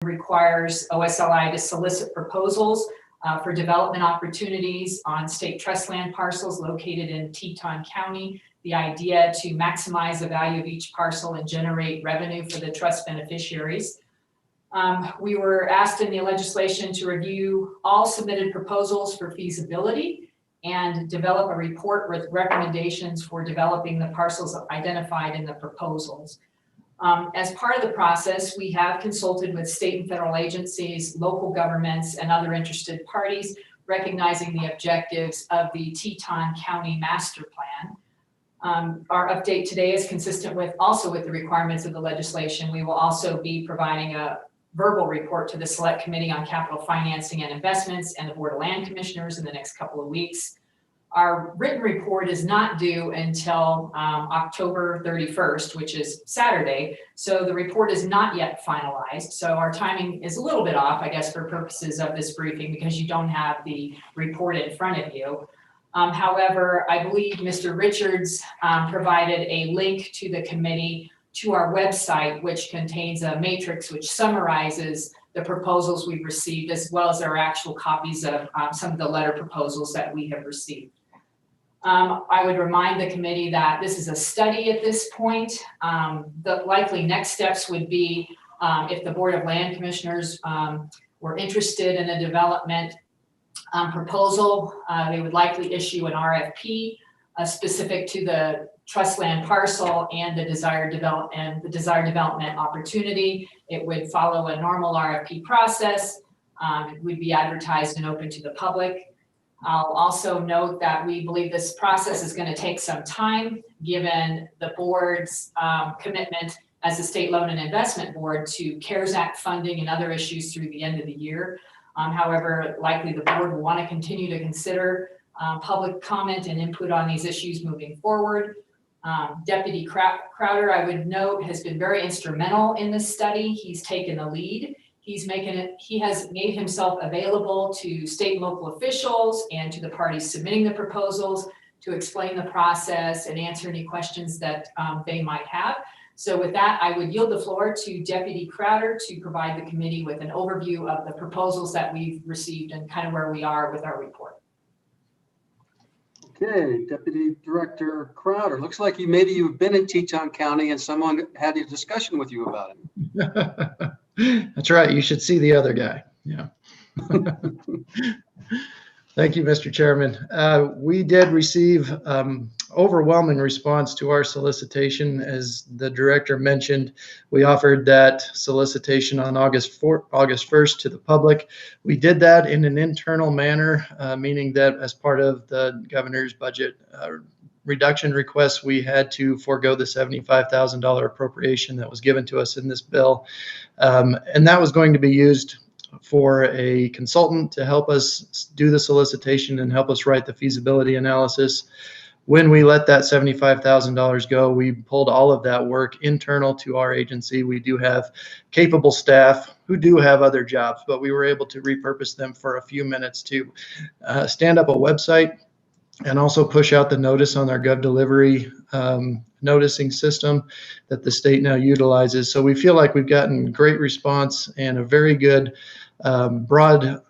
requires OSLI to solicit proposals for development opportunities on state trust land parcels located in Teton County. The idea to maximize the value of each parcel and generate revenue for the trust beneficiaries. We were asked in the legislation to review all submitted proposals for feasibility and develop a report with recommendations for developing the parcels identified in the proposals. As part of the process, we have consulted with state and federal agencies, local governments, and other interested parties, recognizing the objectives of the Teton County Master Plan. Our update today is consistent with the requirements of the legislation. We will also be providing a verbal report to the Select Committee on Capital Financing and Investments and the Board of Land Commissioners in the next couple of weeks. Our written report is not due until October 31st, which is Saturday. So the report is not yet finalized. So our timing is a little bit off, I guess, for purposes of this briefing because you don't have the report in front of you. However, I believe Mr. Richards provided a link to the committee to our website, which contains a matrix which summarizes the proposals we've received, as well as our actual copies of some of the letter proposals that we have received. I would remind the committee that this is a study at this point. The likely next steps would be if the Board of Land Commissioners were interested in a development proposal, they would likely issue an RFP specific to the trust land parcel and the desired development opportunity. It would follow a normal RFP process. It would be advertised and open to the public. I'll also note that we believe this process is going to take some time, given the board's commitment as the State Loan and Investment Board to CARES Act funding and other issues through the end of the year. However, likely the board will want to continue to consider public comment and input on these issues moving forward. Deputy Crowder, I would note, has been very instrumental in this study. He's taken the lead. He has made himself available to state and local officials and to the parties submitting the proposals to explain the process and answer any questions that they might have. So with that, I would yield the floor to Deputy Crowder to provide the committee with an overview of the proposals that we've received and kind of where we are with our report. Okay, Deputy Director Crowder, looks like maybe you've been in Teton County and someone had a discussion with you about it. That's right. You should see the other guy. Yeah. Thank you, Mr. Chairman. We did receive overwhelming response to our solicitation. As the director mentioned, we offered that solicitation on August 1st to the public. We did that in an internal manner, meaning that as part of the governor's budget reduction request, we had to forego the $75,000 appropriation that was given to us in this bill. And that was going to be used for a consultant to help us do the solicitation and help us write the feasibility analysis. When we let that $75,000 go, we pulled all of that work internal to our agency. We do have capable staff who do have other jobs, but we were able to repurpose them for a few minutes to stand up a website and also push out the notice on our GovDelivery noticing system that the state now utilizes. So we feel like we've gotten great response and a very good broad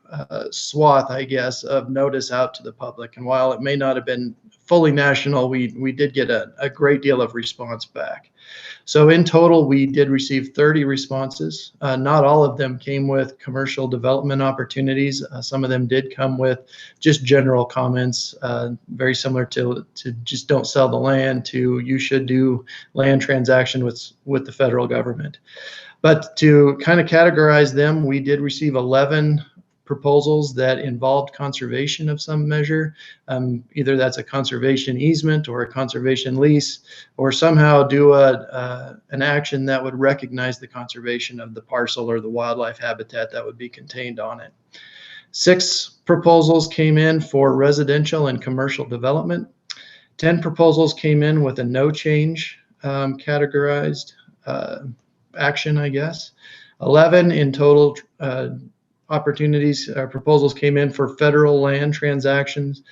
swath, I guess, of notice out to the public. And while it may not have been fully national, we did get a great deal of response back. So in total, we did receive 30 responses. Not all of them came with commercial development opportunities. Some of them did come with just general comments, very similar to just don't sell the land to you should do land transaction with the federal government. But to kind of categorize them, we did receive 11 proposals that involved conservation of some measure. Either that's a conservation easement or a conservation lease, or somehow do an action that would recognize the conservation of the parcel or the wildlife habitat that would be contained on it. 6 proposals came in for residential and commercial development. 10 proposals came in with a no change categorized action, I guess. 11 in total proposals came in for federal land transactions,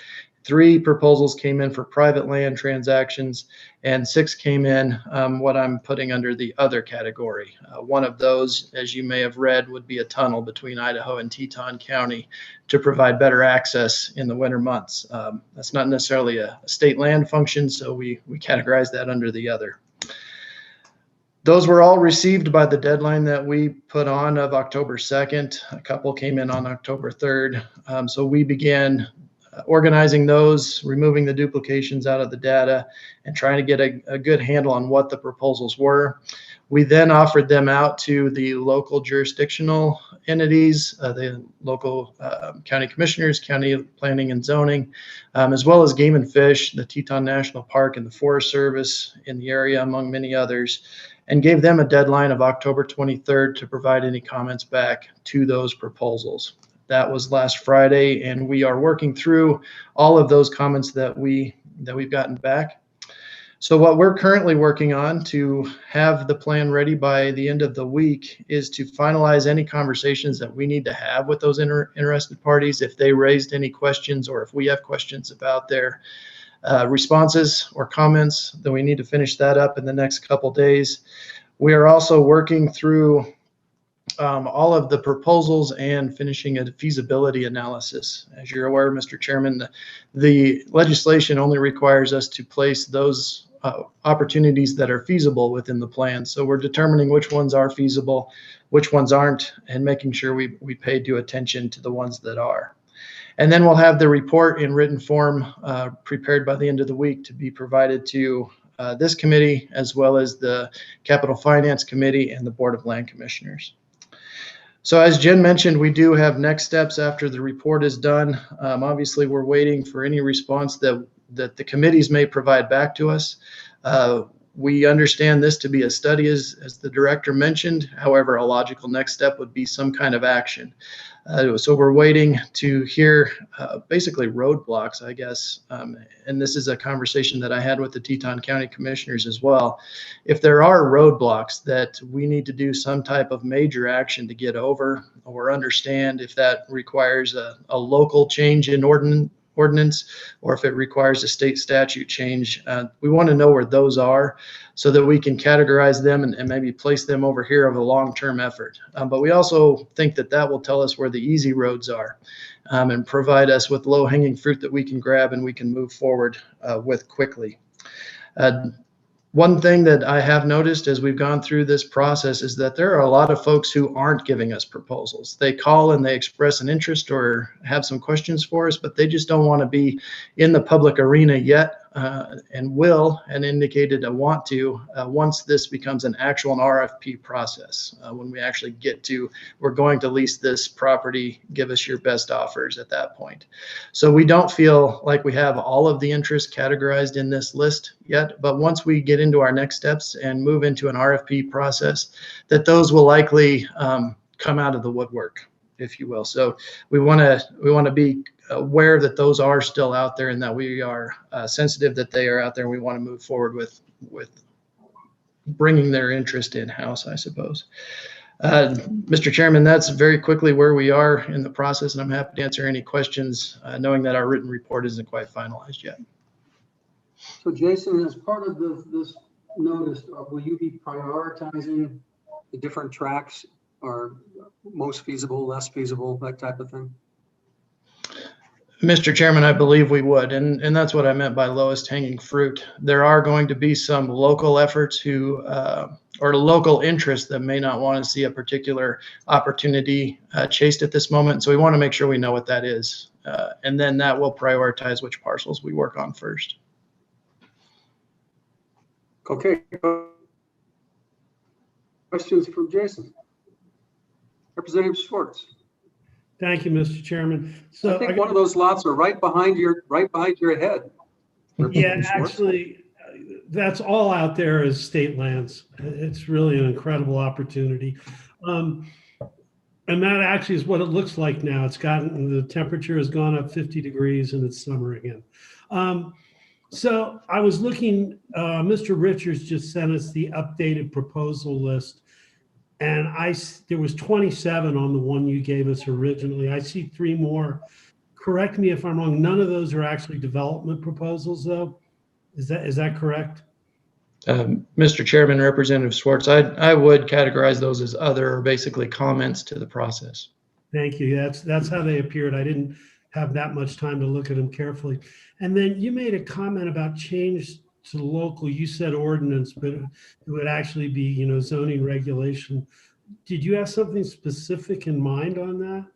3 proposals came in for private land transactions, and 6 came in what I'm putting under the other category. One of those, as you may have read, would be a tunnel between Idaho and Teton County to provide better access in the winter months. That's not necessarily a state land function, so we categorize that under the other. Those were all received by the deadline that we put on of October 2nd. A couple came in on October 3rd. So we began organizing those, removing the duplications out of the data, and trying to get a good handle on what the proposals were. We then offered them out to the local jurisdictional entities, the local county commissioners, county planning and zoning, as well as Game and Fish, the Teton National Park, and the Forest Service in the area, among many others, and gave them a deadline of October 23rd to provide any comments back to those proposals. That was last Friday, and we are working through all of those comments that we've gotten back. So what we're currently working on to have the plan ready by the end of the week is to finalize any conversations that we need to have with those interested parties. If they raised any questions, or if we have questions about their responses or comments, then we need to finish that up in the next couple days. We are also working through all of the proposals and finishing a feasibility analysis. As you're aware, Mr. Chairman, the legislation only requires us to place those opportunities that are feasible within the plan. So we're determining which ones are feasible, which ones aren't, and making sure we pay due attention to the ones that are. And then we'll have the report in written form prepared by the end of the week to be provided to this committee, as well as the Capital Finance Committee and the Board of Land Commissioners. So as Jen mentioned, we do have next steps after the report is done. Obviously, we're waiting for any response that the committees may provide back to us. We understand this to be a study, as the director mentioned. However, a logical next step would be some kind of action. So we're waiting to hear basically roadblocks, I guess. And this is a conversation that I had with the Teton County Commissioners as well. If there are roadblocks that we need to do some type of major action to get over, or understand if that requires a local change in ordinance, or if it requires a state statute change, we want to know where those are so that we can categorize them and maybe place them over here of a long-term effort. But we also think that will tell us where the easy roads are, and provide us with low-hanging fruit that we can grab and we can move forward with quickly. One thing that I have noticed as we've gone through this process is that there are a lot of folks who aren't giving us proposals. They call and they express an interest or have some questions for us, but they just don't want to be in the public arena yet, and indicated to want to once this becomes an actual RFP process. When we actually get to, we're going to lease this property, give us your best offers at that point. So we don't feel like we have all of the interests categorized in this list yet, but once we get into our next steps and move into an RFP process, that those will likely come out of the woodwork, if you will. So we want to be aware that those are still out there, and that we are sensitive that they are out there, and we want to move forward with bringing their interest in-house, I suppose. Mr. Chairman, that's very quickly where we are in the process, and I'm happy to answer any questions, knowing that our written report isn't quite finalized yet. So Jason, as part of this notice, will you be prioritizing the different tracks, or most feasible, less feasible, that type of thing? Mr. Chairman, I believe we would, and that's what I meant by lowest hanging fruit. There are going to be some local efforts or local interests that may not want to see a particular opportunity chased at this moment. So we want to make sure we know what that is, and then that will prioritize which parcels we work on first. Okay. Questions from Jason? Representative Schwartz. Thank you, Mr. Chairman. So I think one of those lots are right behind your head. Yeah, actually, that's all out there is state lands. It's really an incredible opportunity. And that actually is what it looks like now. The temperature has gone up 50 degrees and it's summer again. So I was looking, Mr. Richards just sent us the updated proposal list, and there was 27 on the one you gave us originally. I see 3 more correct me if I'm wrong, none of those are actually development proposals though? Is that correct? Mr. Chairman, Representative Schwartz, I would categorize those as other, or basically comments to the process. Thank you. That's how they appeared. I didn't have that much time to look at them carefully. And then you made a comment about change to local. You said ordinance, but it would actually be, you know, zoning regulation. Did you have something specific in mind on that?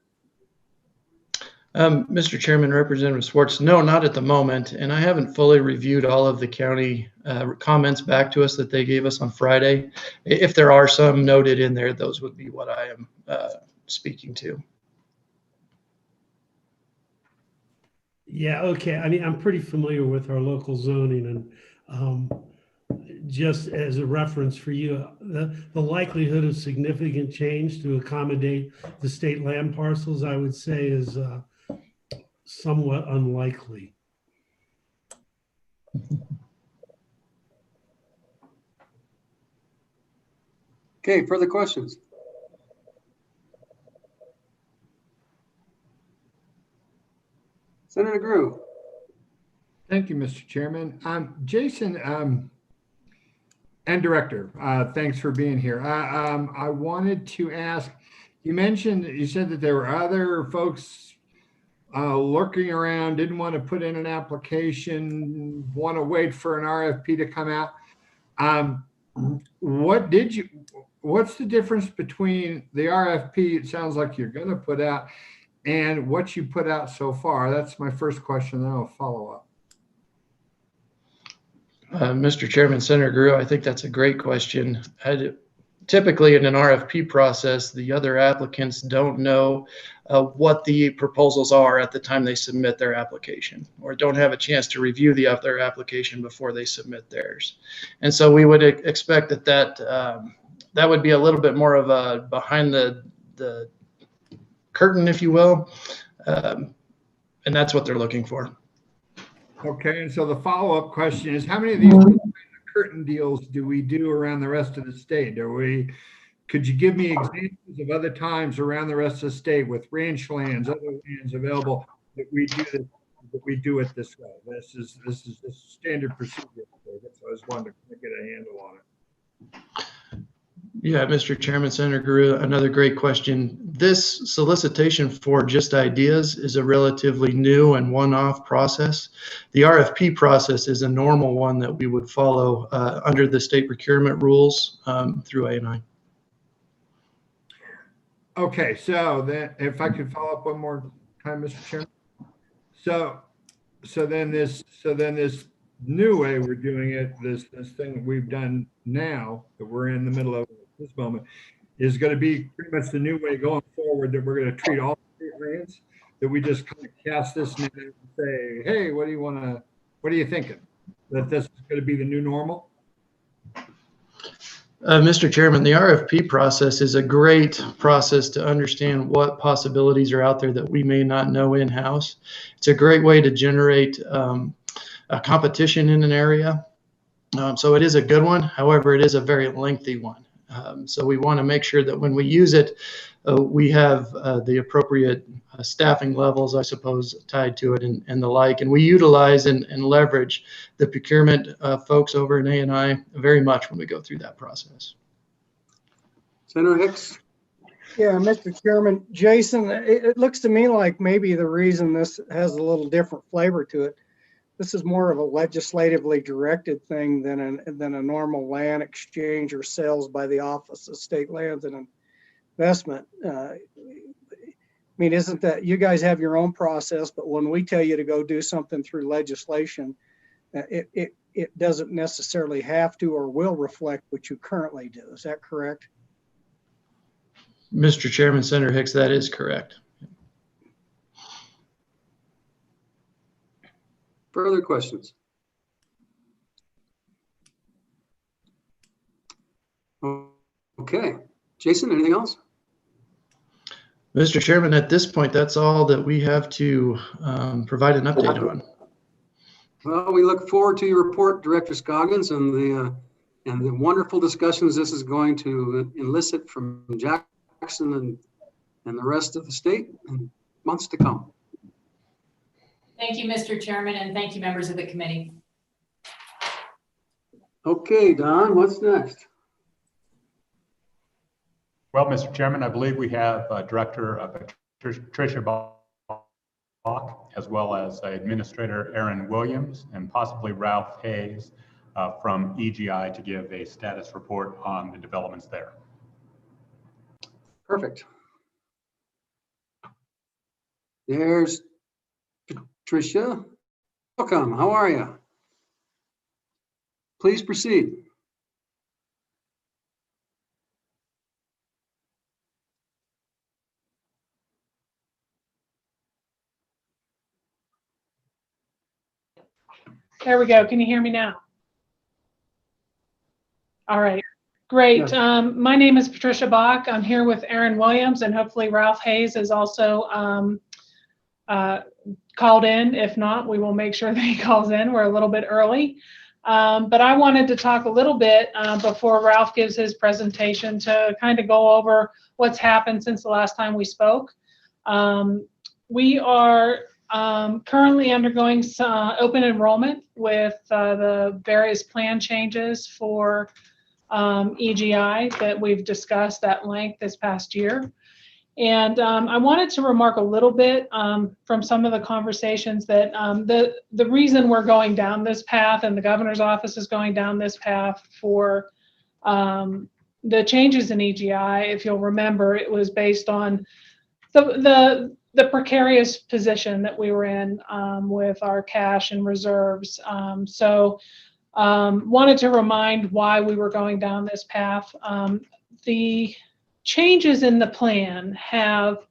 Mr. Chairman, Representative Schwartz, no, not at the moment. And I haven't fully reviewed all of the county comments back to us that they gave us on Friday. If there are some noted in there, those would be what I am speaking to. Yeah, okay. I mean, I'm pretty familiar with our local zoning, and just as a reference for you, the likelihood of significant change to accommodate the state land parcels, I would say, is somewhat unlikely. Okay, further questions? Senator Grew. Thank you, Mr. Chairman. Jason and Director, thanks for being here. I wanted to ask, you said that there were other folks lurking around, didn't want to put in an application, want to wait for an RFP to come out. What's the difference between the RFP, it sounds like you're going to put out, and what you put out so far? That's my first question, then I'll follow up. Mr. Chairman, Senator Grew, I think that's a great question. Typically in an RFP process, the other applicants don't know what the proposals are at the time they submit their application, or don't have a chance to review the other application before they submit theirs. And so we would expect that would be a little bit more of a behind the curtain, if you will. And that's what they're looking for. Okay, and so the follow-up question is, how many of these curtain deals do we do around the rest of the state? Could you give me examples of other times around the rest of the state with ranch lands, other lands available, that we do it this way? This is standard procedure. So I just wanted to get a handle on it. Yeah, Mr. Chairman, Senator Grew, another great question. This solicitation for just ideas is a relatively new and one-off process. The RFP process is a normal one that we would follow under the state procurement rules through A&I. Okay, so then if I could follow up one more time, Mr. Chairman. So then this new way we're doing it, this thing that we've done now that we're in the middle of this moment, is going to be pretty much the new way going forward, that we're going to treat all state lands, that we just kind of cast this net and say, hey, what are you thinking? That this is going to be the new normal? Mr. Chairman, the RFP process is a great process to understand what possibilities are out there that we may not know in-house. It's a great way to generate a competition in an area. So it is a good one. However, it is a very lengthy one. So we want to make sure that when we use it, we have the appropriate staffing levels, I suppose, tied to it and the like. And we utilize and leverage the procurement folks over in A&I very much when we go through that process. Senator Hicks. Yeah, Mr. Chairman, Jason, it looks to me like maybe the reason this has a little different flavor to it, this is more of a legislatively directed thing than a normal land exchange or sales by the Office of State Lands and Investment. I mean, isn't that, you guys have your own process, but when we tell you to go do something through legislation, it doesn't necessarily have to or will reflect what you currently do. Is that correct? Mr. Chairman, Senator Hicks, that is correct. Further questions? Okay. Jason, anything else? Mr. Chairman, at this point, that's all that we have to provide an update on. Well, we look forward to your report, Director Scoggins, and the wonderful discussions this is going to elicit from Jackson and the rest of the state in months to come. Thank you, Mr. Chairman, and thank you, members of the committee. Okay, Don, what's next? Well, Mr. Chairman, I believe we have Director Patricia Bach, as well as Administrator Aaron Williams, and possibly Ralph Hayes from EGI to give a status report on the developments there. Perfect. There's Patricia. Welcome. How are you? Please proceed. There we go. Can you hear me now? All right, great. Yes. My name is Patricia Bach. I'm here with Aaron Williams, and hopefully Ralph Hayes is also called in. If not, we will make sure that he calls in. We're a little bit early. But I wanted to talk a little bit before Ralph gives his presentation to kind of go over what's happened since the last time we spoke. We are currently undergoing open enrollment with the various plan changes for EGI that we've discussed at length this past year. And I wanted to remark a little bit from some of the conversations that the reason we're going down this path, and the governor's office is going down this path for the changes in EGI, if you'll remember, it was based on the precarious position that we were in with our cash and reserves. So wanted to remind why we were going down this path. The changes in the plan have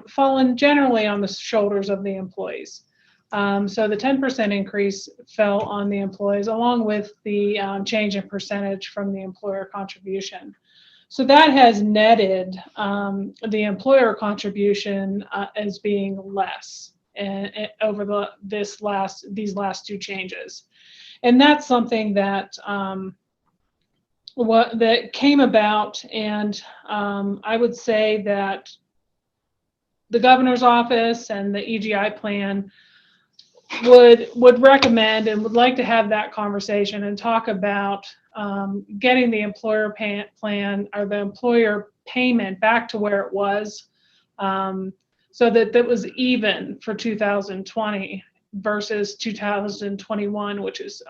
fallen generally on the shoulders of the employees. So the 10% increase fell on the employees, along with the change in percentage from the employer contribution. So that has netted the employer contribution as being less over these last two changes. And that's something that that came about, and I would say that the governor's office and the EGI plan would recommend and would like to have that conversation and talk about getting the employer plan or the employer payment back to where it was, so that that was even for 2020 versus 2021, which is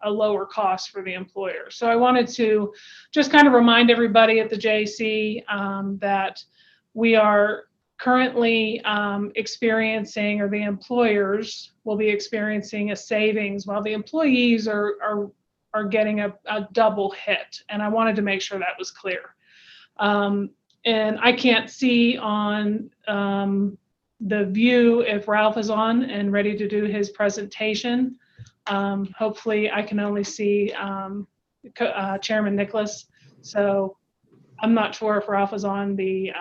a lower cost for the employer. So I wanted to just kind of remind everybody at the JC that we are currently experiencing, or the employers will be experiencing, a savings, while the employees are getting a double hit. And I wanted to make sure that was clear. And I can't see on the view if Ralph is on and ready to do his presentation. Hopefully I can only see Chairman Nicholas. So I'm not sure if Ralph is on the.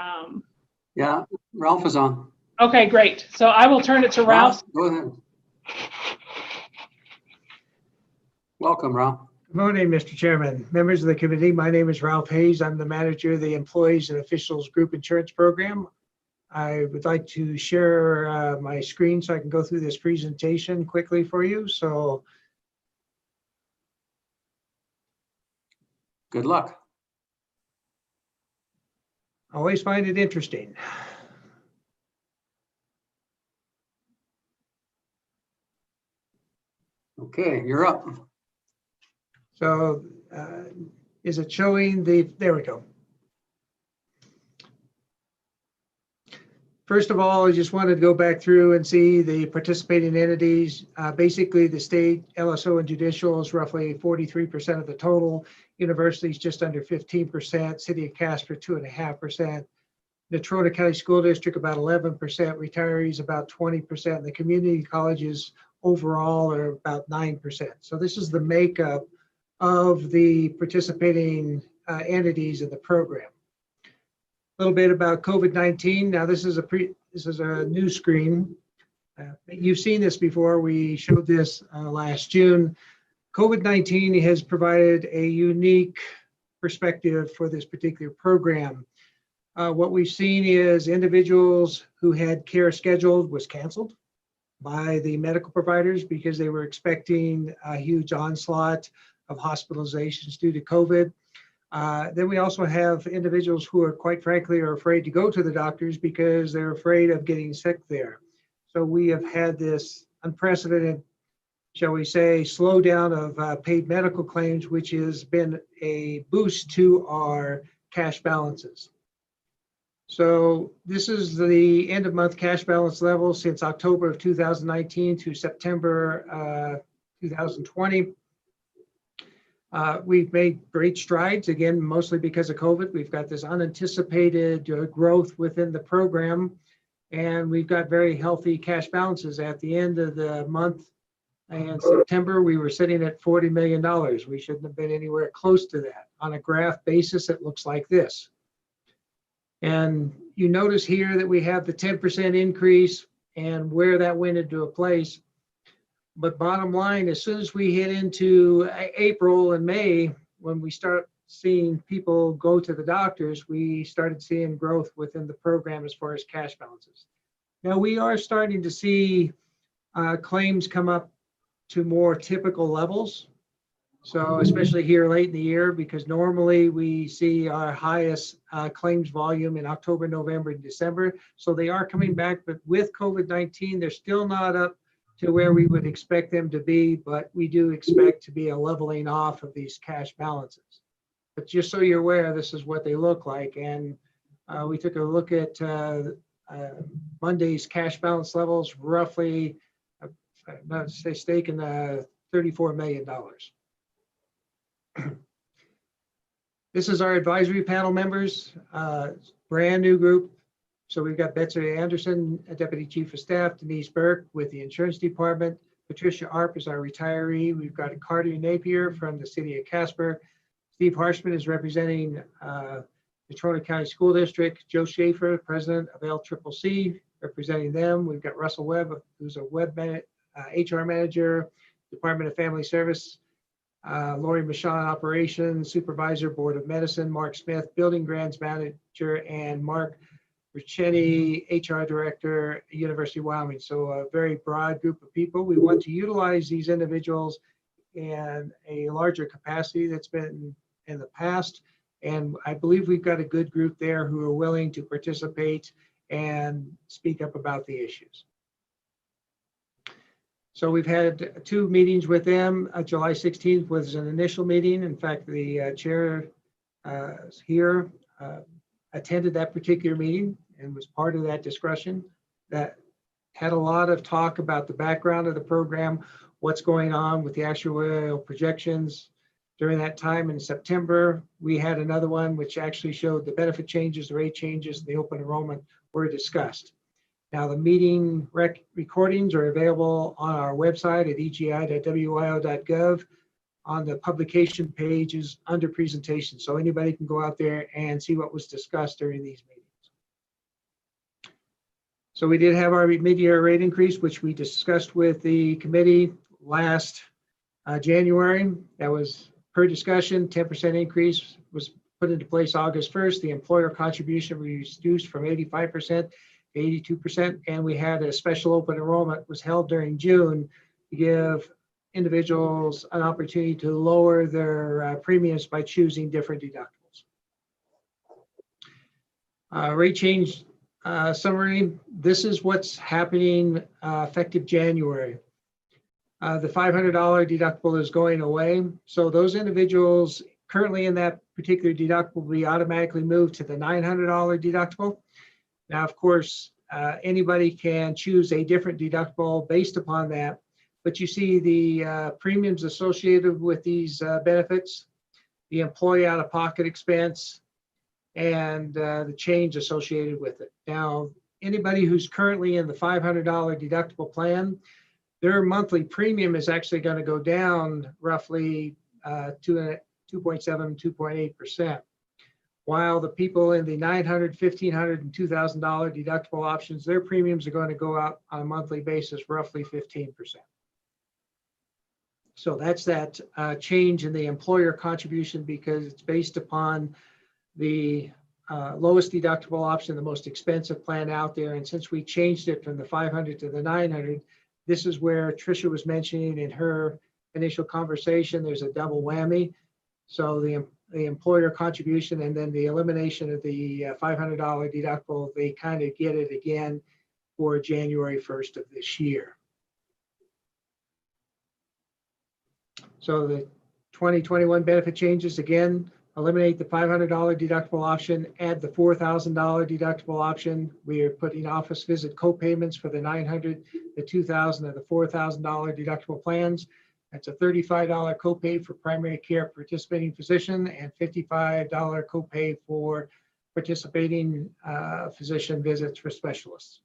Yeah, Ralph is on. Okay, great. So I will turn it to Ralph. Go ahead. Welcome, Ralph. Good morning, Mr. Chairman, members of the committee. My name is Ralph Hayes. I'm the manager of the Employees and Officials Group Insurance Program. I would like to share my screen so I can go through this presentation quickly for you. So Good luck. I always find it interesting. Okay, you're up. So is it showing there we go. First of all, I just wanted to go back through and see the participating entities. Basically, the state, LSO, and judicial is roughly 43% of the total. Universities just under 15%. City of Casper 2.5%. Natrona County School District about 11%. Retirees about 20%. And the community colleges overall are about 9%. So this is the makeup of the participating entities in the program. A little bit about COVID-19. Now this is a new screen. You've seen this before. We showed this last June. COVID-19 has provided a unique perspective for this particular program. What we've seen is individuals who had care scheduled was canceled. by the medical providers because they were expecting a huge onslaught of hospitalizations due to COVID. Then we also have individuals who are quite frankly are afraid to go to the doctors because they're afraid of getting sick there. So we have had this unprecedented, shall we say, slowdown of paid medical claims, which has been a boost to our cash balances. So this is the end of month cash balance level since October of 2019 to September 2020. We've made great strides, again, mostly because of COVID. We've got this unanticipated growth within the program, and we've got very healthy cash balances. At the end of the month in September, we were sitting at $40 million. We shouldn't have been anywhere close to that. On a graph basis, it looks like this. And you notice here that we have the 10% increase and where that went into a place. But bottom line, as soon as we hit into April and May, when we start seeing people go to the doctors, we started seeing growth within the program as far as cash balances. Now we are starting to see claims come up to more typical levels. So especially here late in the year, because normally we see our highest claims volume in October, November, and December. So they are coming back, but with COVID-19, they're still not up to where we would expect them to be, but we do expect to be a leveling off of these cash balances. But just so you're aware, this is what they look like. And we took a look at Monday's cash balance levels, roughly, if I'm not mistaken, $34 million. This is our advisory panel members, brand new group. So we've got Betsy Anderson, a Deputy Chief of Staff, Denise Burke with the Insurance Department, Patricia Arp is our retiree. We've got Carter Napier from the City of Casper. Steve Harshman is representing the Natrona County School District. Joe Schaefer, President of LCCC, representing them. We've got Russell Webb, who's a HR manager, Department of Family Service. Lori Michon, Operations Supervisor, Board of Medicine. Mark Smith, Building Grants Manager, and Mark Ricchetti, HR Director, University of Wyoming. So a very broad group of people. We want to utilize these individuals in a larger capacity that's been in the past. And I believe we've got a good group there who are willing to participate and speak up about the issues. So we've had 2 meetings with them. July 16th was an initial meeting. In fact, the chair here attended that particular meeting and was part of that discussion that had a lot of talk about the background of the program, what's going on with the actuarial projections. During that time in September, we had another one which actually showed the benefit changes, the rate changes, and the open enrollment were discussed. Now the meeting recordings are available on our website at egi.wyo.gov. On the publication pages under presentations. So anybody can go out there and see what was discussed during these meetings. So we did have our mid-year rate increase, which we discussed with the committee last January. That was per discussion, 10% increase was put into place August 1st. The employer contribution reduced from 85% to 82%. And we had a special open enrollment was held during June to give individuals an opportunity to lower their premiums by choosing different deductibles. Rate change summary. This is what's happening effective January. The $500 deductible is going away. So those individuals currently in that particular deductible will be automatically moved to the $900 deductible. Now, of course, anybody can choose a different deductible based upon that. But you see the premiums associated with these benefits, the employee out-of-pocket expense, and the change associated with it. Now, anybody who's currently in the $500 deductible plan, their monthly premium is actually going to go down roughly 2.7, 2.8%. While the people in the $900, $1,500, and $2,000 deductible options, their premiums are going to go up on a monthly basis roughly 15%. So that's that change in the employer contribution because it's based upon the lowest deductible option, the most expensive plan out there. And since we changed it from the $500 to the $900, This is where Tricia was mentioning in her initial conversation, there's a double whammy. So the employer contribution and then the elimination of the $500 deductible, they kind of get it again for January 1st of this year. So the 2021 benefit changes, again, eliminate the $500 deductible option, add the $4,000 deductible option. We are putting office visit co-payments for the $900, the $2,000, and the $4,000 deductible plans. That's a $35 copay for primary care participating physician and $55 copay for participating physician visits for specialists.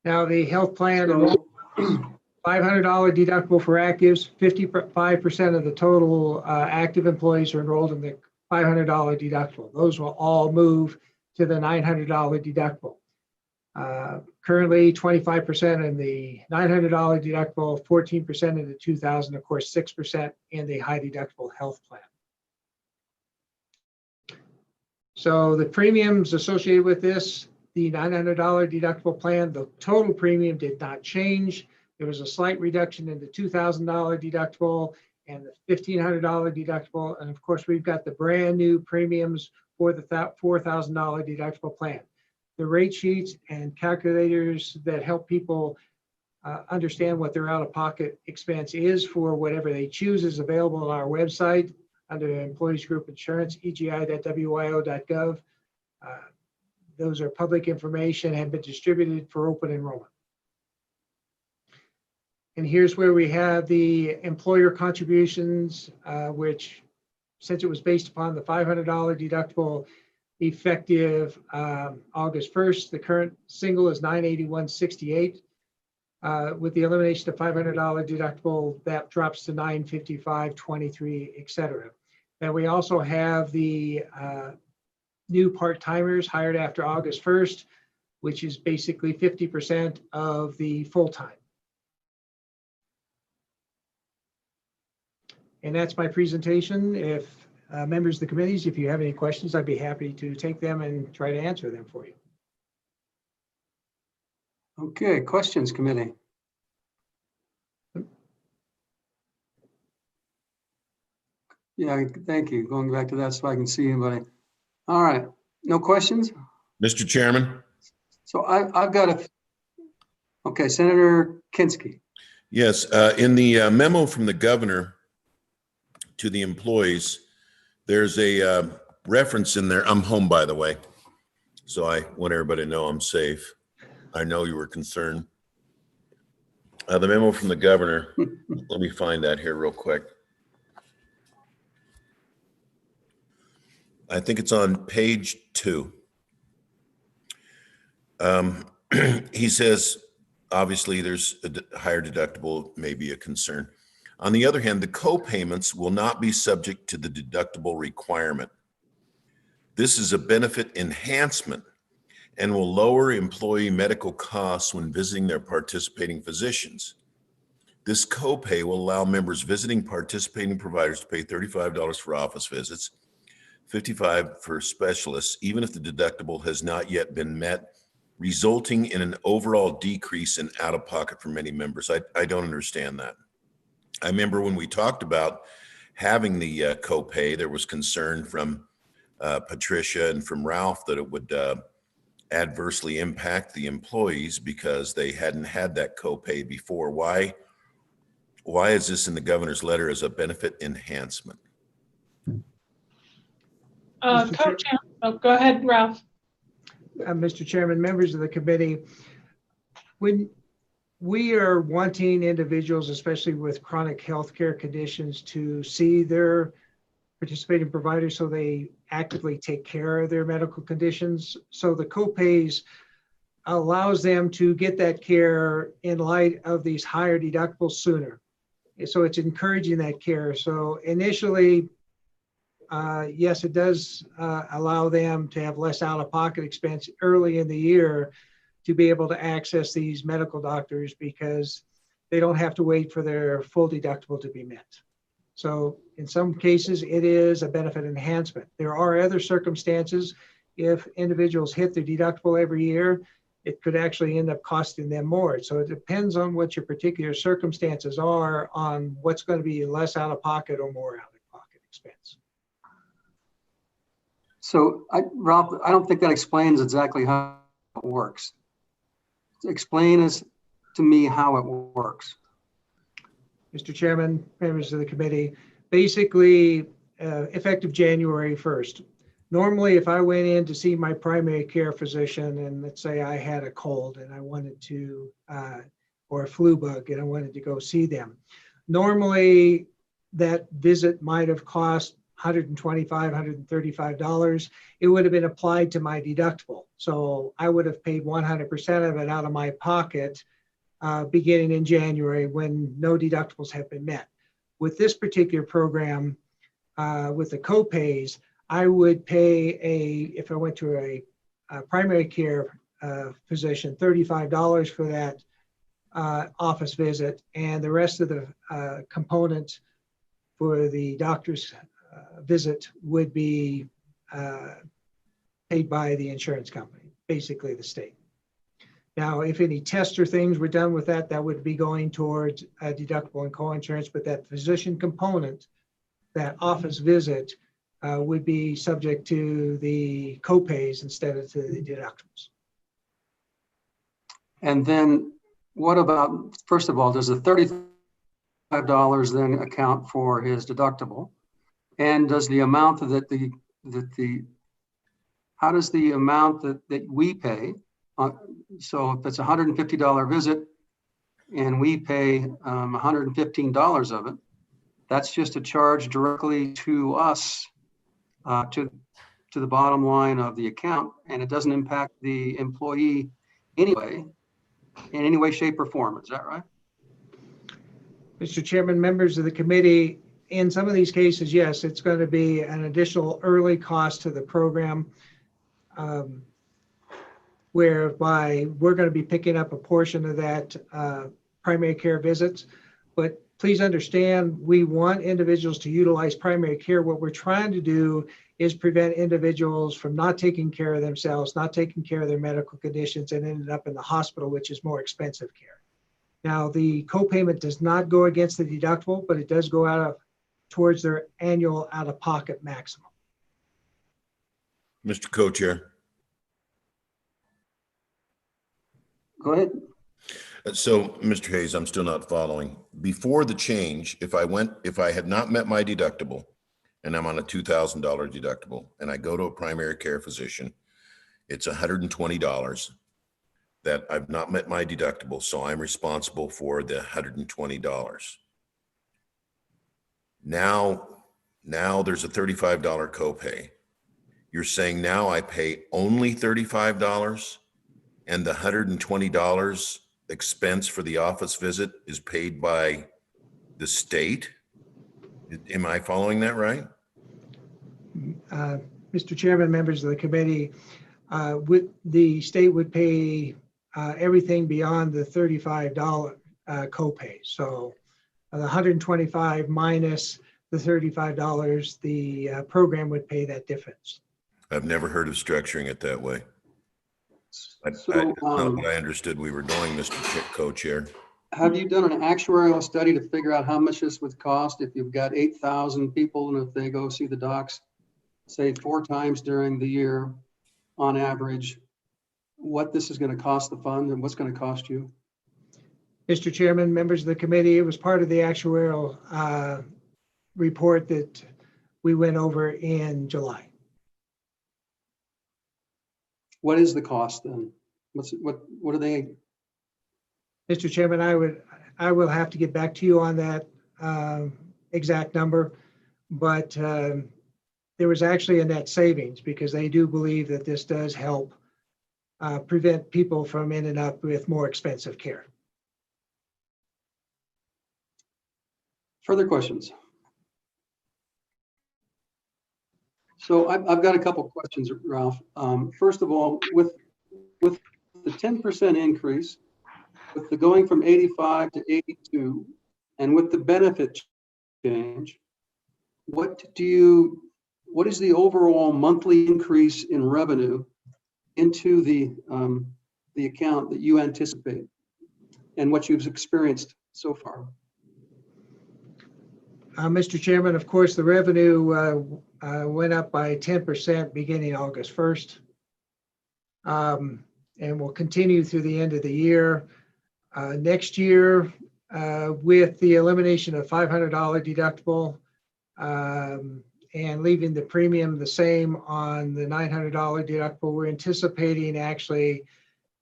Now the health plan, $500 deductible for actives, 55% of the total active employees are enrolled in the $500 deductible. Those will all move to the $900 deductible. Currently 25% in the $900 deductible, 14% in the $2,000, of course, 6% in the high deductible health plan. So the premiums associated with this, the $900 deductible plan, the total premium did not change. There was a slight reduction in the $2,000 deductible and the $1,500 deductible. And of course, we've got the brand new premiums for the $4,000 deductible plan. The rate sheets and calculators that help people understand what their out-of-pocket expense is for whatever they choose is available on our website under Employees Group Insurance, egi.wyo.gov. Those are public information, have been distributed for open enrollment. And here's where we have the employer contributions, which, since it was based upon the $500 deductible effective August 1st, the current single is $981.68. With the elimination of $500 deductible, that drops to $955.23, et cetera. And we also have the new part-timers hired after August 1st, which is basically 50% of the full-time. And that's my presentation. If members of the committees, if you have any questions, I'd be happy to take them and try to answer them for you. Okay, questions, committee. Yeah, thank you. Going back to that so I can see anybody. All right, no questions? Mr. Chairman? So I've got a, okay, Senator Kinski. Yes, in the memo from the governor to the employees, there's a reference in there. I'm home, by the way, so I want everybody to know I'm safe. I know you were concerned. The memo from the governor, let me find that here real quick. I think it's on page 2. He says, obviously, there's a higher deductible may be a concern. On the other hand, the co-payments will not be subject to the deductible requirement. This is a benefit enhancement and will lower employee medical costs when visiting their participating physicians. This copay will allow members visiting participating providers to pay $35 for office visits, $55 for specialists, even if the deductible has not yet been met, resulting in an overall decrease in out-of-pocket for many members. I don't understand that. I remember when we talked about having the copay, there was concern from Patricia and from Ralph that it would adversely impact the employees because they hadn't had that copay before. Why is this in the governor's letter as a benefit enhancement? Co-chair, go ahead, Ralph. Mr. Chairman, members of the committee, when we are wanting individuals, especially with chronic healthcare conditions, to see their participating providers so they actively take care of their medical conditions. So the copays allows them to get that care in light of these higher deductibles sooner. So it's encouraging that care. So initially, yes, it does allow them to have less out-of-pocket expense early in the year to be able to access these medical doctors because they don't have to wait for their full deductible to be met. So in some cases, it is a benefit enhancement. There are other circumstances. If individuals hit their deductible every year, it could actually end up costing them more. So it depends on what your particular circumstances are on what's going to be less out of pocket or more out of pocket expense. So Ralph, I don't think that explains exactly how it works. Explain to me how it works. Mr. Chairman, members of the committee, basically effective January 1st. Normally, if I went in to see my primary care physician and let's say I had a cold and I wanted to, or a flu bug and I wanted to go see them, normally that visit might have cost $125, $135. It would have been applied to my deductible. So I would have paid 100% of it out of my pocket beginning in January when no deductibles have been met. With this particular program, with the co-pays, I would pay if I went to a primary care physician, $35 for that office visit, and the rest of the component for the doctor's visit would be paid by the insurance company, basically the state. Now, if any tests or things were done with that, that would be going towards a deductible and co-insurance, but that physician component, that office visit, would be subject to the co-pays instead of to the deductibles. And then what about, first of all, does the $35 then account for his deductible? And does the amount how does the amount that we pay, so if it's a $150 visit and we pay $115 of it, that's just a charge directly to us, to the bottom line of the account, and it doesn't impact the employee anyway, in any way, shape, or form. Is that right? Mr. Chairman, members of the committee, in some of these cases, yes, it's going to be an additional early cost to the program, whereby we're going to be picking up a portion of that primary care visits. But please understand, we want individuals to utilize primary care. What we're trying to do is prevent individuals from not taking care of themselves, not taking care of their medical conditions, and ended up in the hospital, which is more expensive care. Now, the co-payment does not go against the deductible, but it does go towards their annual out-of-pocket maximum. Mr. Co-Chair. Go ahead. So, Mr. Hayes, I'm still not following. Before the change, if I had not met my deductible and I'm on a $2,000 deductible and I go to a primary care physician, it's $120 that I've not met my deductible. So I'm responsible for the $120. Now there's a $35 copay. You're saying now I pay only $35 and the $120 expense for the office visit is paid by the state? Am I following that right? Mr. Chairman, members of the committee, the state would pay everything beyond the $35 copay. So the $125 minus the $35, the program would pay that difference. I've never heard of structuring it that way. That's So, not what I understood we were doing, Mr. Co-Chair. have you done an actuarial study to figure out how much this would cost if you've got 8,000 people and if they go see the docs, say 4 times during the year on average, what this is going to cost the fund and what's going to cost you? Mr. Chairman, members of the committee, it was part of the actuarial report that we went over in July. What is the cost then? What are they? Mr. Chairman, I will have to get back to you on that exact number, but there was actually a net savings because they do believe that this does help prevent people from ending up with more expensive care. Further questions? So I've got a couple of questions, Ralph. First of all, with the 10% increase, with the going from 85 to 82, and with the benefit change, what is the overall monthly increase in revenue into the the account that you anticipate and what you've experienced so far? Mr. Chairman, of course, the revenue went up by 10% beginning August 1st. And will continue through the end of the year. Next year, with the elimination of $500 deductible and leaving the premium the same on the $900 deductible, we're anticipating actually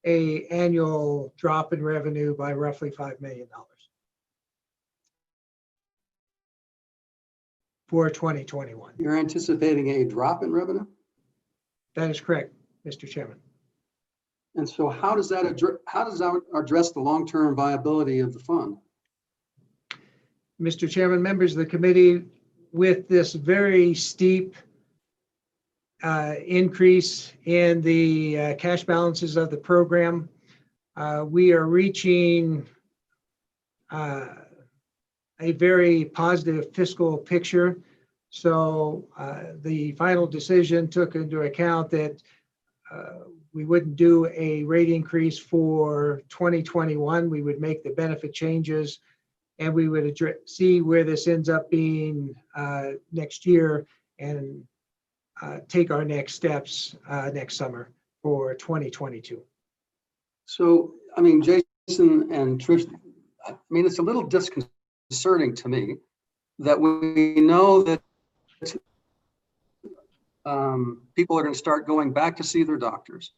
an annual drop in revenue by roughly $5 million for 2021. You're anticipating a drop in revenue? That is correct, Mr. Chairman. And so how does that address the long-term viability of the fund? Mr. Chairman, members of the committee, with this very steep increase in the cash balances of the program, we are reaching a very positive fiscal picture. So the final decision took into account that we wouldn't do a rate increase for 2021. We would make the benefit changes and we would see where this ends up being next year and take our next steps next summer for 2022. So, I mean, Jason and Trish, I mean, it's a little disconcerting to me that we know that people are going to start going back to see their doctors.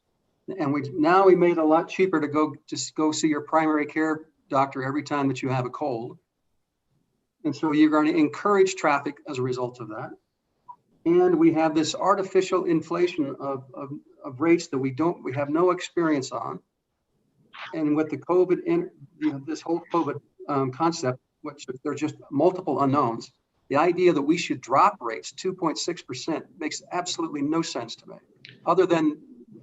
And we made it a lot cheaper to go see your primary care doctor every time that you have a cold. And so you're going to encourage traffic as a result of that. And we have this artificial inflation of rates that we have no experience on. And with the COVID, this whole COVID concept, which there are just multiple unknowns, the idea that we should drop rates 2.6% makes absolutely no sense to me. Other than,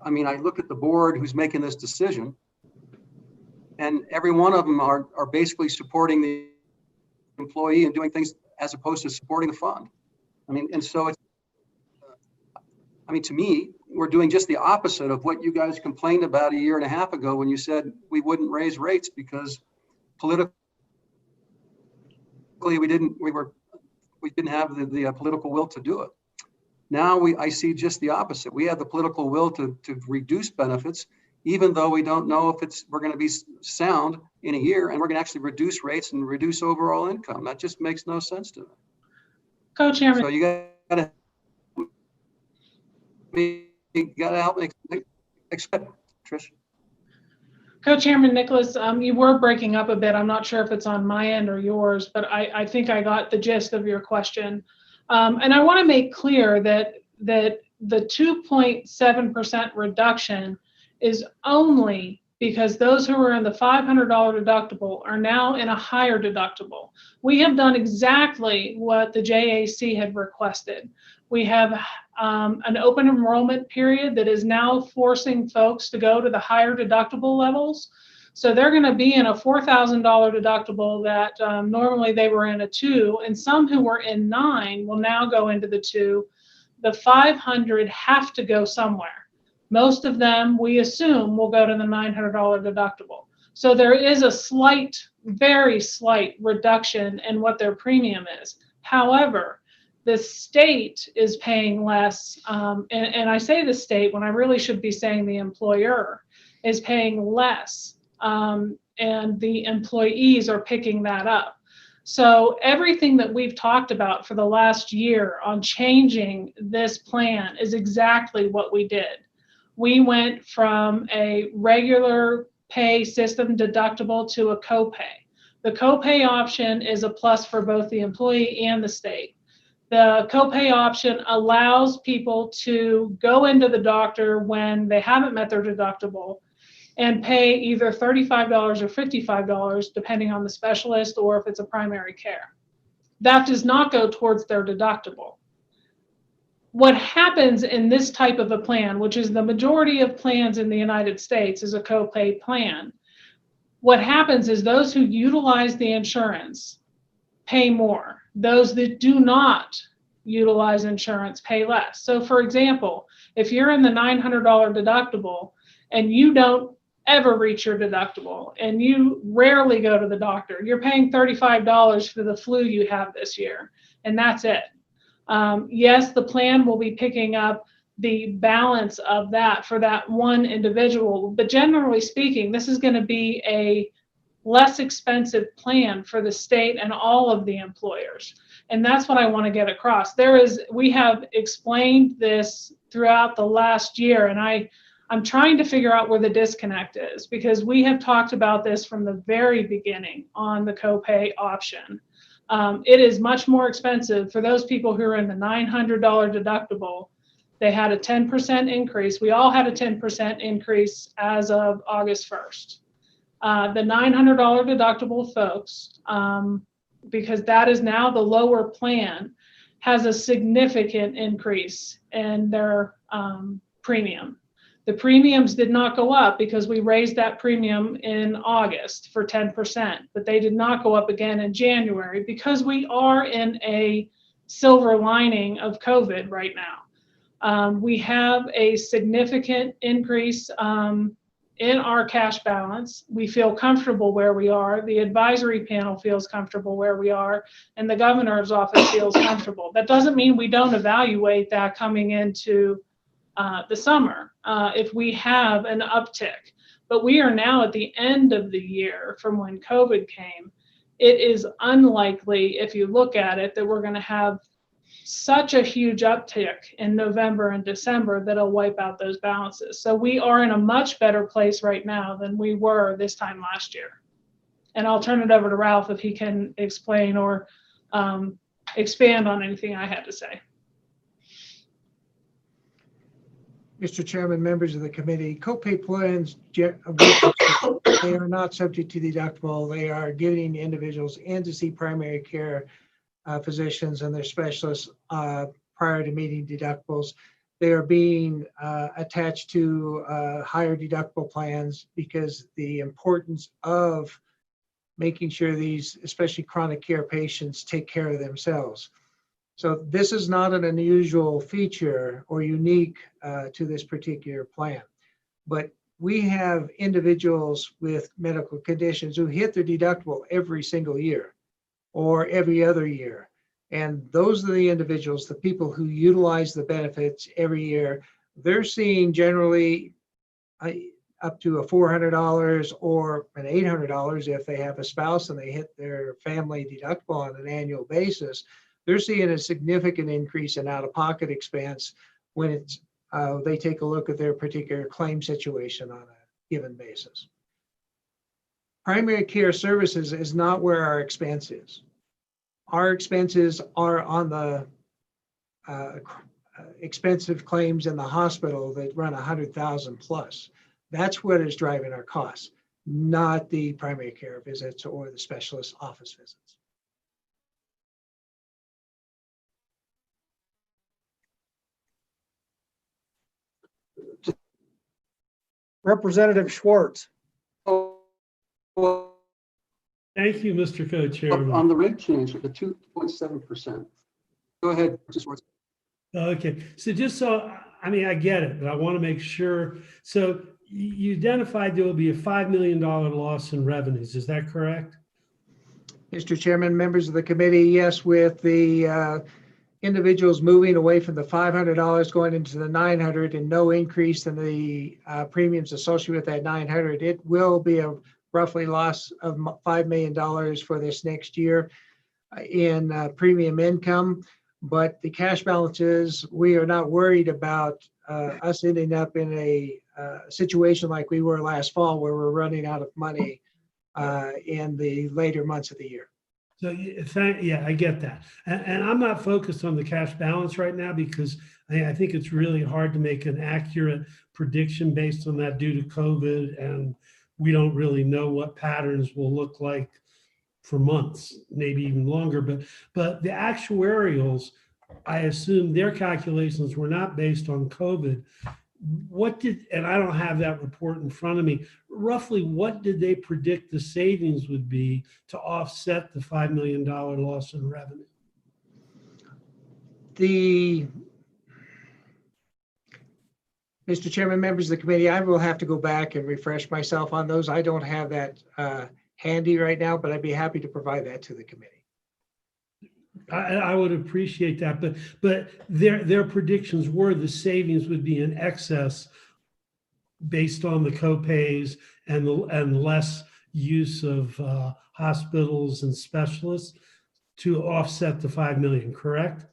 I mean, I look at the board who's making this decision, and every one of them are basically supporting the employee and doing things as opposed to supporting the fund. I mean, and so it's, I mean, to me, we're doing just the opposite of what you guys complained about a year and a half ago when you said we wouldn't raise rates because politically we didn't have the political will to do it. Now I see just the opposite. We have the political will to reduce benefits, even though we don't know if we're going to be sound in a year, and we're going to actually reduce rates and reduce overall income. That just makes no sense to me. Co-chairman. So you got to help me expect, Trish. Co-chairman Nicholas, you were breaking up a bit. I'm not sure if it's on my end or yours, but I think I got the gist of your question. And I want to make clear that the 2.7% reduction is only because those who are in the $500 deductible are now in a higher deductible. We have done exactly what the JAC had requested. We have an open enrollment period that is now forcing folks to go to the higher deductible levels. So they're going to be in a $4,000 deductible that normally they were in a 2, and some who were in 9 will now go into the 2. The 500 have to go somewhere. Most of them, we assume, will go to the $900 deductible. So there is a slight, very slight reduction in what their premium is. However, the state is paying less, and I say the state when I really should be saying the employer is paying less, and the employees are picking that up. So everything that we've talked about for the last year on changing this plan is exactly what we did. We went from a regular pay system deductible to a copay. The copay option is a plus for both the employee and the state. The copay option allows people to go into the doctor when they haven't met their deductible and pay either $35 or $55, depending on the specialist or if it's a primary care. That does not go towards their deductible. What happens in this type of a plan, which is the majority of plans in the United States, is a copay plan. What happens is those who utilize the insurance pay more. Those that do not utilize insurance pay less. So for example, if you're in the $900 deductible and you don't ever reach your deductible and you rarely go to the doctor, you're paying $35 for the flu you have this year, and that's it. Yes, the plan will be picking up the balance of that for that one individual, but generally speaking, this is going to be a less expensive plan for the state and all of the employers. And that's what I want to get across. We have explained this throughout the last year, and I'm trying to figure out where the disconnect is, because we have talked about this from the very beginning on the copay option. It is much more expensive for those people who are in the $900 deductible. They had a 10% increase. We all had a 10% increase as of August 1st. The $900 deductible folks, because that is now the lower plan, has a significant increase in their premium. The premiums did not go up because we raised that premium in August for 10%, but they did not go up again in January because we are in a silver lining of COVID right now. We have a significant increase in our cash balance. We feel comfortable where we are. The advisory panel feels comfortable where we are, and the governor's office feels comfortable. That doesn't mean we don't evaluate that coming into the summer if we have an uptick. But we are now at the end of the year from when COVID came. It is unlikely, if you look at it, that we're going to have such a huge uptick in November and December that'll wipe out those balances. So we are in a much better place right now than we were this time last year. And I'll turn it over to Ralph if he can explain or expand on anything I had to say. Mr. Chairman, members of the committee, copay plans, they are not subject to deductible. They are giving individuals in to see primary care physicians and their specialists prior to meeting deductibles. They are being attached to higher deductible plans because the importance of making sure these, especially chronic care patients, take care of themselves. So this is not an unusual feature or unique to this particular plan, but we have individuals with medical conditions who hit their deductible every single year or every other year. And those are the individuals, the people who utilize the benefits every year. They're seeing generally up to a $400 or an $800 if they have a spouse and they hit their family deductible on an annual basis. They're seeing a significant increase in out-of-pocket expense when it's they take a look at their particular claim situation on a given basis. Primary care services is not where our expense is. Our expenses are on the expensive claims in the hospital that run 100,000 plus. That's what is driving our costs, not the primary care visits or the specialist office visits. Representative Schwartz. Thank you, Mr. Co-Chairman. On the rate change of the 2.7%. Go ahead, Mr. Schwartz. Okay, so just so, I mean, I get it, but I want to make sure. So you identified there will be a $5 million loss in revenues. Is that correct? Mr. Chairman, members of the committee, yes, with the individuals moving away from the $500 going into the $900 and no increase in the premiums associated with that $900, it will be a roughly loss of $5 million for this next year in premium income. But the cash balances, we are not worried about us ending up in a situation like we were last fall where we're running out of money in the later months of the year. So yeah, I get that. And I'm not focused on the cash balance right now because I think it's really hard to make an accurate prediction based on that due to COVID. And we don't really know what patterns will look like for months, maybe even longer. But the actuarials, I assume their calculations were not based on COVID. And I don't have that report in front of me, roughly what did they predict the savings would be to offset the $5 million loss in revenue? Mr. Chairman, members of the committee, I will have to go back and refresh myself on those. I don't have that handy right now, but I'd be happy to provide that to the committee. I would appreciate that, but their predictions were the savings would be in excess based on the co-pays and less use of hospitals and specialists to offset the 5 million, correct?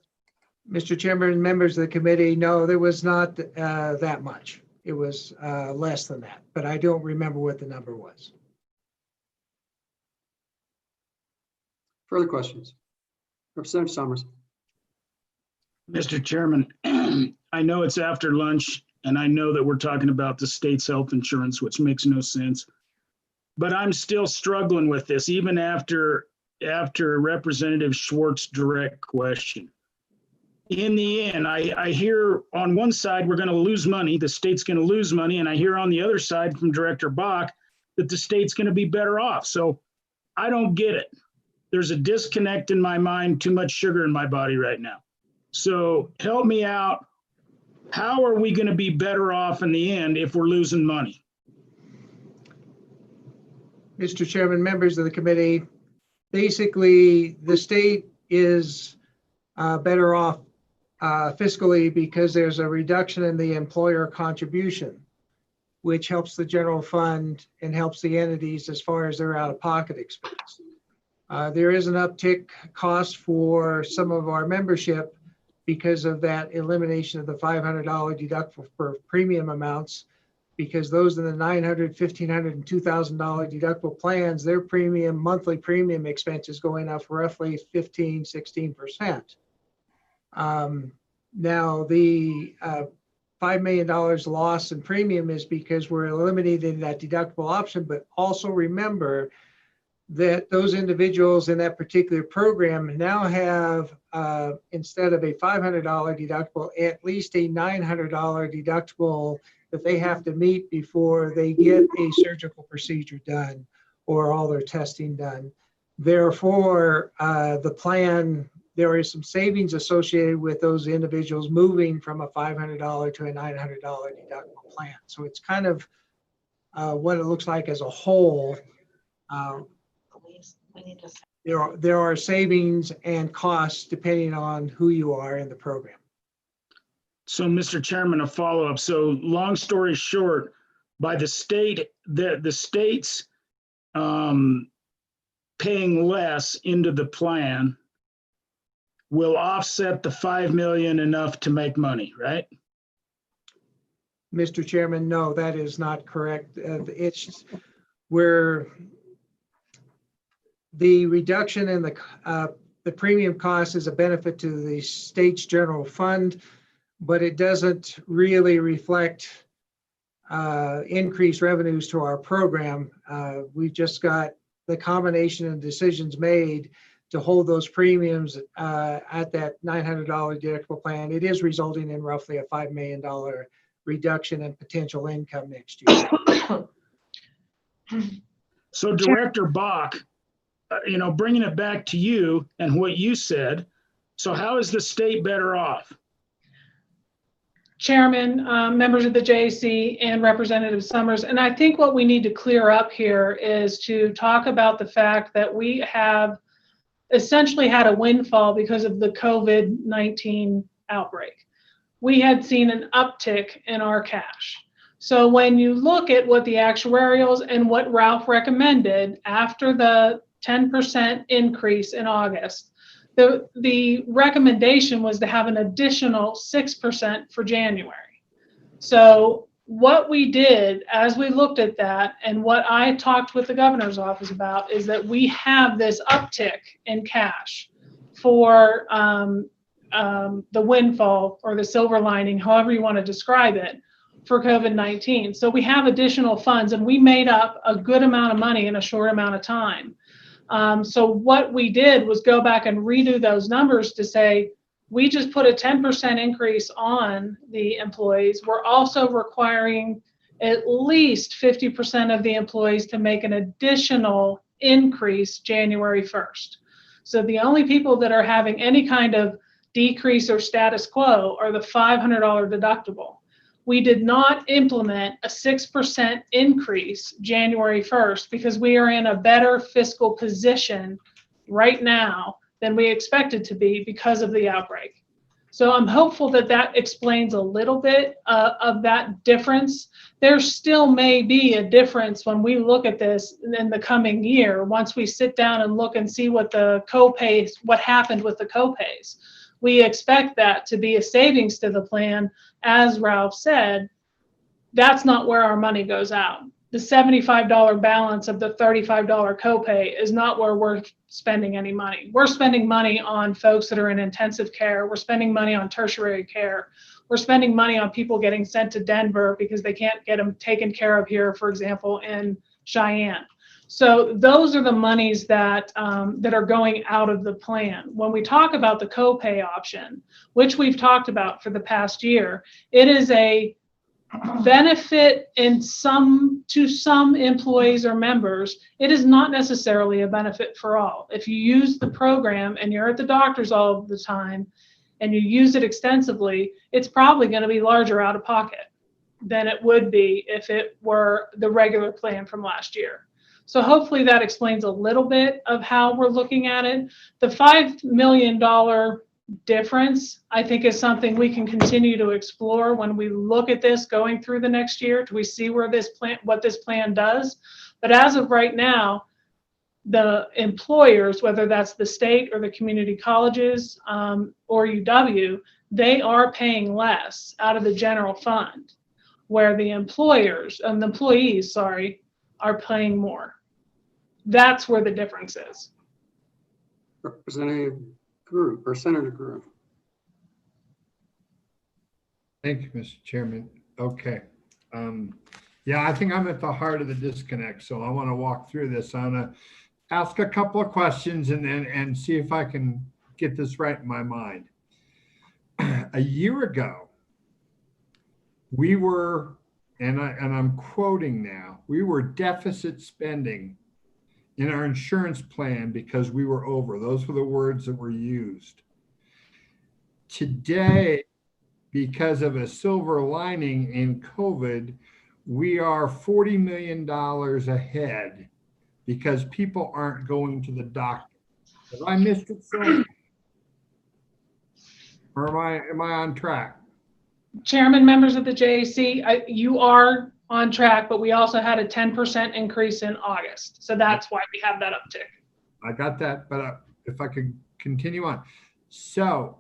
Mr. Chairman, members of the committee, no, there was not that much. It was less than that, but I don't remember what the number was. Further questions? Representative Summers. Mr. Chairman, I know it's after lunch and I know that we're talking about the state's health insurance, which makes no sense. But I'm still struggling with this, even after Representative Schwartz's direct question. In the end, I hear on one side, we're going to lose money, the state's going to lose money. And I hear on the other side from Director Bach that the state's going to be better off. So I don't get it. There's a disconnect in my mind, too much sugar in my body right now. So help me out. How are we going to be better off in the end if we're losing money? Mr. Chairman, members of the committee, basically the state is better off fiscally because there's a reduction in the employer contribution, which helps the general fund and helps the entities as far as their out-of-pocket expense. There is an uptick cost for some of our membership because of that elimination of the $500 deductible for premium amounts, because those in the $900, $1,500, and $2,000 deductible plans, their monthly premium expense is going up roughly 15, 16%. Now the $5 million loss in premium is because we're eliminating that deductible option, but also remember that those individuals in that particular program now have, instead of a $500 deductible, at least a $900 deductible that they have to meet before they get a surgical procedure done or all their testing done. Therefore, the plan, there is some savings associated with those individuals moving from a $500 to a $900 deductible plan. So it's kind of what it looks like as a whole. There are savings and costs depending on who you are in the program. So, Mr. Chairman, a follow-up. So, long story short, by the state, the state's paying less into the plan will offset the 5 million enough to make money, right? Mr. Chairman, no, that is not correct. It's where the reduction in the premium cost is a benefit to the state's general fund, but it doesn't really reflect increased revenues to our program. We've just got the combination of decisions made to hold those premiums at that $900 deductible plan. It is resulting in roughly a $5 million reduction in potential income next year. So, Director Bach, bringing it back to you and what you said, so how is the state better off? Chairman, members of the JAC, and Representative Summers, and I think what we need to clear up here is to talk about the fact that we have essentially had a windfall because of the COVID-19 outbreak. We had seen an uptick in our cash. So when you look at what the actuarials and what Ralph recommended after the 10% increase in August, the recommendation was to have an additional 6% for January. So what we did as we looked at that, and what I talked with the governor's office about, is that we have this uptick in cash for the windfall or the silver lining, however you want to describe it, for COVID-19. So we have additional funds, and we made up a good amount of money in a short amount of time. So what we did was go back and redo those numbers to say, we just put a 10% increase on the employees. We're also requiring at least 50% of the employees to make an additional increase January 1st. So the only people that are having any kind of decrease or status quo are the $500 deductible. we did not implement a 6% increase January 1st because we are in a better fiscal position right now than we expected to be because of the outbreak. So I'm hopeful that that explains a little bit of that difference. There still may be a difference when we look at this in the coming year, once we sit down and look and see what the copays, what happened with the copays. We expect that to be a savings to the plan. As Ralph said, that's not where our money goes out. The $75 balance of the $35 copay is not where we're spending any money. We're spending money on folks that are in intensive care. We're spending money on tertiary care. We're spending money on people getting sent to Denver because they can't get them taken care of here, for example, in Cheyenne. So those are the monies that that are going out of the plan. When we talk about the copay option, which we've talked about for the past year, it is a benefit to some employees or members. It is not necessarily a benefit for all. If you use the program and you're at the doctor's all the time and you use it extensively, it's probably going to be larger out of pocket than it would be if it were the regular plan from last year. So hopefully that explains a little bit of how we're looking at it. The $5 million difference, I think, is something we can continue to explore when we look at this going through the next year. Do we see where this plan, what this plan does? But as of right now, the employers, whether that's the state or the community colleges or UW, they are paying less out of the general fund, where the employers and the employees, sorry, are paying more. That's where the difference is. Representative Group or Senator Group. Thank you, Mr. Chairman. Okay. Yeah, I think I'm at the heart of the disconnect. So I want to walk through this. I want to ask a couple of questions and see if I can get this right in my mind. A year ago, we were, and I'm quoting now, we were deficit spending in our insurance plan because we were over. Those were the words that were used. Today, because of a silver lining in COVID, we are $40 million ahead because people aren't going to the doctor. Have I missed it, so? Or am I on track? Chairman, members of the JAC, you are on track, but we also had a 10% increase in August. So that's why we have that uptick. I got that, but if I could continue on. So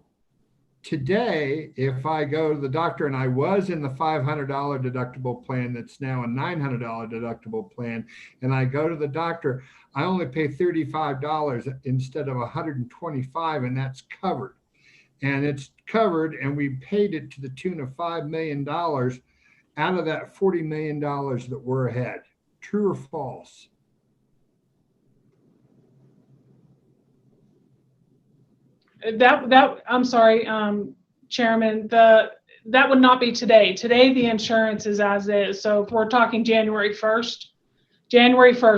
today, if I go to the doctor, and I was in the $500 deductible plan that's now a $900 deductible plan, and I go to the doctor, I only pay $35 instead of $125, and that's covered. And it's covered, and we paid it to the tune of $5 million out of that $40 million that we're ahead. True or false? I'm sorry, Chairman, that would not be today. Today, the insurance is as is. So if we're talking January 1st,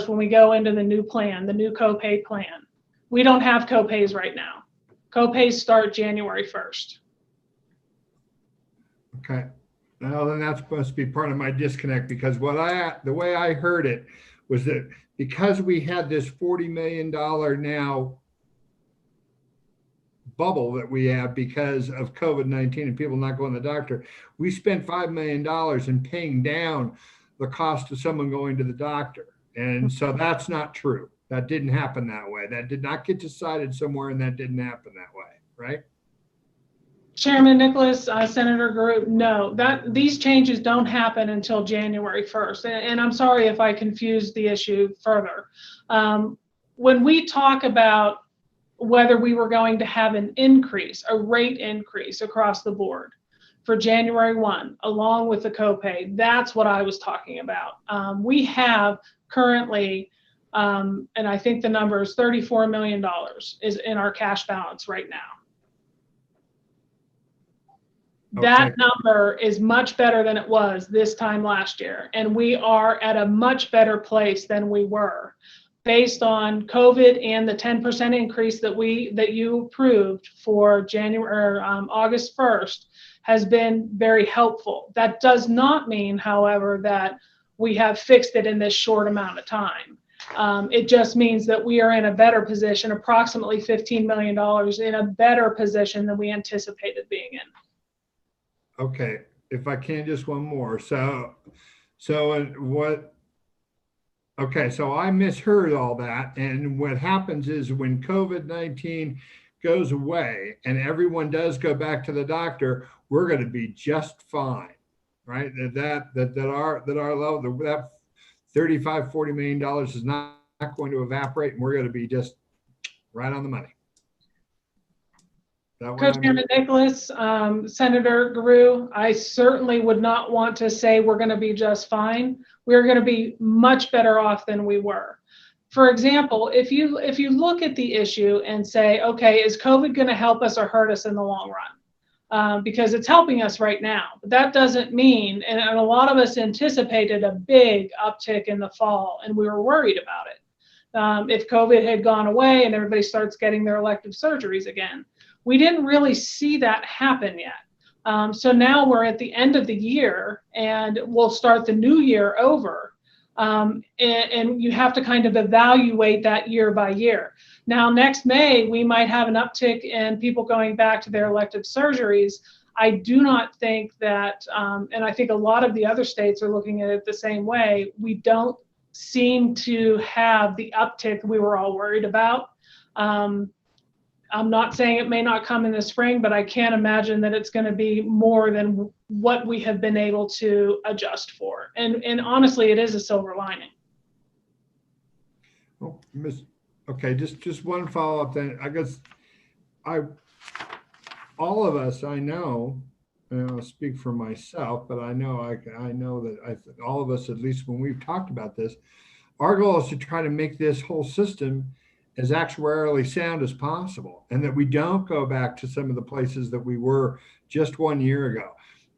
when we go into the new plan, the new copay plan, we don't have copays right now. Copays start January 1st. Okay. Now then that's supposed to be part of my disconnect, because the way I heard it was that because we had this $40 million now bubble that we have because of COVID-19 and people not going to the doctor, we spent $5 million in paying down the cost of someone going to the doctor. And so that's not true. That didn't happen that way. That did not get decided somewhere, and that didn't happen that way, right? Chairman Nicholas, Senator Group, no, these changes don't happen until January 1st. And I'm sorry if I confused the issue further. When we talk about whether we were going to have an increase, a rate increase across the board for January 1, along with the copay, that's what I was talking about. We have currently, and I think the number is $34 million is in our cash balance right now. Okay. That number is much better than it was this time last year. And we are at a much better place than we were based on COVID and the 10% increase that you approved for August 1st. has been very helpful. That does not mean, however, that we have fixed it in this short amount of time. It just means that we are in a better position, approximately $15 million in a better position than we anticipated being in. Okay, if I can, just one more. So what? Okay, so I misheard all that. And what happens is when COVID-19 goes away and everyone does go back to the doctor, we're going to be just fine, right? That our level, that $35-40 million is not going to evaporate, and we're going to be just right on the money. Co-Chairman Nicholas, Senator Guru, I certainly would not want to say we're going to be just fine. We're going to be much better off than we were. For example, if you look at the issue and say, okay, is COVID going to help us or hurt us in the long run? Because it's helping us right now. But that doesn't mean, and a lot of us anticipated a big uptick in the fall, and we were worried about it. If COVID had gone away and everybody starts getting their elective surgeries again. We didn't really see that happen yet. So now we're at the end of the year and we'll start the new year over. And you have to kind of evaluate that year by year. Now, next May, we might have an uptick in people going back to their elective surgeries. I do not think that, and I think a lot of the other states are looking at it the same way, we don't seem to have the uptick we were all worried about. I'm not saying it may not come in the spring, but I can't imagine that it's going to be more than what we have been able to adjust for. And honestly, it is a silver lining. Oh, okay, just one follow-up then. I guess all of us, I know, and I'll speak for myself, but I know that all of us, at least when we've talked about this, our goal is to try to make this whole system as actuarially sound as possible, and that we don't go back to some of the places that we were just 1 year ago.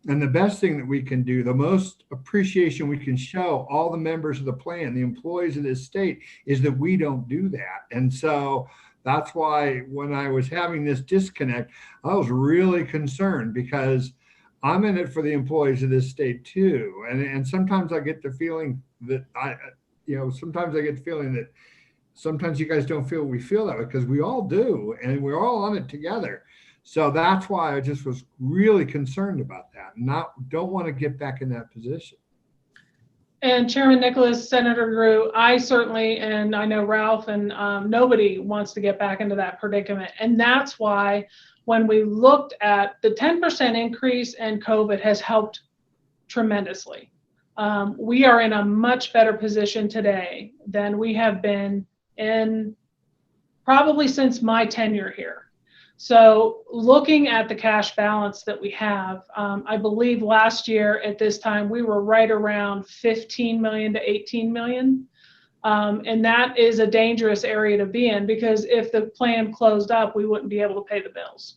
And the best thing that we can do, the most appreciation we can show all the members of the plan, the employees of this state, is that we don't do that. And so that's why when I was having this disconnect, I was really concerned, because I'm in it for the employees of this state too. And sometimes I get the feeling that sometimes you guys don't feel we feel that way, because we all do, and we're all on it together. So that's why I just was really concerned about that. Don't want to get back in that position. And Chairman Nicholas, Senator Gru, I certainly, and I know Ralph, and nobody wants to get back into that predicament. And that's why when we looked at the 10% increase in COVID has helped tremendously. We are in a much better position today than we have been in probably since my tenure here. So looking at the cash balance that we have, I believe last year at this time, we were right around 15 million to 18 million. And that is a dangerous area to be in, because if the plan closed up, we wouldn't be able to pay the bills.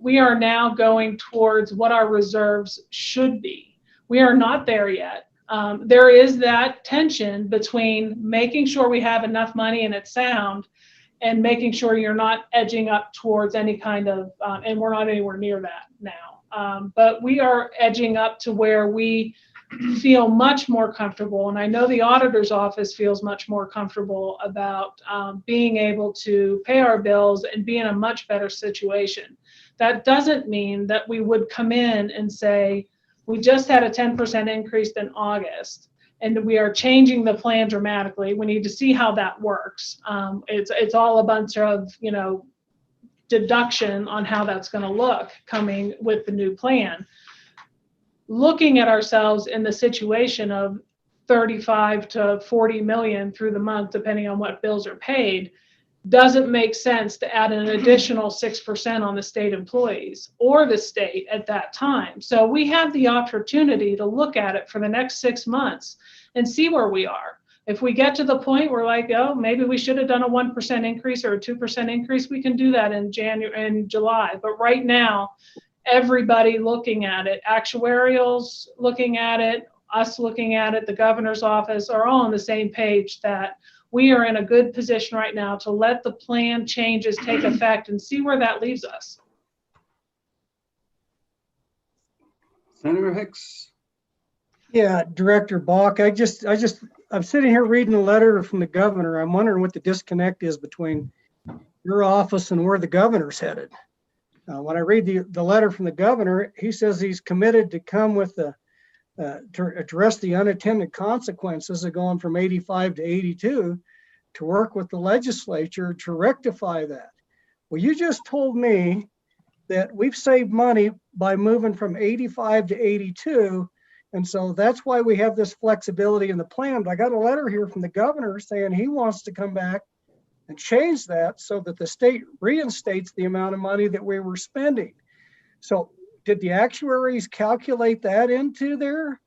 We are now going towards what our reserves should be. We are not there yet. There is that tension between making sure we have enough money and it's sound, and making sure you're not edging up towards any kind of, and we're not anywhere near that now. But we are edging up to where we feel much more comfortable. And I know the auditor's office feels much more comfortable about being able to pay our bills and be in a much better situation. That doesn't mean that we would come in and say, we just had a 10% increase in August, and we are changing the plan dramatically. We need to see how that works. It's all a bunch of, deduction on how that's going to look coming with the new plan. Looking at ourselves in the situation of 35 to 40 million through the month, depending on what bills are paid, doesn't make sense to add an additional 6% on the state employees or the state at that time. So we have the opportunity to look at it for the next 6 months and see where we are. If we get to the point where like, oh, maybe we should have done a 1% increase or a 2% increase, we can do that in January and July. But right now, everybody looking at it, actuarials looking at it, us looking at it, the governor's office are all on the same page that we are in a good position right now to let the plan changes take effect and see where that leaves us. Senator Hicks. Yeah, Director Bach, I'm sitting here reading a letter from the governor. I'm wondering what the disconnect is between your office and where the governor's headed. When I read the letter from the governor, he says he's committed to come with to address the unintended consequences of going from 85 to 82, to work with the legislature to rectify that. Well, you just told me that we've saved money by moving from 85 to 82. And so that's why we have this flexibility in the plan. But I got a letter here from the governor saying he wants to come back and change that so that the state reinstates the amount of money that we were spending. So did the actuaries calculate that into there?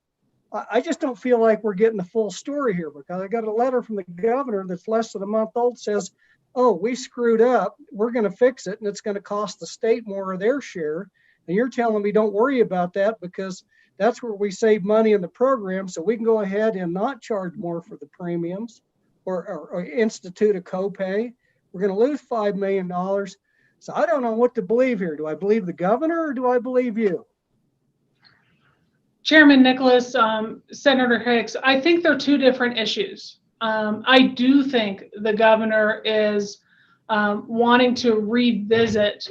I just don't feel like we're getting the full story here, because I got a letter from the governor that's less than a month old, says, oh, we screwed up, we're going to fix it, and it's going to cost the state more of their share. And you're telling me don't worry about that, because that's where we save money in the program, so we can go ahead and not charge more for the premiums or institute a copay. We're going to lose $5 million. So I don't know what to believe here. Do I believe the governor or do I believe you? Chairman Nicholas, Senator Hicks, I think they're two different issues. I do think the governor is wanting to revisit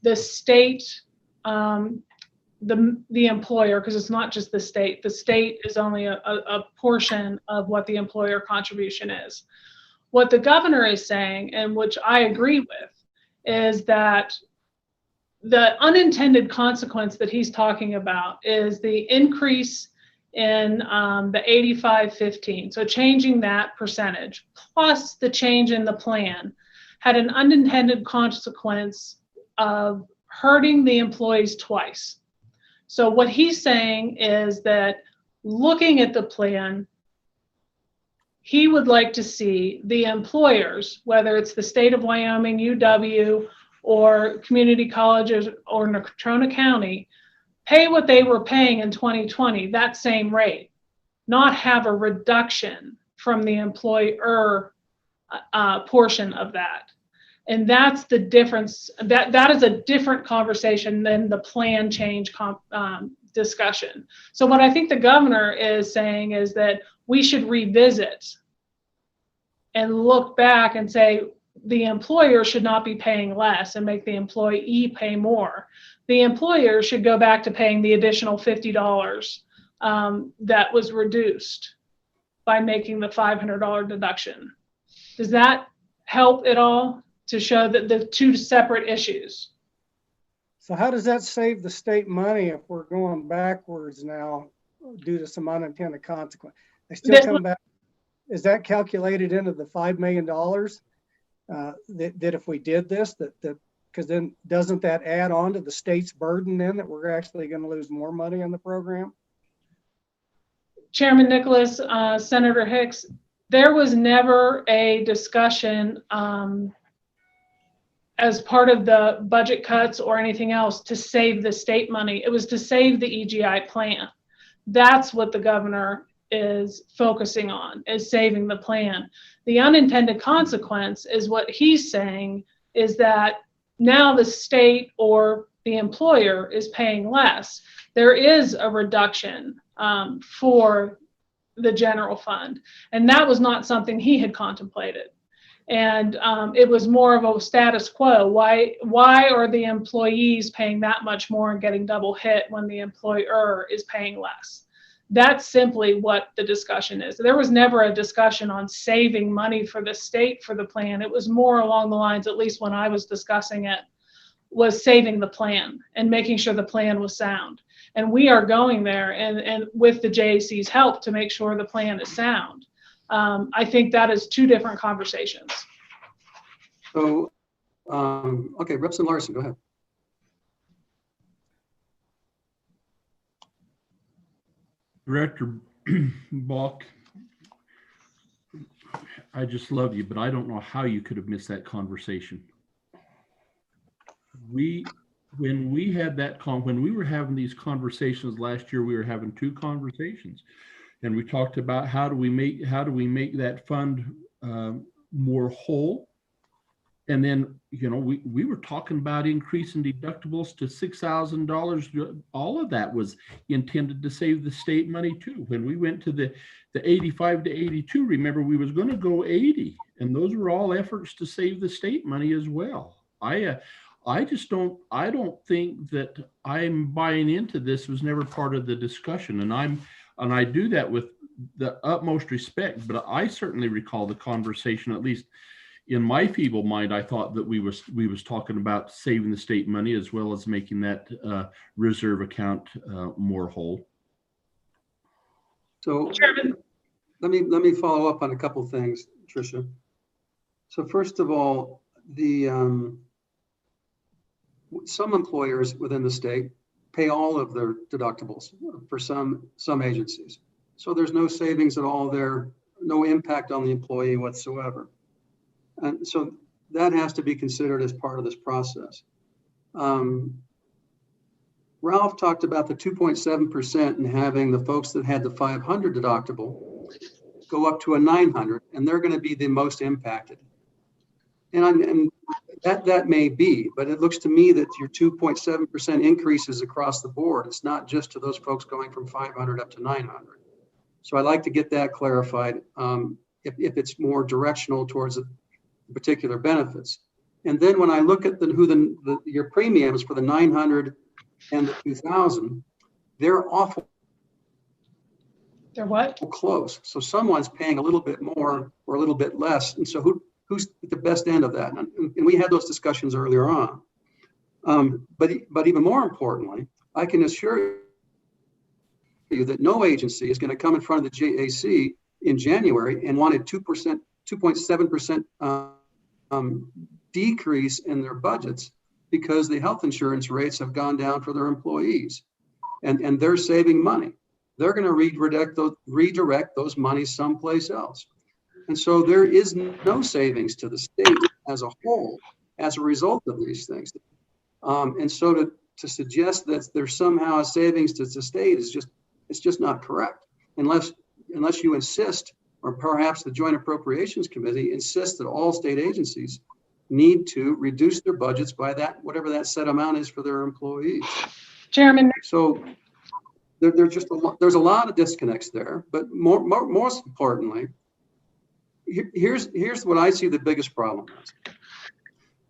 the state, the employer, because it's not just the state. The state is only a portion of what the employer contribution is. What the governor is saying, and which I agree with, is that the unintended consequence that he's talking about is the increase in the 85-15. So changing that percentage plus the change in the plan had an unintended consequence of hurting the employees twice. So what he's saying is that looking at the plan, he would like to see the employers, whether it's the state of Wyoming, UW, or community colleges or Natrona County, pay what they were paying in 2020, that same rate, not have a reduction from the employer portion of that. And that's the difference. That is a different conversation than the plan change discussion. So what I think the governor is saying is that we should revisit and look back and say the employer should not be paying less and make the employee pay more. The employer should go back to paying the additional $50 that was reduced by making the $500 deduction. Does that help at all to show that the two separate issues? So how does that save the state money if we're going backwards now due to some unintended consequence? They still come back. Is that calculated into the $5 million that if we did this, because then doesn't that add on to the state's burden then that we're actually going to lose more money on the program? Chairman Nicholas, Senator Hicks, there was never a discussion as part of the budget cuts or anything else to save the state money. It was to save the EGI plan. That's what the governor is focusing on, is saving the plan. The unintended consequence is what he's saying is that now the state or the employer is paying less. There is a reduction for the general fund. And that was not something he had contemplated. And it was more of a status quo. Why are the employees paying that much more and getting double hit when the employer is paying less? That's simply what the discussion is. There was never a discussion on saving money for the state for the plan. It was more along the lines, at least when I was discussing it, was saving the plan and making sure the plan was sound. And we are going there and with the JAC's help to make sure the plan is sound. I think that is two different conversations. So, okay, Representative Larson, go ahead. Director Bach, I just love you, but I don't know how you could have missed that conversation. When we were having these conversations last year, we were having two conversations, and we talked about how do we make that fund more whole, And then, you know, we were talking about increasing deductibles to $6,000. All of that was intended to save the state money too. When we went to the 85 to 82, remember, we was going to go 80, and those were all efforts to save the state money as well. I don't think that I'm buying into this. Was never part of the discussion, and I do that with the utmost respect, but I certainly recall the conversation, at least in my feeble mind. I thought that we was talking about saving the state money as well as making that reserve account more whole. So Chairman. let me follow up on a couple things, Tricia. So first of all, some employers within the state pay all of their deductibles for some agencies. So there's no savings at all there, no impact on the employee whatsoever. And so that has to be considered as part of this process. Ralph talked about the 2.7% and having the folks that had the 500 deductible go up to a 900, and they're going to be the most impacted. And that may be, but it looks to me that your 2.7% increases across the board. It's not just to those folks going from 500 up to 900. So I'd like to get that clarified if it's more directional towards particular benefits. And then when I look at your premiums for the 900 and the 2000, they're awful. They're what? Close. So someone's paying a little bit more or a little bit less. And so who's at the best end of that? And we had those discussions earlier on. But even more importantly, I can assure you that no agency is going to come in front of the JAC in January and wanted 2.7% decrease in their budgets because the health insurance rates have gone down for their employees, and they're saving money. They're going to redirect those monies someplace else. And so there is no savings to the state as a whole as a result of these things. And so to suggest that there's somehow a savings to the state it's just not correct, unless you insist, or perhaps the Joint Appropriations Committee insists that all state agencies need to reduce their budgets by whatever that set amount is for their employees. Chairman. So there's a lot of disconnects there, but most importantly, here's what I see the biggest problem is.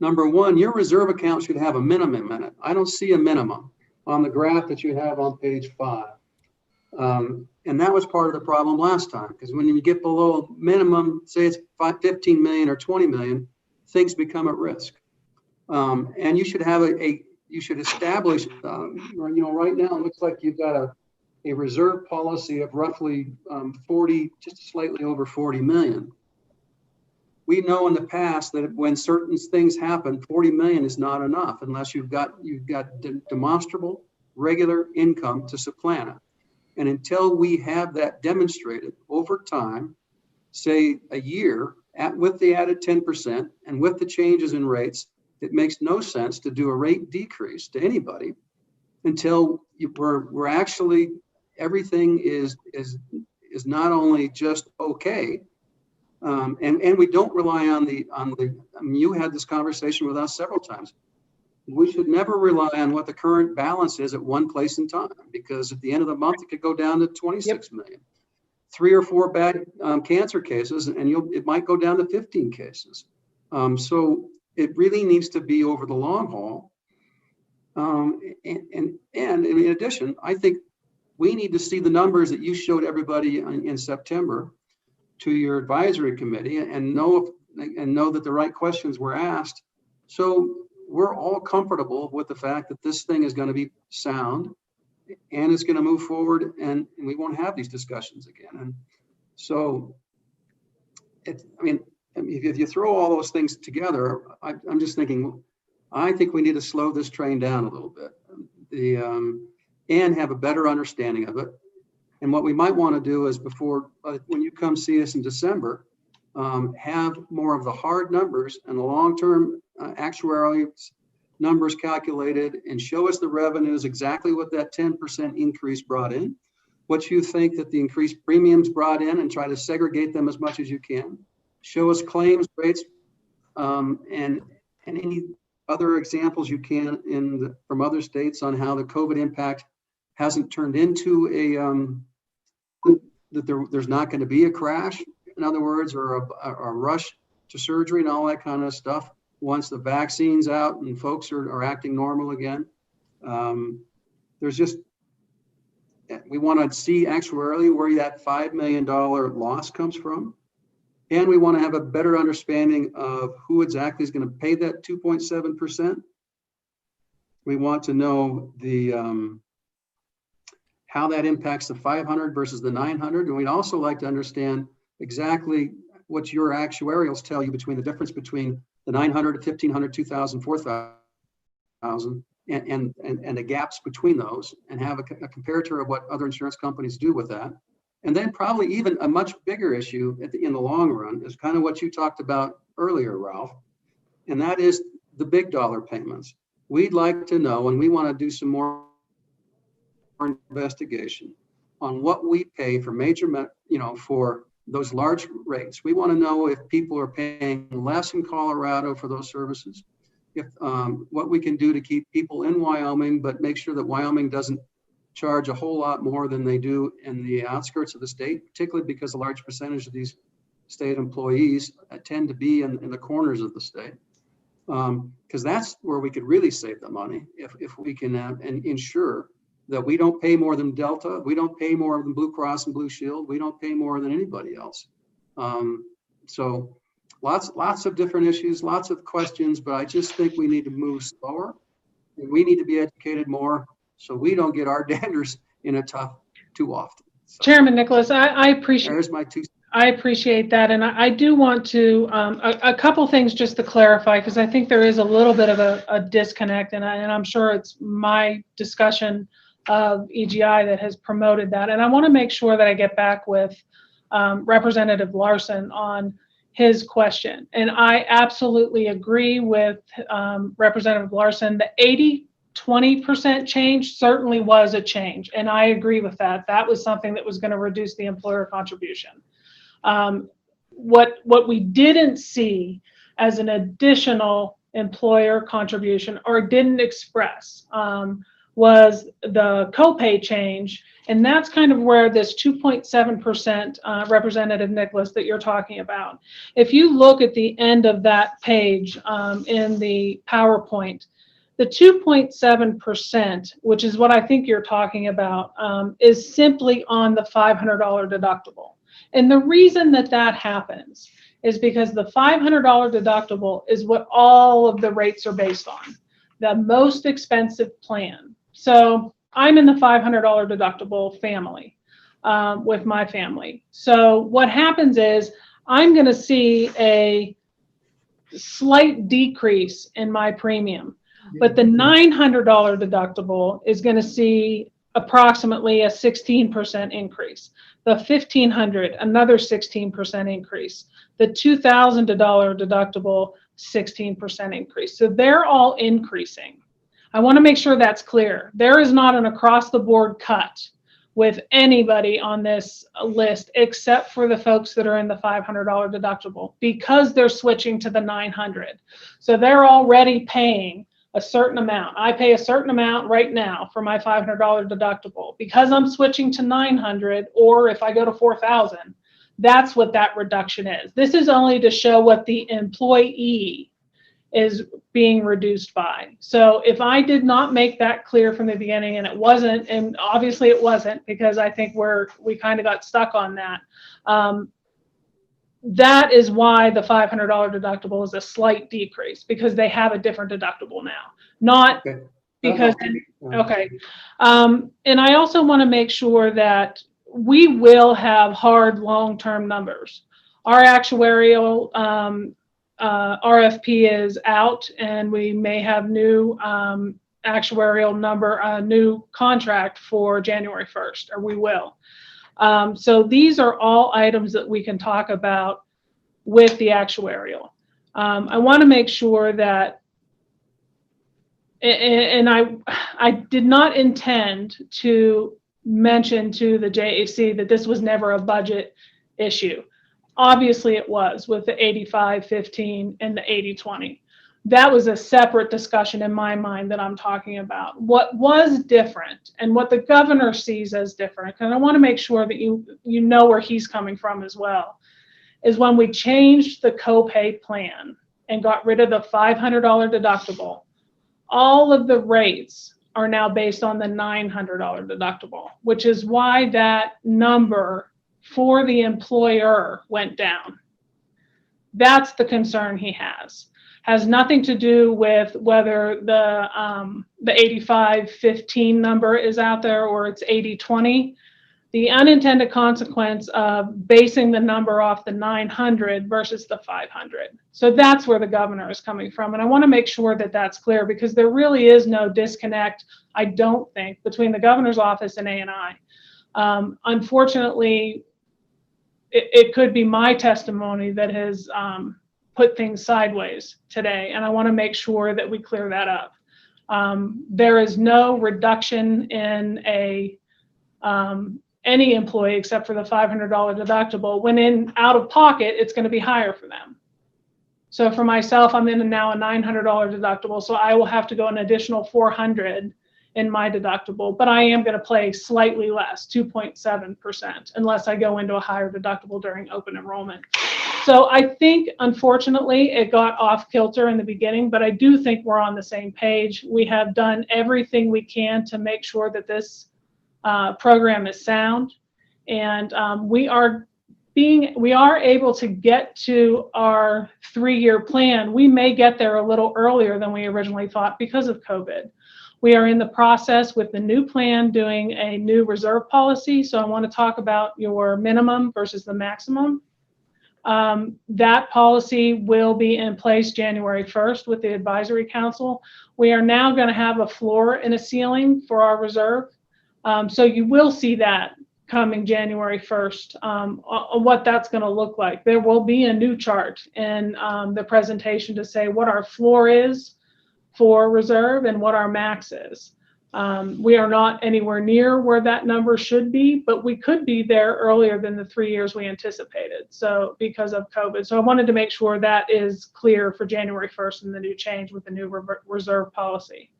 Number one, your reserve account should have a minimum in it. I don't see a minimum on the graph that you have on page 5. And that was part of the problem last time, because when you get below minimum, say it's 15 million or 20 million, things become at risk. And you should have you should establish, right now it looks like you've got a reserve policy of roughly 40, just slightly over 40 million. We know in the past that when certain things happen, 40 million is not enough unless you've got demonstrable regular income to supplant it. And until we have that demonstrated over time, say a year, with the added 10% and with the changes in rates, it makes no sense to do a rate decrease to anybody until we're actually, everything is not only just okay, and we don't rely on you had this conversation with us several times. We should never rely on what the current balance is at one place in time, because at the end of the month, it could go down to 26 million. 3 or 4 bad cancer cases, and it might go down to 15 cases. So it really needs to be over the long haul. And in addition, I think we need to see the numbers that you showed everybody in September to your advisory committee and know that the right questions were asked. So we're all comfortable with the fact that this thing is going to be sound and it's going to move forward, and we won't have these discussions again. And so, if you throw all those things together, I'm just thinking, I think we need to slow this train down a little bit, and have a better understanding of it. And what we might want to do is when you come see us in December, have more of the hard numbers and the long-term actuarial numbers calculated, and show us the revenues, exactly what that 10% increase brought in, what you think that the increased premiums brought in, and try to segregate them as much as you can. Show us claims rates and any other examples you can from other states on how the COVID impact hasn't turned into there's not going to be a crash, in other words, or a rush to surgery and all that kind of stuff once the vaccine's out and folks are acting normal again. We want to see actuarially where that $5 million loss comes from. And we want to have a better understanding of who exactly is going to pay that 2.7%. We want to know how that impacts the 500 versus the 900. And we'd also like to understand exactly what your actuarials tell you between the difference between the 900, 1,500, 2,000, 4,000, and the gaps between those, and have a comparator of what other insurance companies do with that. And then probably even a much bigger issue in the long run is kind of what you talked about earlier, Ralph, and that is the big dollar payments. We'd like to know, and we want to do some more investigation on what we pay for for those large rates. We want to know if people are paying less in Colorado for those services, if what we can do to keep people in Wyoming, but make sure that Wyoming doesn't charge a whole lot more than they do in the outskirts of the state, particularly because a large percentage of these state employees tend to be in the corners of the state. Because that's where we could really save the money if we can ensure that we don't pay more than Delta, we don't pay more than Blue Cross and Blue Shield, we don't pay more than anybody else. So lots of different issues, lots of questions, but I just think we need to move slower. And we need to be educated more so we don't get our daggers in a tough too often. So, Chairman Nicholas, I appreciate. There's my two. I appreciate that, and I do want to a couple things just to clarify, because I think there is a little bit of a disconnect, and I'm sure it's my discussion of EGI that has promoted that, and I want to make sure that I get back with Representative Larson on his question. And I absolutely agree with Representative Larson. The 80-20% change certainly was a change, and I agree with that. That was something that was going to reduce the employer contribution. What we didn't see as an additional employer contribution, or didn't express, was the copay change. And that's kind of where this 2.7%, Representative Nicholas, that you're talking about. If you look at the end of that page in the PowerPoint, the 2.7%, which is what I think you're talking about, is simply on the $500 deductible. And the reason that that happens is because the $500 deductible is what all of the rates are based on, the most expensive plan. So I'm in the $500 deductible family with my family. So what happens is I'm going to see a slight decrease in my premium, but the $900 deductible is going to see approximately a 16% increase. The $1,500, another 16% increase. The $2,000 deductible, 16% increase. So they're all increasing. I want to make sure that's clear. There is not an across-the-board cut with anybody on this list except for the folks that are in the $500 deductible, because they're switching to the $900. So they're already paying a certain amount. I pay a certain amount right now for my $500 deductible. Because I'm switching to $900, or if I go to $4,000, that's what that reduction is. This is only to show what the employee is being reduced by. So if I did not make that clear from the beginning, and it wasn't, and obviously it wasn't, because I think we kind of got stuck on that. That is why the $500 deductible is a slight decrease, because they have a different deductible now, not because, okay. And I also want to make sure that we will have hard long-term numbers. Our actuarial RFP is out, and we may have new actuarial number, new contract for January 1st, or we will. So these are all items that we can talk about with the actuarial. I want to make sure that, and I did not intend to mention to the JAC that this was never a budget issue. Obviously it was with the 85-15 and the 80-20. That was a separate discussion in my mind that I'm talking about. What was different and what the governor sees as different, and I want to make sure that you know where he's coming from as well, is when we changed the copay plan and got rid of the $500 deductible, all of the rates are now based on the $900 deductible, which is why that number for the employer went down. That's the concern he has. Has nothing to do with whether the 85-15 number is out there or it's 80-20. The unintended consequence of basing the number off the 900 versus the 500. So that's where the governor is coming from. And I want to make sure that that's clear, because there really is no disconnect, I don't think, between the governor's office and ANI. Unfortunately, it could be my testimony that has put things sideways today. And I want to make sure that we clear that up. There is no reduction in any employee except for the $500 deductible. When in out of pocket, it's going to be higher for them. So for myself, I'm in now a $900 deductible, so I will have to go an additional $400 in my deductible, but I am going to pay slightly less, 2.7%, unless I go into a higher deductible during open enrollment. So I think, unfortunately, it got off kilter in the beginning, but I do think we're on the same page. We have done everything we can to make sure that this program is sound, and we are able to get to our 3-year plan. We may get there a little earlier than we originally thought because of COVID. We are in the process with the new plan doing a new reserve policy. So I want to talk about your minimum versus the maximum. That policy will be in place January 1st with the advisory council. We are now going to have a floor and a ceiling for our reserve. So you will see that coming January 1st, what that's going to look like. There will be a new chart in the presentation to say what our floor is for reserve and what our max is. We are not anywhere near where that number should be, but we could be there earlier than the 3 years we anticipated, so because of COVID. So I wanted to make sure that is clear for January 1st and the new change with the new reserve policy.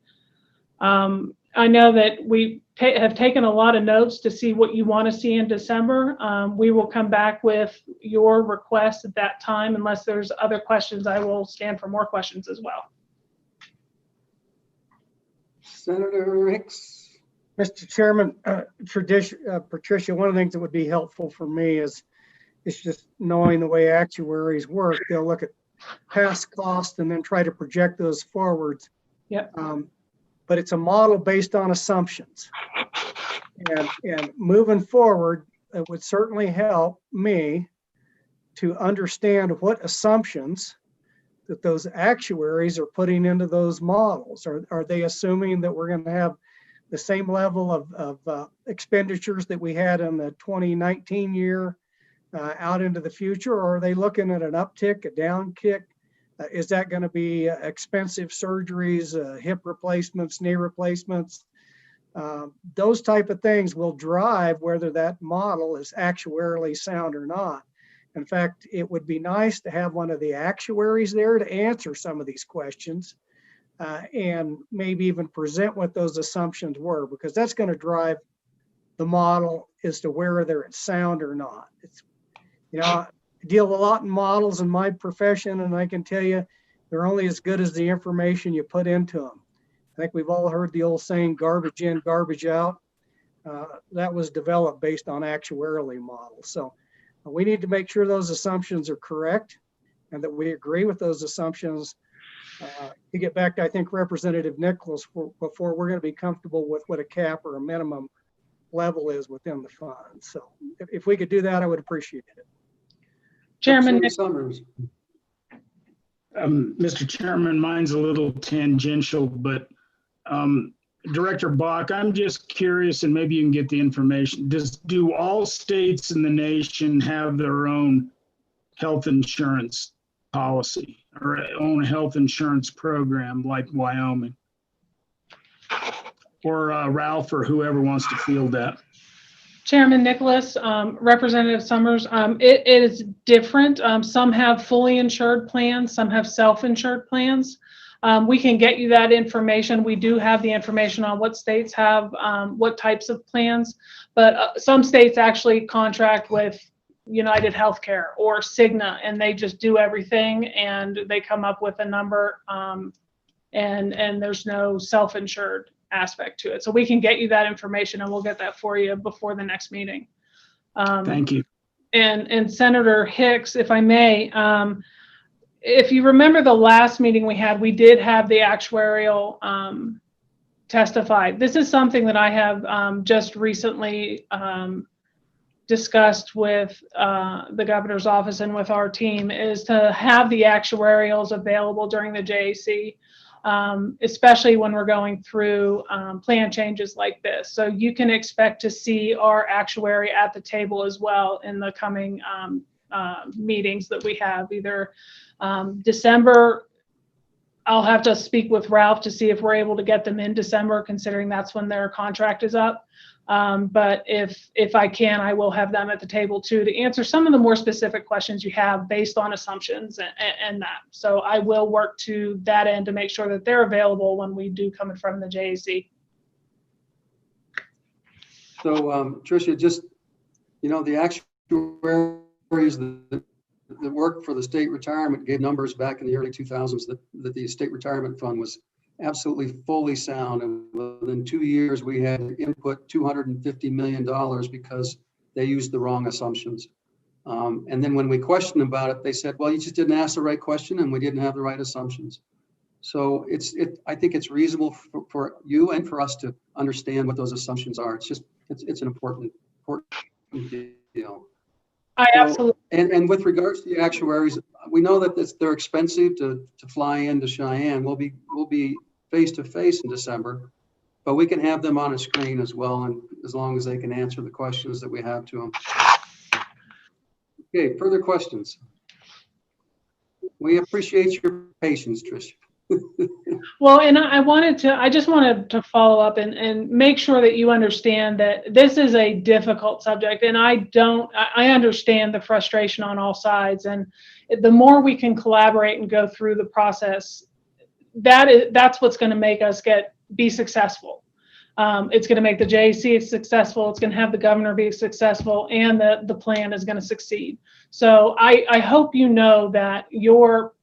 I know that we have taken a lot of notes to see what you want to see in December. We will come back with your request at that time. Unless there's other questions, I will stand for more questions as well. Senator Hicks. Mr. Chairman, Patricia, one of the things that would be helpful for me is just knowing the way actuaries work. They'll look at past costs and then try to project those forwards. Yep. But it's a model based on assumptions. And moving forward, it would certainly help me to understand what assumptions that those actuaries are putting into those models. Are they assuming that we're going to have the same level of expenditures that we had in the 2019 year out into the future, or are they looking at an uptick, a down kick? Is that going to be expensive surgeries, hip replacements, knee replacements? Those type of things will drive whether that model is actuarially sound or not. In fact, it would be nice to have one of the actuaries there to answer some of these questions and maybe even present what those assumptions were, because that's going to drive the model as to whether it's sound or not. It's, I deal a lot in models in my profession, and I can tell you they're only as good as the information you put into them. I think we've all heard the old saying, garbage in, garbage out. That was developed based on actuarially models. So we need to make sure those assumptions are correct and that we agree with those assumptions. To get back to, I think, Representative Nichols, before we're going to be comfortable with what a cap or a minimum level is within the fund. So if we could do that, I would appreciate it. Chairman Summers. Mr. Chairman, mine's a little tangential, but Director Bach, I'm just curious, and maybe you can get the information. Do all states in the nation have their own health insurance policy or own health insurance program like Wyoming? Or Ralph or whoever wants to field that. Chairman Nicholas, Representative Summers, it is different. Some have fully insured plans, some have self-insured plans. We can get you that information. We do have the information on what states have what types of plans, but some states actually contract with United Healthcare or Cigna, and they just do everything and they come up with a number, and there's no self-insured aspect to it. So we can get you that information and we'll get that for you before the next meeting. Thank you. And Senator Hicks, if I may, if you remember the last meeting we had, we did have the actuarial testify. This is something that I have just recently discussed with the governor's office and with our team, is to have the actuarials available during the JAC, especially when we're going through plan changes like this. So you can expect to see our actuary at the table as well in the coming meetings that we have. Either December, I'll have to speak with Ralph to see if we're able to get them in December, considering that's when their contract is up. But if I can, I will have them at the table too, to answer some of the more specific questions you have based on assumptions and that. So I will work to that end to make sure that they're available when we do come in front of the JAC. So Tricia, just, the actuaries that worked for the state retirement gave numbers back in the early 2000s that the state retirement fund was absolutely fully sound, and within 2 years we had to input $250 million because they used the wrong assumptions. And then when we questioned about it, they said, well, you just didn't ask the right question and we didn't have the right assumptions. So I think it's reasonable for you and for us to understand what those assumptions are. It's an important deal. Absolutely. And with regards to the actuaries, we know that they're expensive to fly into Cheyenne. We'll be face to face in December, but we can have them on a screen as well, and as long as they can answer the questions that we have to them. Okay, further questions? We appreciate your patience, Trish. Well, and I just wanted to follow up and make sure that you understand that this is a difficult subject, and I understand the frustration on all sides, and the more we can collaborate and go through the process, that's what's going to make us be successful. It's going to make the JAC successful. It's going to have the governor be successful, and the plan is going to succeed. So I hope you know that your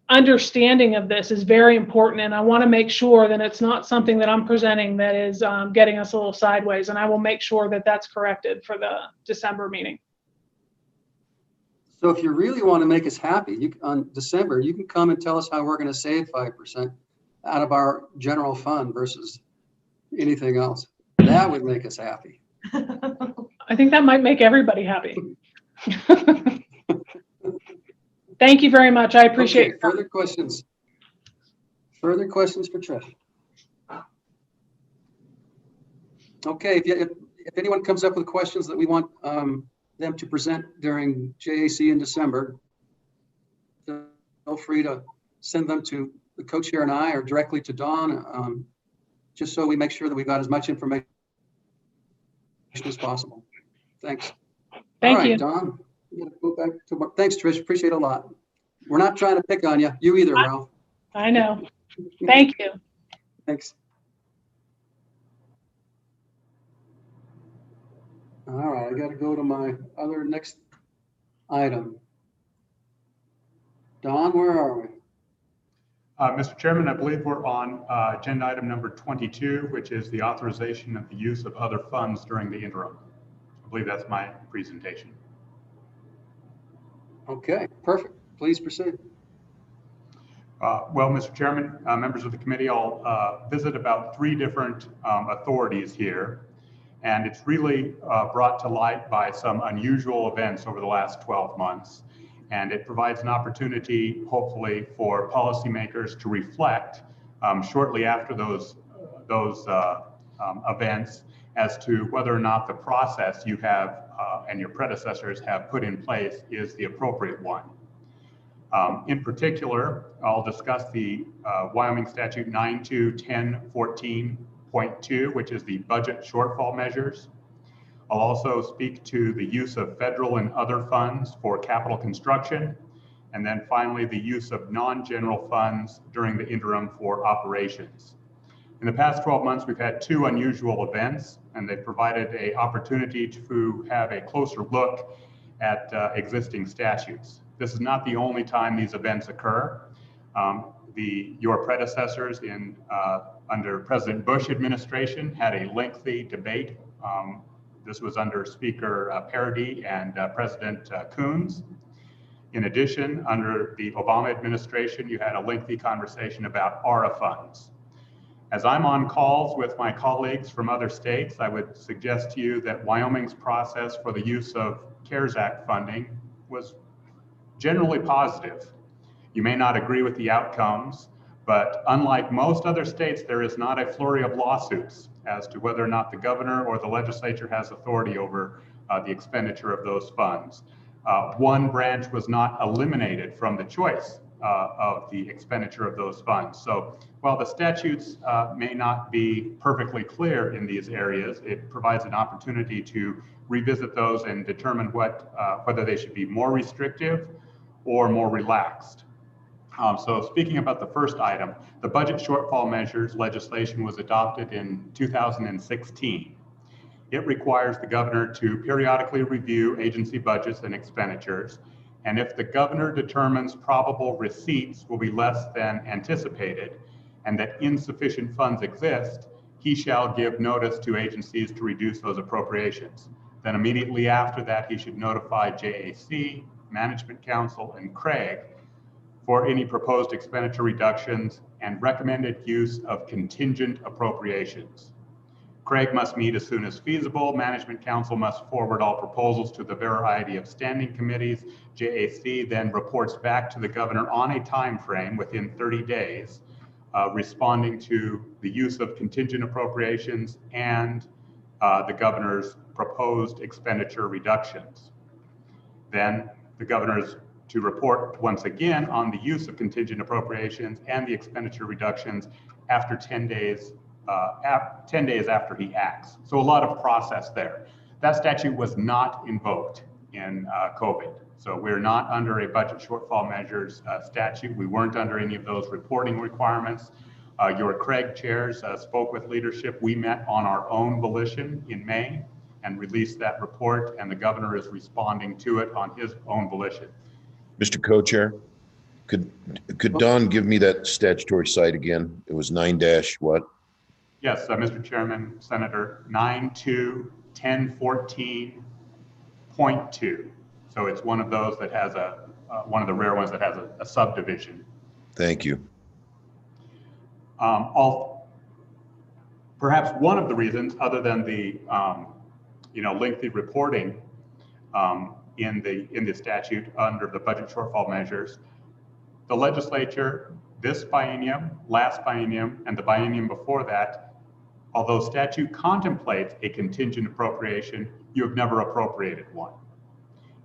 understanding of this is very important, and I want to make sure that it's not something that I'm presenting that is getting us a little sideways, and I will make sure that that's corrected for the December meeting. So if you really want to make us happy, on December, you can come and tell us how we're going to save 5% out of our general fund versus anything else. That would make us happy. I think that might make everybody happy. Thank you very much. I appreciate it. Further questions? Further questions for Trish? Okay, if anyone comes up with questions that we want them to present during JAC in December, feel free to send them to the co-chair and I, or directly to Dawn, just so we make sure that we've got as much information as possible. Thanks. Thank you. All right, Dawn. I'm gonna go back to work. Thanks, Trish. Appreciate it a lot. We're not trying to pick on you. You either, Ralph. I know. Thank you. Thanks. All right, I got to go to my other next item. Don, where are we? Mr. Chairman, I believe we're on agenda item number 22, which is the authorization of the use of other funds during the interim. I believe that's my presentation. Okay, perfect. Please proceed. Well, Mr. Chairman, members of the committee, I'll visit about 3 different authorities here. And it's really brought to light by some unusual events over the last 12 months. And it provides an opportunity, hopefully, for policymakers to reflect shortly after those events as to whether or not the process you have and your predecessors have put in place is the appropriate one. In particular, I'll discuss the Wyoming Statute 921014 point 2, which is the budget shortfall measures. I'll also speak to the use of federal and other funds for capital construction. And then finally, the use of non-general funds during the interim for operations. In the past 12 months, we've had 2 unusual events, and they've provided an opportunity to have a closer look at existing statutes. This is not the only time these events occur. Your predecessors under President Bush administration had a lengthy debate. This was under Speaker Parody and President Coons. In addition, under the Obama administration, you had a lengthy conversation about ARA funds. As I'm on calls with my colleagues from other states, I would suggest to you that Wyoming's process for the use of CARES Act funding was generally positive. You may not agree with the outcomes, but unlike most other states, there is not a flurry of lawsuits as to whether or not the governor or the legislature has authority over the expenditure of those funds. One branch was not eliminated from the choice of the expenditure of those funds. So while the statutes may not be perfectly clear in these areas, it provides an opportunity to revisit those and determine whether they should be more restrictive or more relaxed. So speaking about the first item, the budget shortfall measures legislation was adopted in 2016. It requires the governor to periodically review agency budgets and expenditures. And if the governor determines probable receipts will be less than anticipated and that insufficient funds exist, he shall give notice to agencies to reduce those appropriations. Then immediately after that, he should notify JAC, Management Council, and Craig for any proposed expenditure reductions and recommended use of contingent appropriations. Craig must meet as soon as feasible. Management Council must forward all proposals to the variety of standing committees. JAC then reports back to the governor on a time frame within 30 days, responding to the use of contingent appropriations and the governor's proposed expenditure reductions. Then the governor is to report once again on the use of contingent appropriations and the expenditure reductions after 10 days after he acts. So a lot of process there. That statute was not invoked in COVID. So we're not under a budget shortfall measures statute. We weren't under any of those reporting requirements. Your Craig chairs spoke with leadership. We met on our own volition in May and released that report, and the governor is responding to it on his own volition. Mr. Co-Chair, could Don give me that statutory site again? It was 9- Yes, Mr. Chairman, Senator, 9.2.10.14.2. So it's one of those that has one of the rare ones that has a subdivision. Thank you. Perhaps one of the reasons, other than the lengthy reporting in the statute under the budget shortfall measures, the legislature, this biennium, last biennium, and the biennium before that, although statute contemplates a contingent appropriation, you have never appropriated one.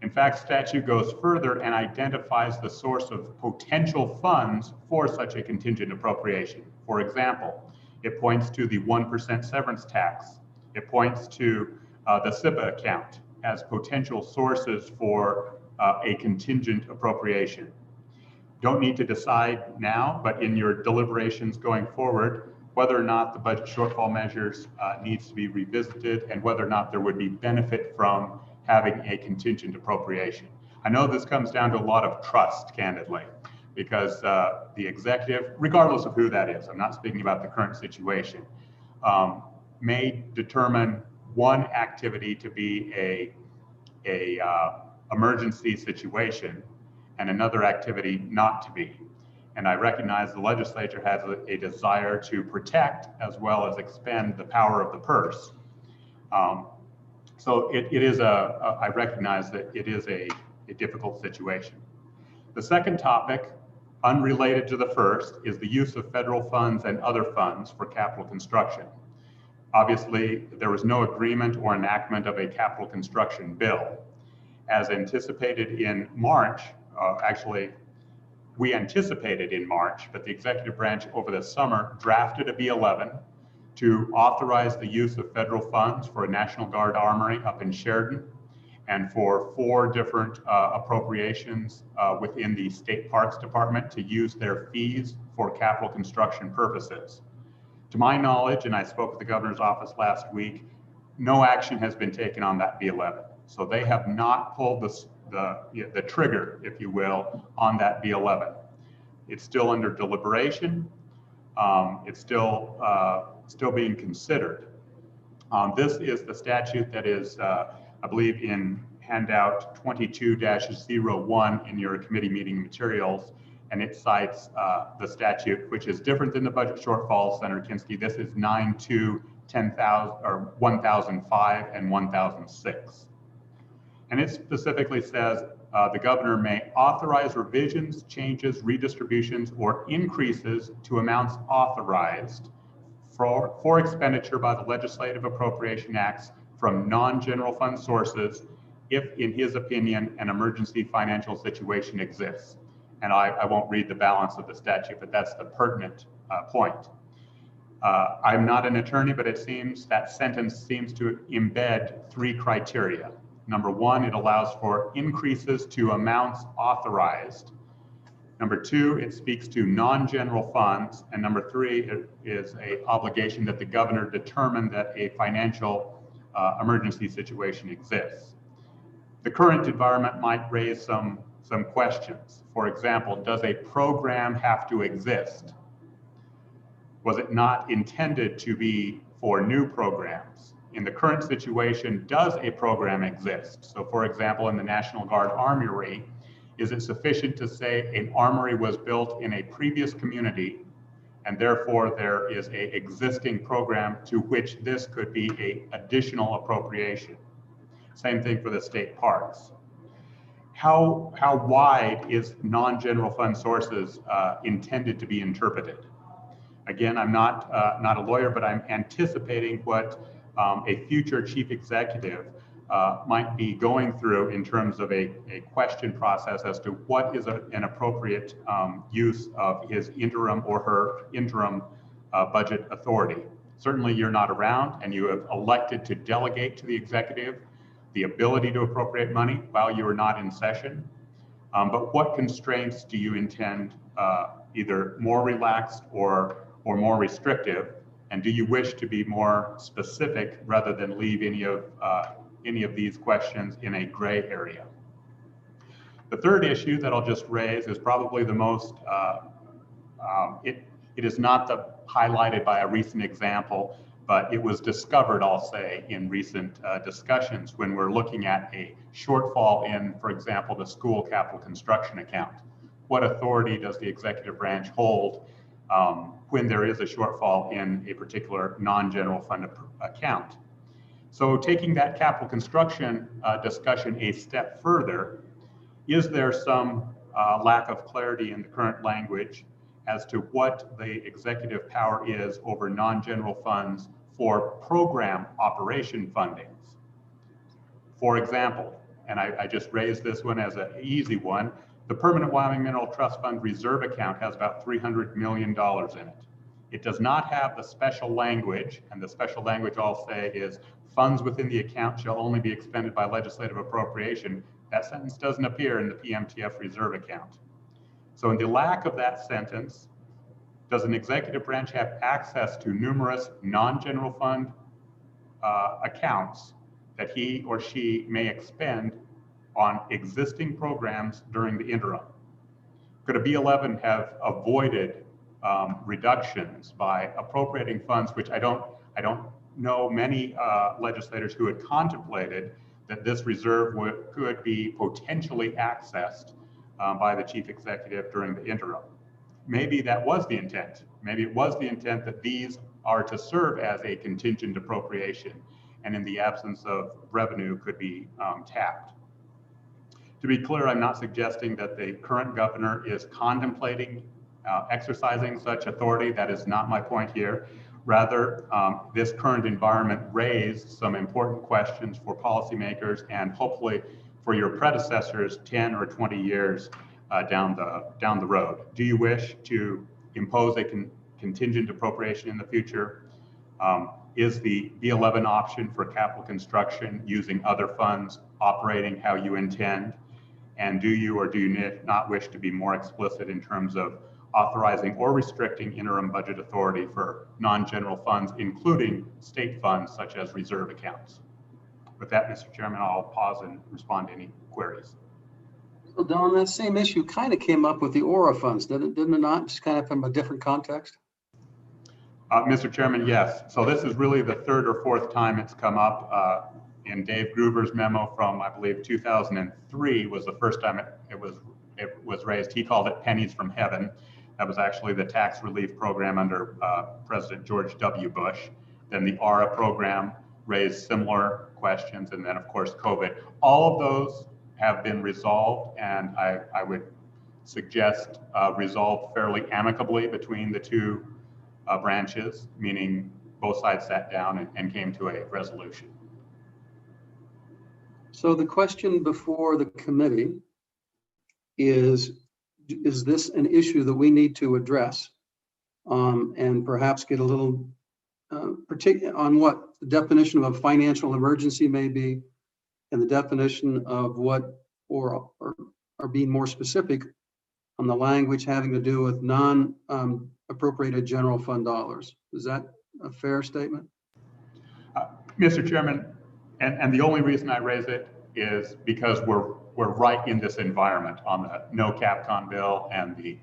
In fact, statute goes further and identifies the source of potential funds for such a contingent appropriation. For example, it points to the 1% severance tax. It points to the SIPA account as potential sources for a contingent appropriation. Don't need to decide now, but in your deliberations going forward, whether or not the budget shortfall measures needs to be revisited and whether or not there would be benefit from having a contingent appropriation. I know this comes down to a lot of trust, candidly, because the executive, regardless of who that is, I'm not speaking about the current situation, may determine one activity to be a emergency situation and another activity not to be. And I recognize the legislature has a desire to protect as well as expend the power of the purse. So it is I recognize that it is a difficult situation. The second topic, unrelated to the first, is the use of federal funds and other funds for capital construction. Obviously, there was no agreement or enactment of a capital construction bill. As anticipated in March, we anticipated in March, but the executive branch over the summer drafted a B11 to authorize the use of federal funds for a National Guard armory up in Sheridan, and for 4 different appropriations within the State Parks Department to use their fees for capital construction purposes. To my knowledge, and I spoke with the governor's office last week, no action has been taken on that B11. So they have not pulled the trigger, if you will, on that B11. It's still under deliberation. It's still being considered. This is the statute that is, I believe, in handout 22-01 in your committee meeting materials, and it cites the statute, which is different than the budget shortfalls, Senator Kinski. This is 1005 and 1006. And it specifically says the governor may authorize revisions, changes, redistributions, or increases to amounts authorized for expenditure by the legislative appropriation acts from non-general fund sources if, in his opinion, an emergency financial situation exists. And I won't read the balance of the statute, but that's the pertinent point. I'm not an attorney, but it seems that sentence seems to embed 3 criteria. Number 1, it allows for increases to amounts authorized. Number 2, it speaks to non-general funds. And number 3, it is an obligation that the governor determine that a financial emergency situation exists. The current environment might raise some questions. For example, does a program have to exist? Was it not intended to be for new programs? In the current situation, does a program exist? So for example, in the National Guard Armory, is it sufficient to say an armory was built in a previous community and therefore there is an existing program to which this could be an additional appropriation? Same thing for the state parks. How wide is non-general fund sources intended to be interpreted? Again, I'm not a lawyer, but I'm anticipating what a future chief executive might be going through in terms of a question process as to what is an appropriate use of his interim or her interim budget authority. Certainly you're not around, and you have elected to delegate to the executive the ability to appropriate money while you are not in session. But what constraints do you intend either more relaxed or more restrictive? And do you wish to be more specific rather than leave any of these questions in a gray area? The third issue that I'll just raise is probably the most, it is not highlighted by a recent example, but it was discovered, I'll say, in recent discussions when we're looking at a shortfall in, for example, the school capital construction account. What authority does the executive branch hold when there is a shortfall in a particular non-general fund account? So taking that capital construction discussion a step further, is there some lack of clarity in the current language as to what the executive power is over non-general funds for program operation fundings? For example, and I just raised this one as an easy one, the Permanent Wyoming Mineral Trust Fund reserve account has about $300 million in it. It does not have the special language, and the special language I'll say is funds within the account shall only be expended by legislative appropriation. That sentence doesn't appear in the PMTF reserve account. So in the lack of that sentence, does an executive branch have access to numerous non-general fund accounts that he or she may expend on existing programs during the interim? Could a B11 have avoided reductions by appropriating funds, which I don't know many legislators who had contemplated that this reserve could be potentially accessed by the chief executive during the interim? Maybe that was the intent. Maybe it was the intent that these are to serve as a contingent appropriation, and in the absence of revenue could be tapped. To be clear, I'm not suggesting that the current governor is contemplating exercising such authority. That is not my point here. Rather, this current environment raised some important questions for policymakers and hopefully for your predecessors 10 or 20 years down the road. Do you wish to impose a contingent appropriation in the future? Is the B11 option for capital construction using other funds operating how you intend? And do you or do you not wish to be more explicit in terms of authorizing or restricting interim budget authority for non-general funds, including state funds such as reserve accounts? With that, Mr. Chairman, I'll pause and respond to any queries. So Don, that same issue kind of came up with the ORA funds, didn't it not? Just kind of from a different context? Mr. Chairman, yes. So this is really the third or fourth time it's come up. In Dave Gruber's memo from, I believe, 2003 was the first time it was raised. He called it pennies from heaven. That was actually the tax relief program under President George W. Bush. Then the ARA program raised similar questions. And then, of course, COVID. All of those have been resolved, and I would suggest resolved fairly amicably between the two branches, meaning both sides sat down and came to a resolution. So the question before the committee is this an issue that we need to address and perhaps get a little particular on what the definition of a financial emergency may be and the definition of what, or being more specific on the language having to do with non-appropriated general fund dollars. Is that a fair statement? Mr. Chairman, and the only reason I raise it is because we're right in this environment on the no CapCon bill and the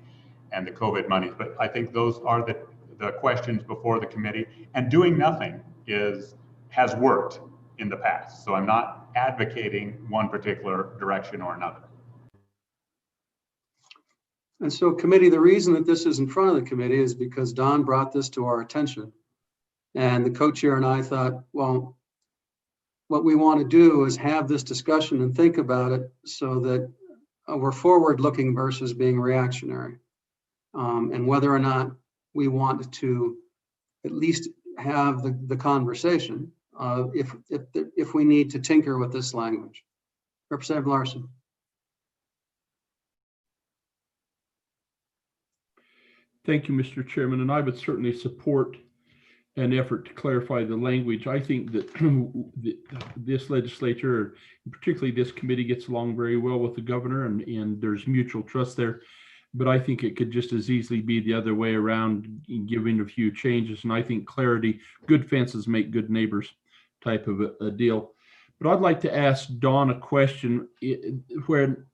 COVID monies. But I think those are the questions before the committee, and doing nothing has worked in the past. So I'm not advocating one particular direction or another. And so committee, the reason that this is in front of the committee is because Don brought this to our attention. And the co-chair and I thought, well, what we want to do is have this discussion and think about it so that we're forward looking versus being reactionary. And whether or not we want to at least have the conversation if we need to tinker with this language. Representative Larson. Thank you, Mr. Chairman, and I would certainly support an effort to clarify the language. I think that this legislature, particularly this committee, gets along very well with the governor, and there's mutual trust there. But I think it could just as easily be the other way around, giving a few changes. And I think clarity, good fences make good neighbors type of a deal. But I'd like to ask Don a question where,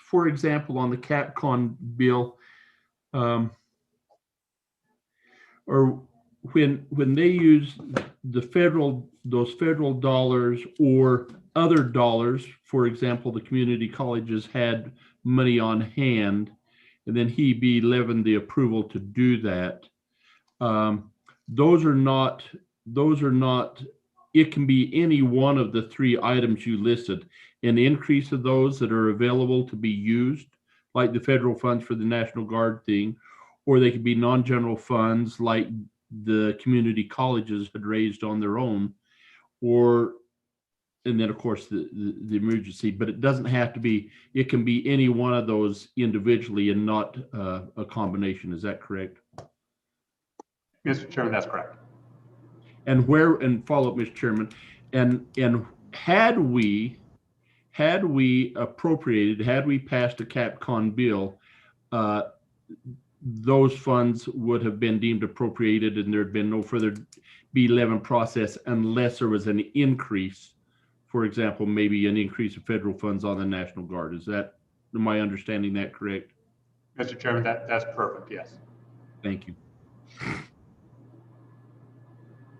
for example, on the CapCon bill, or when they use those federal dollars or other dollars, for example, the community colleges had money on hand, and then he levied the approval to do that. Those are not. It can be any one of the three items you listed. An increase of those that are available to be used, like the federal funds for the National Guard thing, or they could be non-general funds like the community colleges had raised on their own, and then of course the emergency. But it doesn't have to be, it can be any one of those individually and not a combination. Is that correct? Mr. Chairman, that's correct. And follow up, Mr. Chairman, and had we appropriated, had we passed a CapCon bill, those funds would have been deemed appropriated, and there'd been no further B11 process unless there was an increase, for example, maybe an increase of federal funds on the National Guard. Am I understanding that correct? Mr. Chairman, that's perfect, yes. Thank you.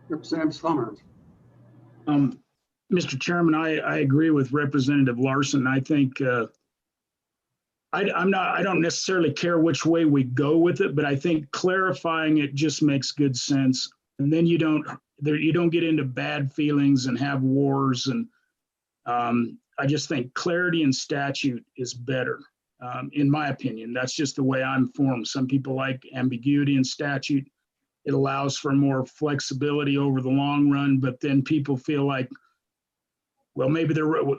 Representative Slummers. Mr. Chairman, I agree with Representative Larson. I think I don't necessarily care which way we go with it, but I think clarifying it just makes good sense. And then you don't get into bad feelings and have wars. And I just think clarity in statute is better, in my opinion. That's just the way I'm formed. Some people like ambiguity in statute. It allows for more flexibility over the long run, but then people feel like, well, maybe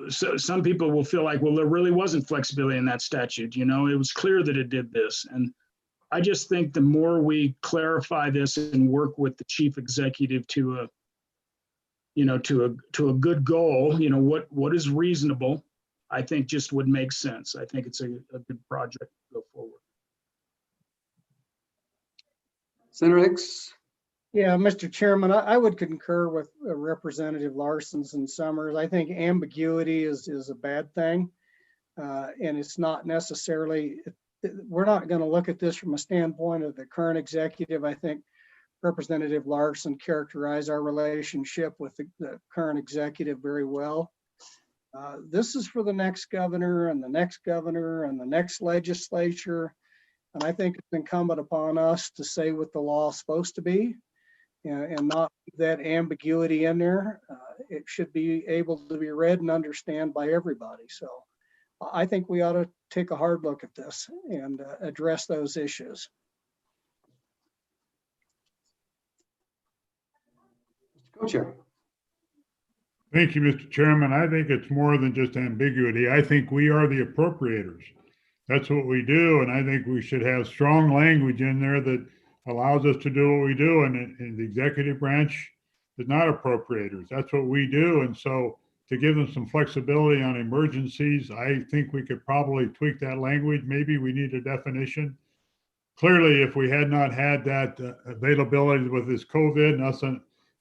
some people will feel like, well, there really wasn't flexibility in that statute. You know, it was clear that it did this. And I just think the more we clarify this and work with the chief executive to a, to a good goal, what is reasonable, I think just would make sense. I think it's a good project to go forward. Senator Hicks? Yeah, Mr. Chairman, I would concur with Representative Larson's and Summers. I think ambiguity is a bad thing. And it's not necessarily, we're not going to look at this from a standpoint of the current executive. I think Representative Larson characterized our relationship with the current executive very well. This is for the next governor and the next governor and the next legislature. And I think it's incumbent upon us to say what the law is supposed to be and not that ambiguity in there. It should be able to be read and understand by everybody. So I think we ought to take a hard look at this and address those issues. Co-chair. Thank you, Mr. Chairman. I think it's more than just ambiguity. I think we are the appropriators. That's what we do, and I think we should have strong language in there that allows us to do what we do, and the executive branch is not appropriators. That's what we do, and so to give them some flexibility on emergencies, I think we could probably tweak that language. Maybe we need a definition. Clearly, if we had not had that availability with this COVID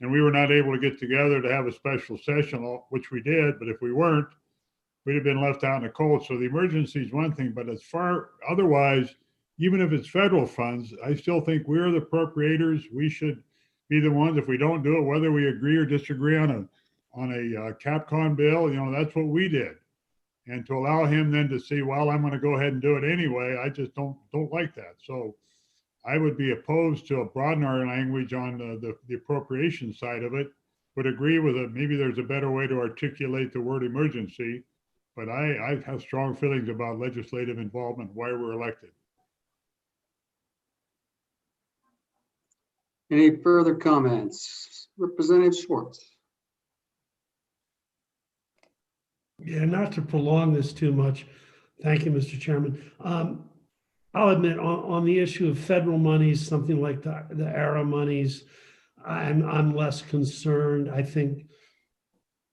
and we were not able to get together to have a special session, which we did, but if we weren't, we'd have been left out in the cold. So the emergency is one thing, but as far otherwise, even if it's federal funds, I still think we're the appropriators. We should be the ones, if we don't do it, whether we agree or disagree on a CapCon bill, that's what we did. And to allow him then to say, well, I'm going to go ahead and do it anyway, I just don't like that. So I would be opposed to broaden our language on the appropriation side of it, would agree with it. Maybe there's a better way to articulate the word emergency, but I have strong feelings about legislative involvement, why we're elected. Any further comments? Representative Schwartz. Yeah, not to prolong this too much. Thank you, Mr. Chairman. I'll admit on the issue of federal monies, something like the ARA monies, I'm less concerned. I think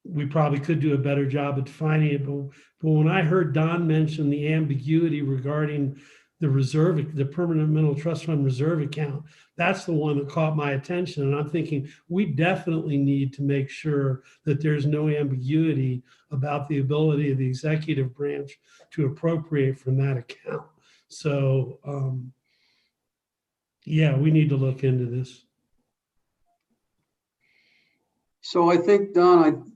we probably could do a better job at defining it. But when I heard Don mention the ambiguity regarding the permanent mineral trust fund reserve account, that's the one that caught my attention. And I'm thinking we definitely need to make sure that there's no ambiguity about the ability of the executive branch to appropriate from that account. So yeah, we need to look into this. So I think, Don,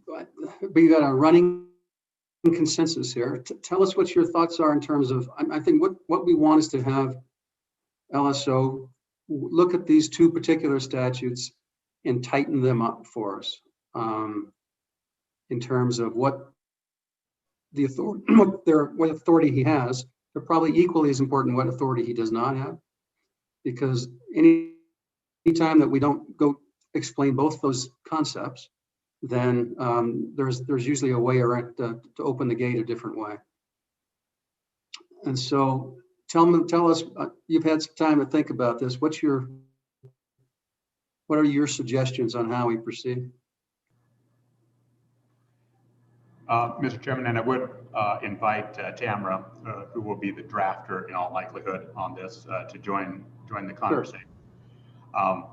we got a running consensus here. Tell us what your thoughts are in terms of, I think what we want is to have LSO look at these two particular statutes and tighten them up for us in terms of what the authority, what authority he has. They're probably equally as important what authority he does not have, because any time that we don't go explain both those concepts, then there's usually a way around to open the gate a different way. And so tell us, you've had some time to think about this. What are your suggestions on how we proceed? Mr. Chairman, and I would invite Tamara, who will be the drafter in all likelihood on this, to join the conversation. Sure.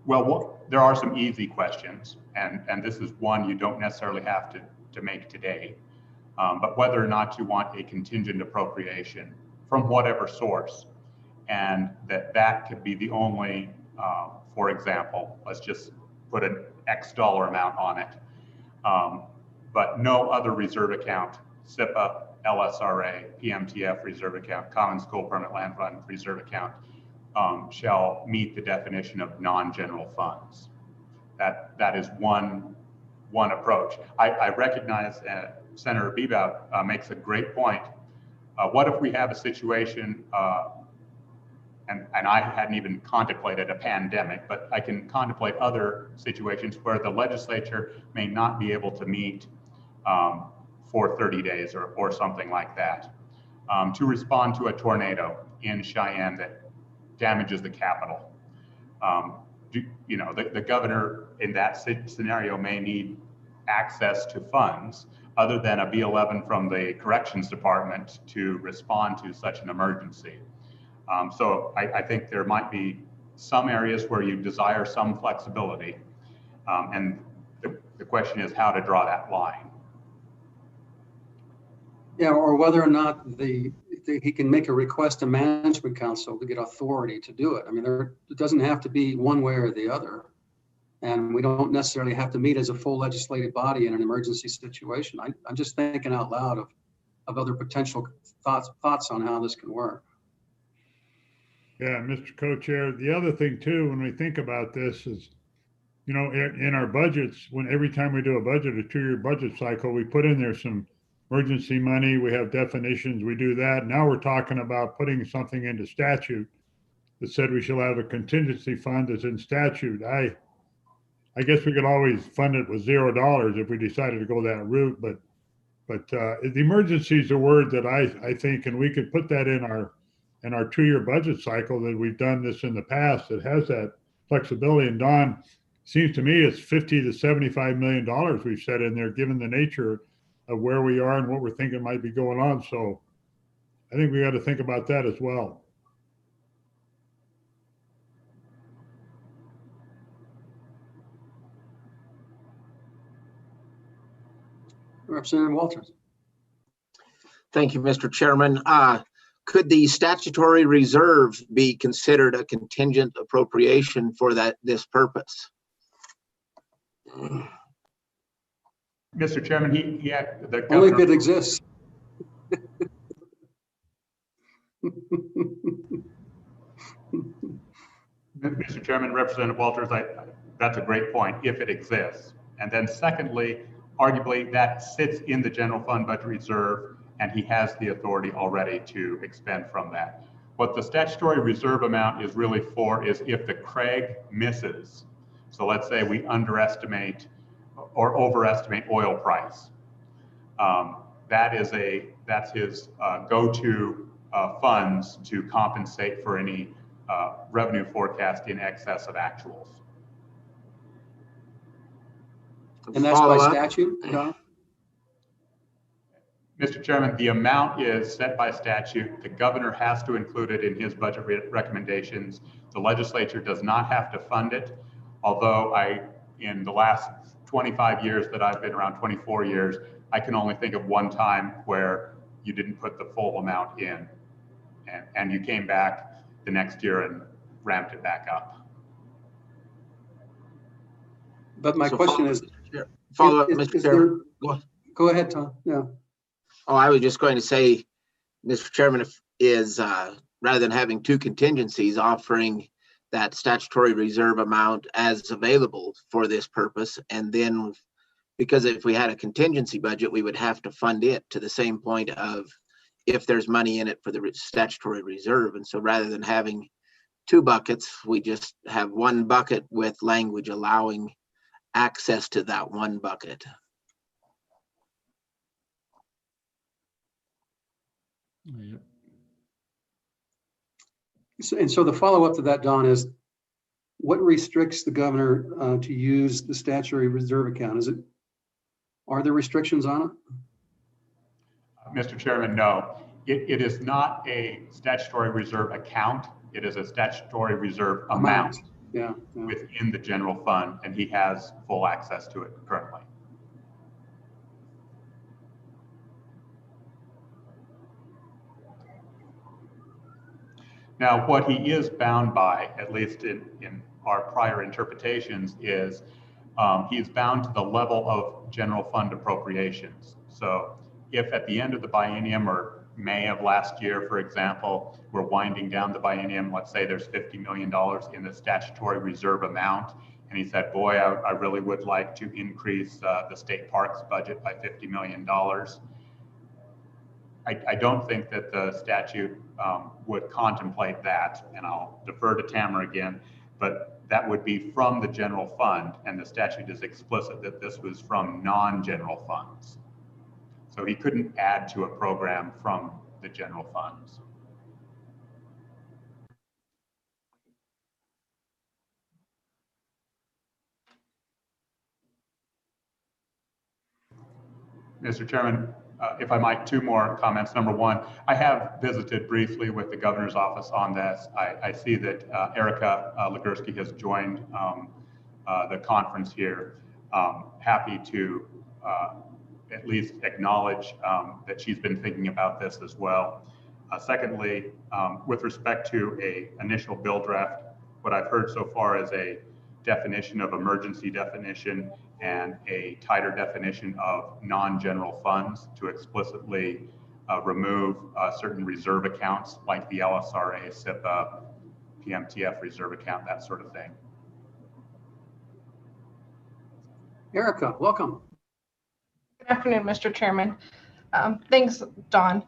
Well, there are some easy questions, and this is one you don't necessarily have to make today, but whether or not you want a contingent appropriation from whatever source, and that could be the only, for example, let's just put an X dollar amount on it, but no other reserve account, SIPA, LSRA, PMTF reserve account, Common School Permit Land Fund reserve account, shall meet the definition of non-general funds. That is one approach. I recognize Senator Bebout makes a great point. What if we have a situation, and I hadn't even contemplated a pandemic, but I can contemplate other situations where the legislature may not be able to meet for 30 days or something like that, to respond to a tornado in Cheyenne damages the capital. You know, the governor in that scenario may need access to funds other than a B11 from the corrections department to respond to such an emergency. So I think there might be some areas where you desire some flexibility. And the question is how to draw that line. Yeah, or whether or not he can make a request to management council to get authority to do it. I mean, it doesn't have to be one way or the other. And we don't necessarily have to meet as a full legislative body in an emergency situation. I'm just thinking out loud of other potential thoughts on how this can work. Yeah, Mr. Co-Chair, the other thing too, when we think about this is, you know, in our budgets, every time we do a budget, a 2-year budget cycle, we put in there some emergency money, we have definitions, we do that. Now we're talking about putting something into statute that said we shall have a contingency fund that's in statute. I guess we could always fund it with $0 if we decided to go that route, but the emergency is a word that I think, and we could put that in our 2-year budget cycle that we've done this in the past that has that flexibility. And Don, seems to me it's $50 to $75 million we've set in there, given the nature of where we are and what we're thinking might be going on. So I think we got to think about that as well. Representative Walters. Thank you, Mr. Chairman. Could the statutory reserve be considered a contingent appropriation for this purpose? Mr. Chairman, the governor, only if it exists. Mr. Chairman, Representative Walters, that's a great point, if it exists. And then secondly, arguably that sits in the general fund budget reserve and he has the authority already to expend from that. What the statutory reserve amount is really for is if the CREG misses. So let's say we underestimate or overestimate oil price. That's his go-to funds to compensate for any revenue forecast in excess of actuals. And that's by statute, Don? Mr. Chairman, the amount is set by statute. The governor has to include it in his budget recommendations. The legislature does not have to fund it, although in the last 25 years that I've been around, 24 years, I can only think of one time where you didn't put the full amount in and you came back the next year and ramped it back up. But my question is, follow up, Mr. Chairman. Go ahead, Tom. Yeah. Oh, I was just going to say, Mr. Chairman, rather than having two contingencies, offering that statutory reserve amount as available for this purpose. And then, because if we had a contingency budget, we would have to fund it to the same point of if there's money in it for the statutory reserve. And so rather than having two buckets, we just have one bucket with language allowing access to that one bucket. Yeah. So the follow-up to that, Don, is what restricts the governor to use the statutory reserve account? Are there restrictions on it? Mr. Chairman, no. It is not a statutory reserve account. It is a statutory reserve amount within the general fund, and he has full access to it currently. Now, what he is bound by, at least in our prior interpretations, is he is bound to the level of general fund appropriations. So if at the end of the biennium or May of last year, for example, we're winding down the biennium, let's say there's $50 million in the statutory reserve amount, and he said, boy, I really would like to increase the state parks budget by $50 million. I don't think that the statute would contemplate that, and I'll defer to Tamara again, but that would be from the general fund, and the statute is explicit that this was from non-general funds. So he couldn't add to a program from the general funds. Mr. Chairman, if I might, two more comments. Number one, I have visited briefly with the governor's office on this. I see that Erica Ligursky has joined the conference here. Happy to at least acknowledge that she's been thinking about this as well. Secondly, with respect to a initial bill draft, what I've heard so far is a definition of emergency definition and a tighter definition of non-general funds to explicitly remove certain reserve accounts like the LSRA, SIPA, PMTF reserve account, that sort of thing. Erica, welcome. Good afternoon, Mr. Chairman. Thanks, Don.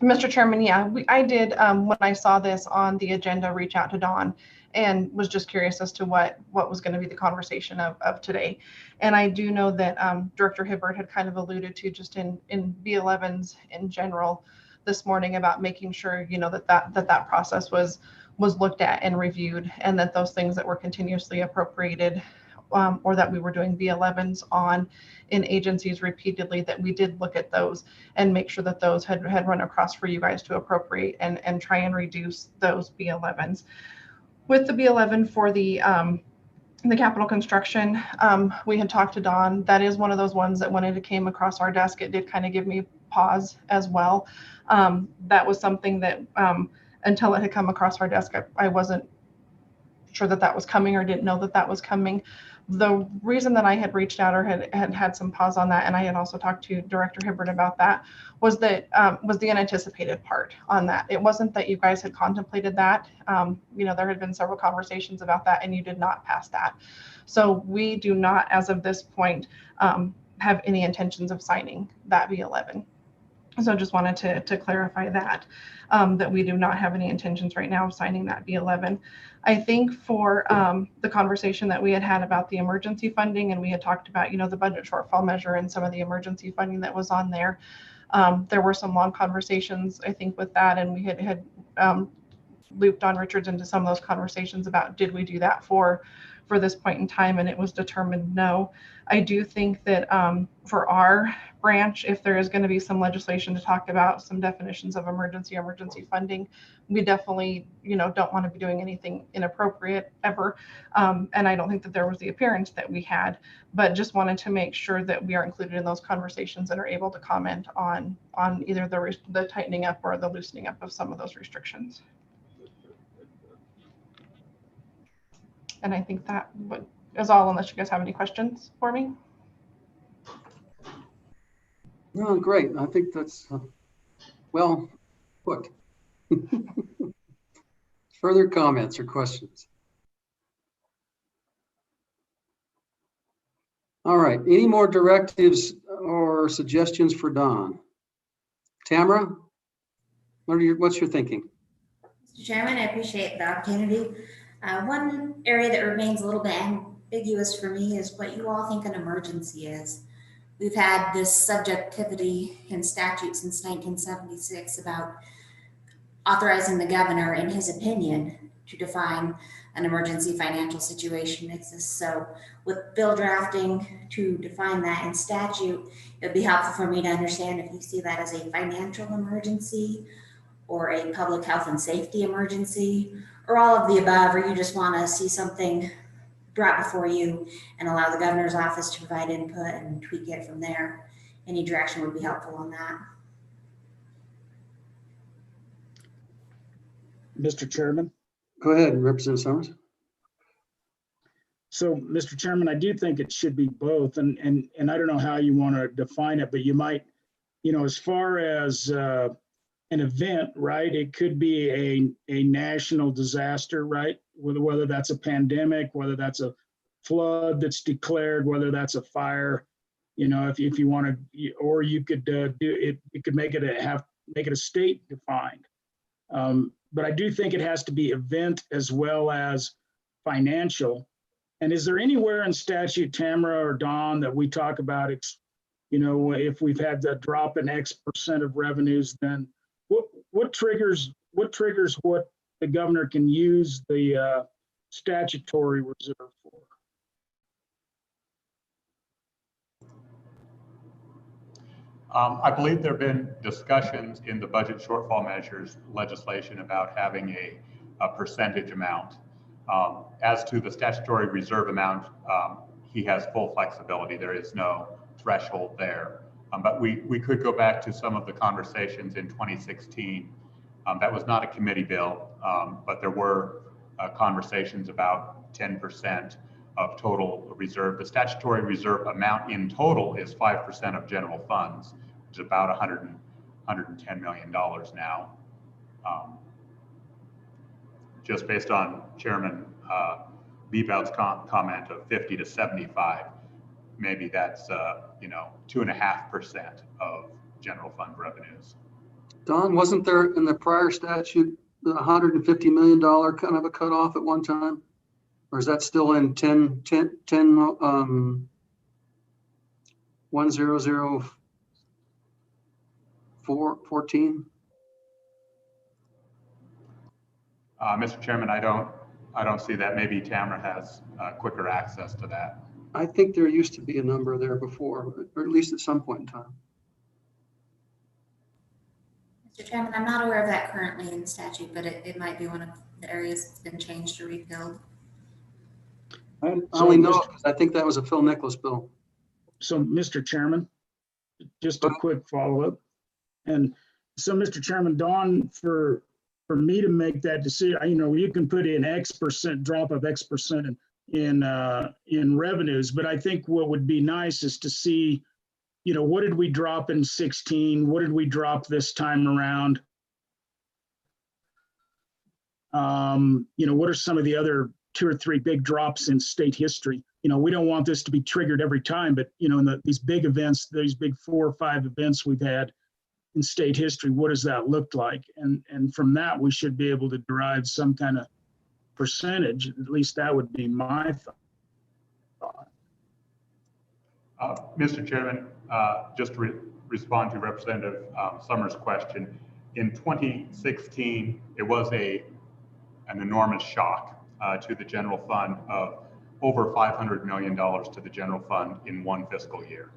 Mr. Chairman, yeah, I did, when I saw this on the agenda, reach out to Don and was just curious as to what was going to be the conversation of today. And I do know that Director Hibbert had kind of alluded to just in B11s in general this morning about making sure, you know, that process was looked at and reviewed, and that those things that were continuously appropriated or that we were doing B11s on in agencies repeatedly, that we did look at those and make sure that those had run across for you guys to appropriate and try and reduce those B11s. With the B11 for the capital construction, we had talked to Don. That is one of those ones that when it came across our desk, it did kind of give me pause as well. That was something that until it had come across our desk, I wasn't sure that was coming or didn't know that was coming. The reason that I had reached out or had some pause on that, and I had also talked to Director Hibbert about that, was the unanticipated part on that. It wasn't that you guys had contemplated that. You know, there had been several conversations about that, and you did not pass that. So we do not, as of this point, have any intentions of signing that B11. So just wanted to clarify that, that we do not have any intentions right now of signing that B11. I think for the conversation that we had about the emergency funding, and we had talked about, you know, the budget shortfall measure and some of the emergency funding that was on there. There were some long conversations, I think, with that, and we had looped Don Richards into some of those conversations about did we do that for this point in time, and it was determined no. I do think that for our branch, if there is going to be some legislation to talk about some definitions of emergency funding, we definitely, you know, don't want to be doing anything inappropriate ever. And I don't think that there was the appearance that we had, but just wanted to make sure that we are included in those conversations and are able to comment on either the tightening up or the loosening up of some of those restrictions. And I think that is all, unless you guys have any questions for me. No, great. I think that's well put. Further comments or questions? All right. Any more directives or suggestions for Don? Tamara, what's your thinking? Mr. Chairman, I appreciate the opportunity. One area that remains a little bit ambiguous for me is what you all think an emergency is. We've had this subjectivity in statute since 1976 about authorizing the governor, in his opinion, to define an emergency financial situation exists. So with bill drafting to define that in statute, it would be helpful for me to understand if you see that as a financial emergency or a public health and safety emergency, or all of the above, or you just want to see something brought before you and allow the governor's office to provide input and tweak it from there. Any direction would be helpful on that. Mr. Chairman. Go ahead, Representative Summers. So, Mr. Chairman, I do think it should be both, and I don't know how you want to define it, but you might, you know, as far as an event, right? It could be a national disaster, right? Whether that's a pandemic, whether that's a flood that's declared, whether that's a fire, you know, if you want to, or you could do it, you could make it a state defined. But I do think it has to be event as well as financial. And is there anywhere in statute, Tamara or Don, that we talk about, you know, if we've had the drop in X percent of revenues, then what triggers what the governor can use the statutory reserve for? I believe there have been discussions in the budget shortfall measures legislation about having a percentage amount. As to the statutory reserve amount, he has full flexibility. There is no threshold there. But we could go back to some of the conversations in 2016. That was not a committee bill, but there were conversations about 10% of total reserve. The statutory reserve amount in total is 5% of general funds, which is about $110 million now. Just based on Chairman Bebout's comment of 50 to 75, maybe that's 2.5% of general fund revenues. Don, wasn't there in the prior statute the $150 million kind of a cutoff at one time? Or is that still in 10,004, 14? Mr. Chairman, I don't see that. Maybe Tamara has quicker access to that. I think there used to be a number there before, or at least at some point in time. Mr. Chairman, I'm not aware of that currently in the statute, but it might be one of the areas that's been changed or repealed. I only know because I think that was a Phil Nicholas bill. So, Mr. Chairman, just a quick follow-up. And so, Mr. Chairman, Don, for me to make that decision, you can put in X percent, drop of X percent in revenues, but I think what would be nice is to see, what did we drop in 16? What did we drop this time around? What are some of the other 2 or 3 big drops in state history? We don't want this to be triggered every time, but in these big events, these big 4 or 5 events we've had in state history, what does that look like? And from that, we should be able to derive some kind of percentage. At least that would be my thought. Mr. Chairman, just to respond to Representative Summers' question, in 2016, it was an enormous shock to the general fund of over $500 million to the general fund in one fiscal year.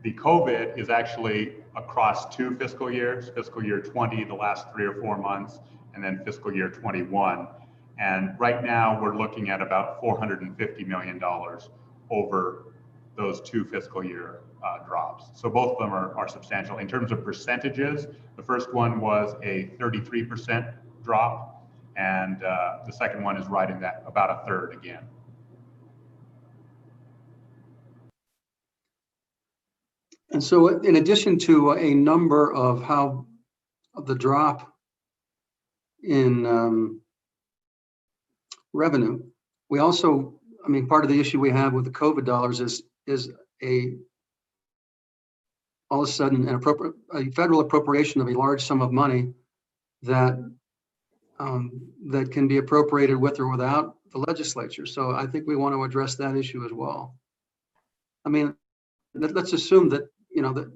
The COVID is actually across 2 fiscal years, fiscal year 20, the last 3 or 4 months, and then fiscal year 21. And right now we're looking at about $450 million over those 2 fiscal year drops. So both of them are substantial. In terms of percentages, the first one was a 33% drop, and the second one is right in that, about a third again. And so in addition to a number of the drop in revenue, we also, part of the issue we have with the COVID dollars is all of a sudden a federal appropriation of a large sum of money that can be appropriated with or without the legislature. So I think we want to address that issue as well. Let's assume that, that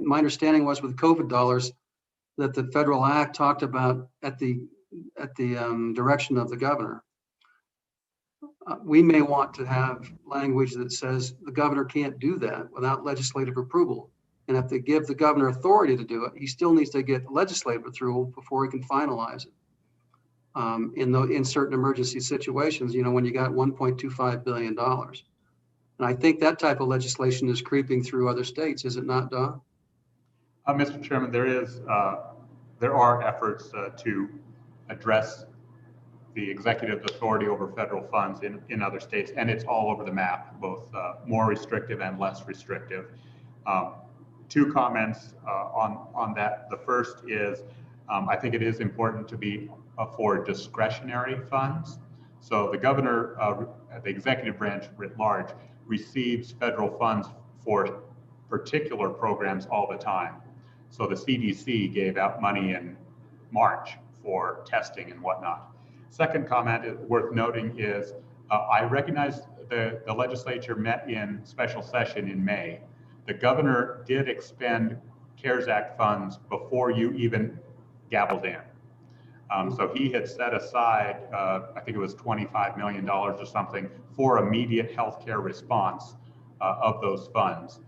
my understanding was with COVID dollars that the federal act talked about at the direction of the governor. We may want to have language that says the governor can't do that without legislative approval. And if they give the governor authority to do it, he still needs to get legislative approval before he can finalize it. In certain emergency situations, when you got $1.25 billion. And I think that type of legislation is creeping through other states, is it not, Don? Mr. Chairman, there are efforts to address the executive authority over federal funds in other states, and it's all over the map, both more restrictive and less restrictive. 2 comments on that. The first is, I think it is important to be for discretionary funds. So the governor, the executive branch writ large, receives federal funds for particular programs all the time. So the CDC gave out money in March for testing and whatnot. Second comment worth noting is I recognize the legislature met in special session in May. The governor did expend CARES Act funds before you even gabbled in. So he had set aside, I think it was $25 million or something for immediate healthcare response of those funds.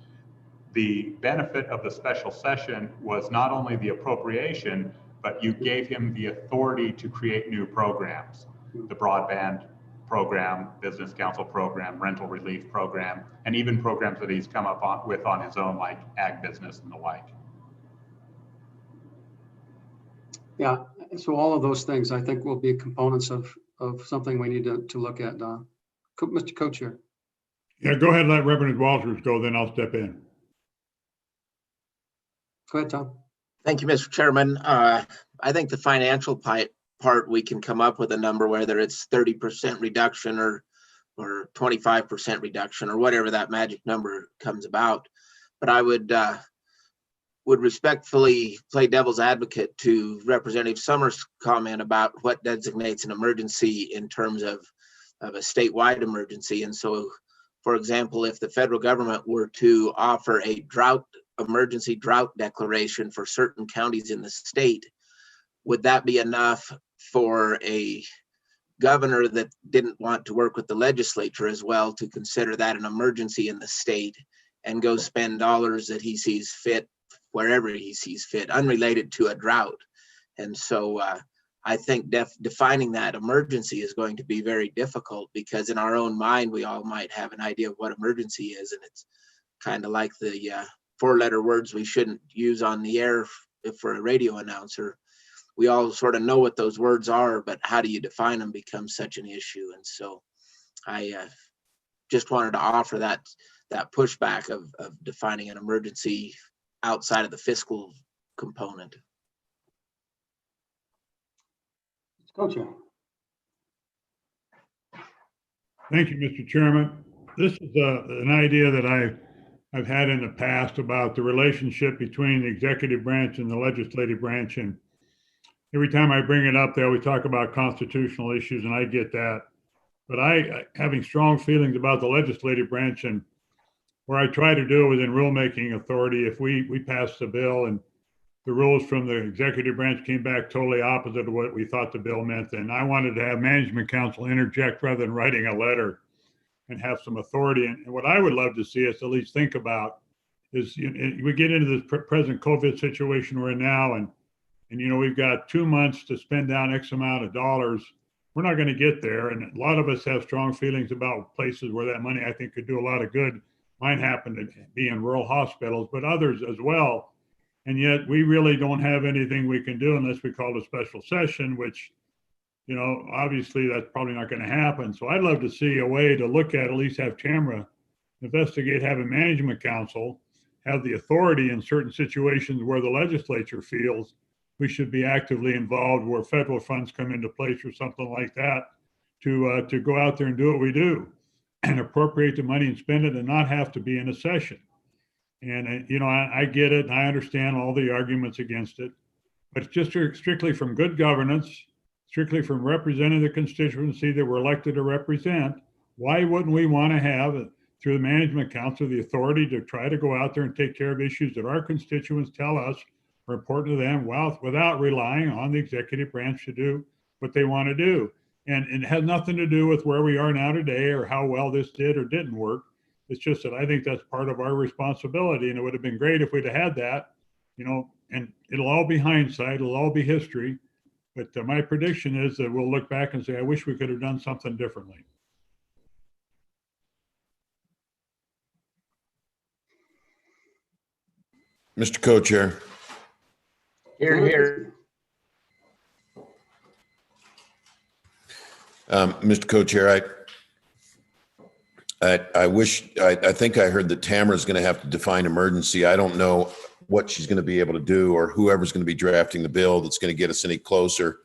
the benefit of the special session was not only the appropriation, but you gave him the authority to create new programs, the broadband program, business council program, rental relief program, and even programs that he's come up with on his own, like ag business and the like. Yeah, so all of those things I think will be components of something we need to look at, Don. Mr. Co-Chair. Yeah, go ahead and let Reverend Walters go, then I'll step in. Go ahead, Tom. Thank you, Mr. Chairman. I think the financial part, we can come up with a number, whether it's 30% reduction or 25% reduction or whatever that magic number comes about. But I would respectfully play devil's advocate to Representative Summers' comment about what designates an emergency in terms of a statewide emergency. And so, for example, if the federal government were to offer a emergency drought declaration for certain counties in the state, would that be enough for a governor that didn't want to work with the legislature as well to consider that an emergency in the state and go spend dollars that he sees fit wherever he sees fit, unrelated to a drought? And so I think defining that emergency is going to be very difficult, because in our own mind, we all might have an idea of what emergency is. And it's kind of like the 4-letter words we shouldn't use on the air for a radio announcer. We all sort of know what those words are, but how do you define them becomes such an issue. And so I just wanted to offer that pushback of defining an emergency outside of the fiscal component. Co-Chair. Thank you, Mr. Chairman. This is an idea that I've had in the past about the relationship between the executive branch and the legislative branch. And every time I bring it up, they always talk about constitutional issues, and I get that. But having strong feelings about the legislative branch, and where I try to do it within rulemaking authority, if we pass the bill and the rules from the executive branch came back totally opposite of what we thought the bill meant, then I wanted to have management council interject rather than writing a letter and have some authority. And what I would love to see us at least think about is, we get into this present COVID situation we're in now, and we've got 2 months to spend down X amount of dollars. We're not going to get there. And a lot of us have strong feelings about places where that money, I think, could do a lot of good. Mine happen to be in rural hospitals, but others as well. And yet we really don't have anything we can do unless we call a special session, which, obviously that's probably not going to happen. So I'd love to see a way to look at least have Tamara investigate, have a management council, have the authority in certain situations where the legislature feels we should be actively involved, where federal funds come into place or something like that, to go out there and do what we do and appropriate the money and spend it and not have to be in a session. And, I get it, and I understand all the arguments against it, but it's just strictly from good governance, strictly from representing the constituency that we're elected to represent. Why wouldn't we want to have, through the management council, the authority to try to go out there and take care of issues that our constituents tell us are important to them, without relying on the executive branch to do what they want to do? And it has nothing to do with where we are now today or how well this did or didn't work. It's just that I think that's part of our responsibility, and it would have been great if we'd have had that, and it'll all be hindsight, it'll all be history. But my prediction is that we'll look back and say, I wish we could have done something differently. Mr. Co-Chair. Here, here. Mr. Co-Chair, I think I heard that Tamara's going to have to define emergency. I don't know what she's going to be able to do, or whoever's going to be drafting the bill that's going to get us any closer.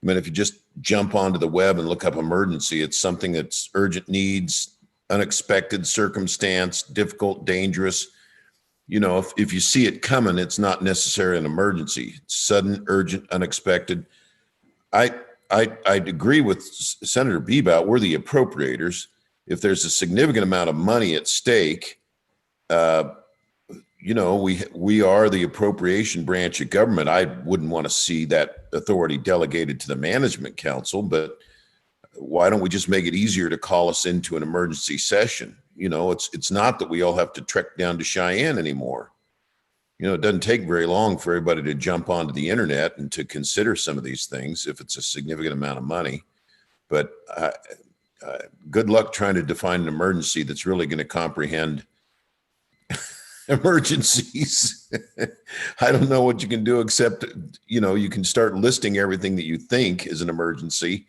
I mean, if you just jump onto the web and look up emergency, it's something that's urgent needs, unexpected circumstance, difficult, dangerous. If you see it coming, it's not necessarily an emergency. It's sudden, urgent, unexpected. I'd agree with Senator Bebout. We're the appropriators. If there's a significant amount of money at stake, we are the appropriation branch of government. I wouldn't want to see that authority delegated to the management council, but why don't we just make it easier to call us into an emergency session? it's not that we all have to trek down to Cheyenne anymore. It doesn't take very long for everybody to jump onto the internet and to consider some of these things if it's a significant amount of money. But good luck trying to define an emergency that's really going to comprehend emergencies. I don't know what you can do except, you can start listing everything that you think is an emergency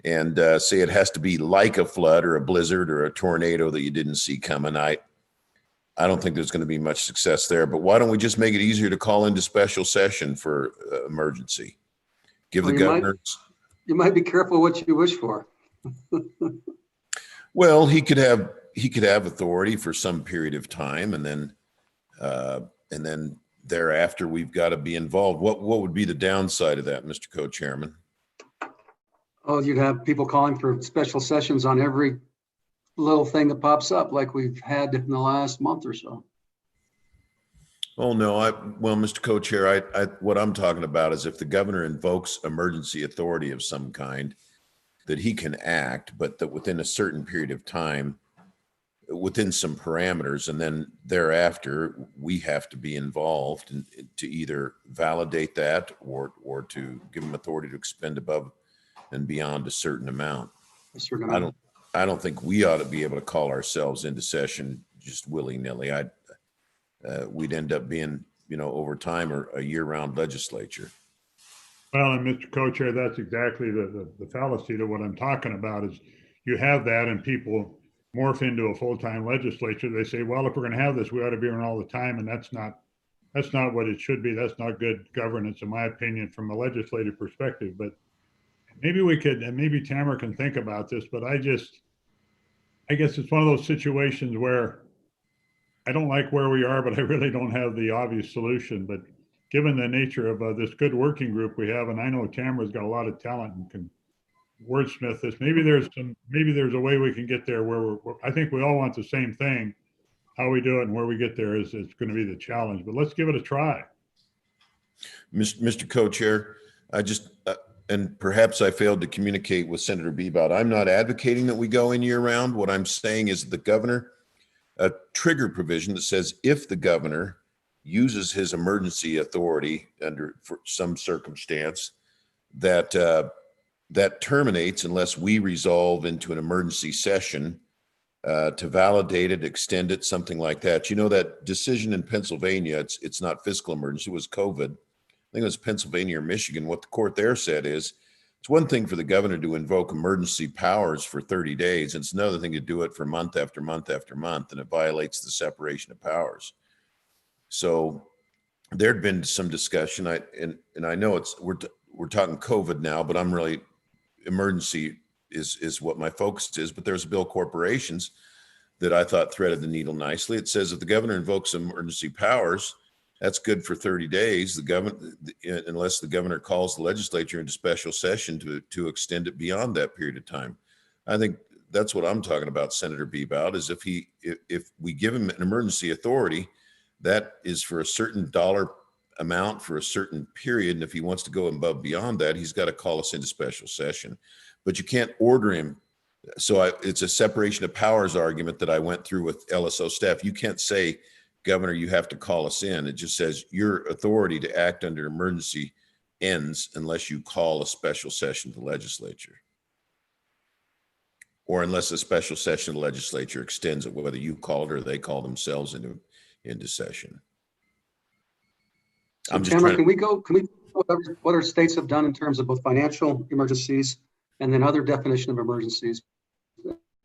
and say it has to be like a flood or a blizzard or a tornado that you didn't see coming. I don't think there's going to be much success there, but why don't we just make it easier to call into special session for emergency? Give the governors. You might be careful what you wish for. Well, he could have authority for some period of time, and then thereafter we've got to be involved. What would be the downside of that, Mr. Co-Chairman? Oh, you'd have people calling for special sessions on every little thing that pops up, like we've had in the last month or so. Oh, no. Well, Mr. Co-Chair, what I'm talking about is if the governor invokes emergency authority of some kind, that he can act, but that within a certain period of time, within some parameters, and then thereafter, we have to be involved to either validate that or to give him authority to expend above and beyond a certain amount. I don't think we ought to be able to call ourselves into session just willy-nilly. We'd end up being, over time, or a year-round legislature. Well, and Mr. Co-Chair, that's exactly the fallacy to what I'm talking about is you have that and people morph into a full-time legislature. They say, well, if we're going to have this, we ought to be on all the time. And that's not what it should be. That's not good governance, in my opinion, from a legislative perspective. But maybe we could, and maybe Tamara can think about this, but I guess it's one of those situations where I don't like where we are, but I really don't have the obvious solution. But given the nature of this good working group we have, and I know Tamara's got a lot of talent and can wordsmith this, maybe there's a way we can get there where I think we all want the same thing. How we do it and where we get there is going to be the challenge, but let's give it a try. Mr. Co-Chair, and perhaps I failed to communicate with Senator Bebout. I'm not advocating that we go in year round. What I'm saying is the governor, a trigger provision that says if the governor uses his emergency authority for some circumstance, that terminates unless we resolve into an emergency session to validate it, extend it, something like that. That decision in Pennsylvania, it's not fiscal emergency, it was COVID. I think it was Pennsylvania or Michigan. What the court there said is it's one thing for the governor to invoke emergency powers for 30 days. And it's another thing to do it for month after month after month, and it violates the separation of powers. So there'd been some discussion. And I know we're talking COVID now, but I'm really emergency is what my focus is. But there's a bill, corporations, that I thought threaded the needle nicely. It says if the governor invokes emergency powers, that's good for 30 days. The government, unless the governor calls the legislature into special session to extend it beyond that period of time. I think that's what I'm talking about, Senator Bebout, is if we give him an emergency authority, that is for a certain dollar amount for a certain period. And if he wants to go above beyond that, he's got to call us into special session. But you can't order him. So it's a separation of powers argument that I went through with LSO staff. You can't say, Governor, you have to call us in. It just says your authority to act under emergency ends unless you call a special session to the legislature, or unless a special session of the legislature extends it, whether you call it or they call themselves into session. So Tamara, can we what our states have done in terms of both financial emergencies and then other definition of emergencies,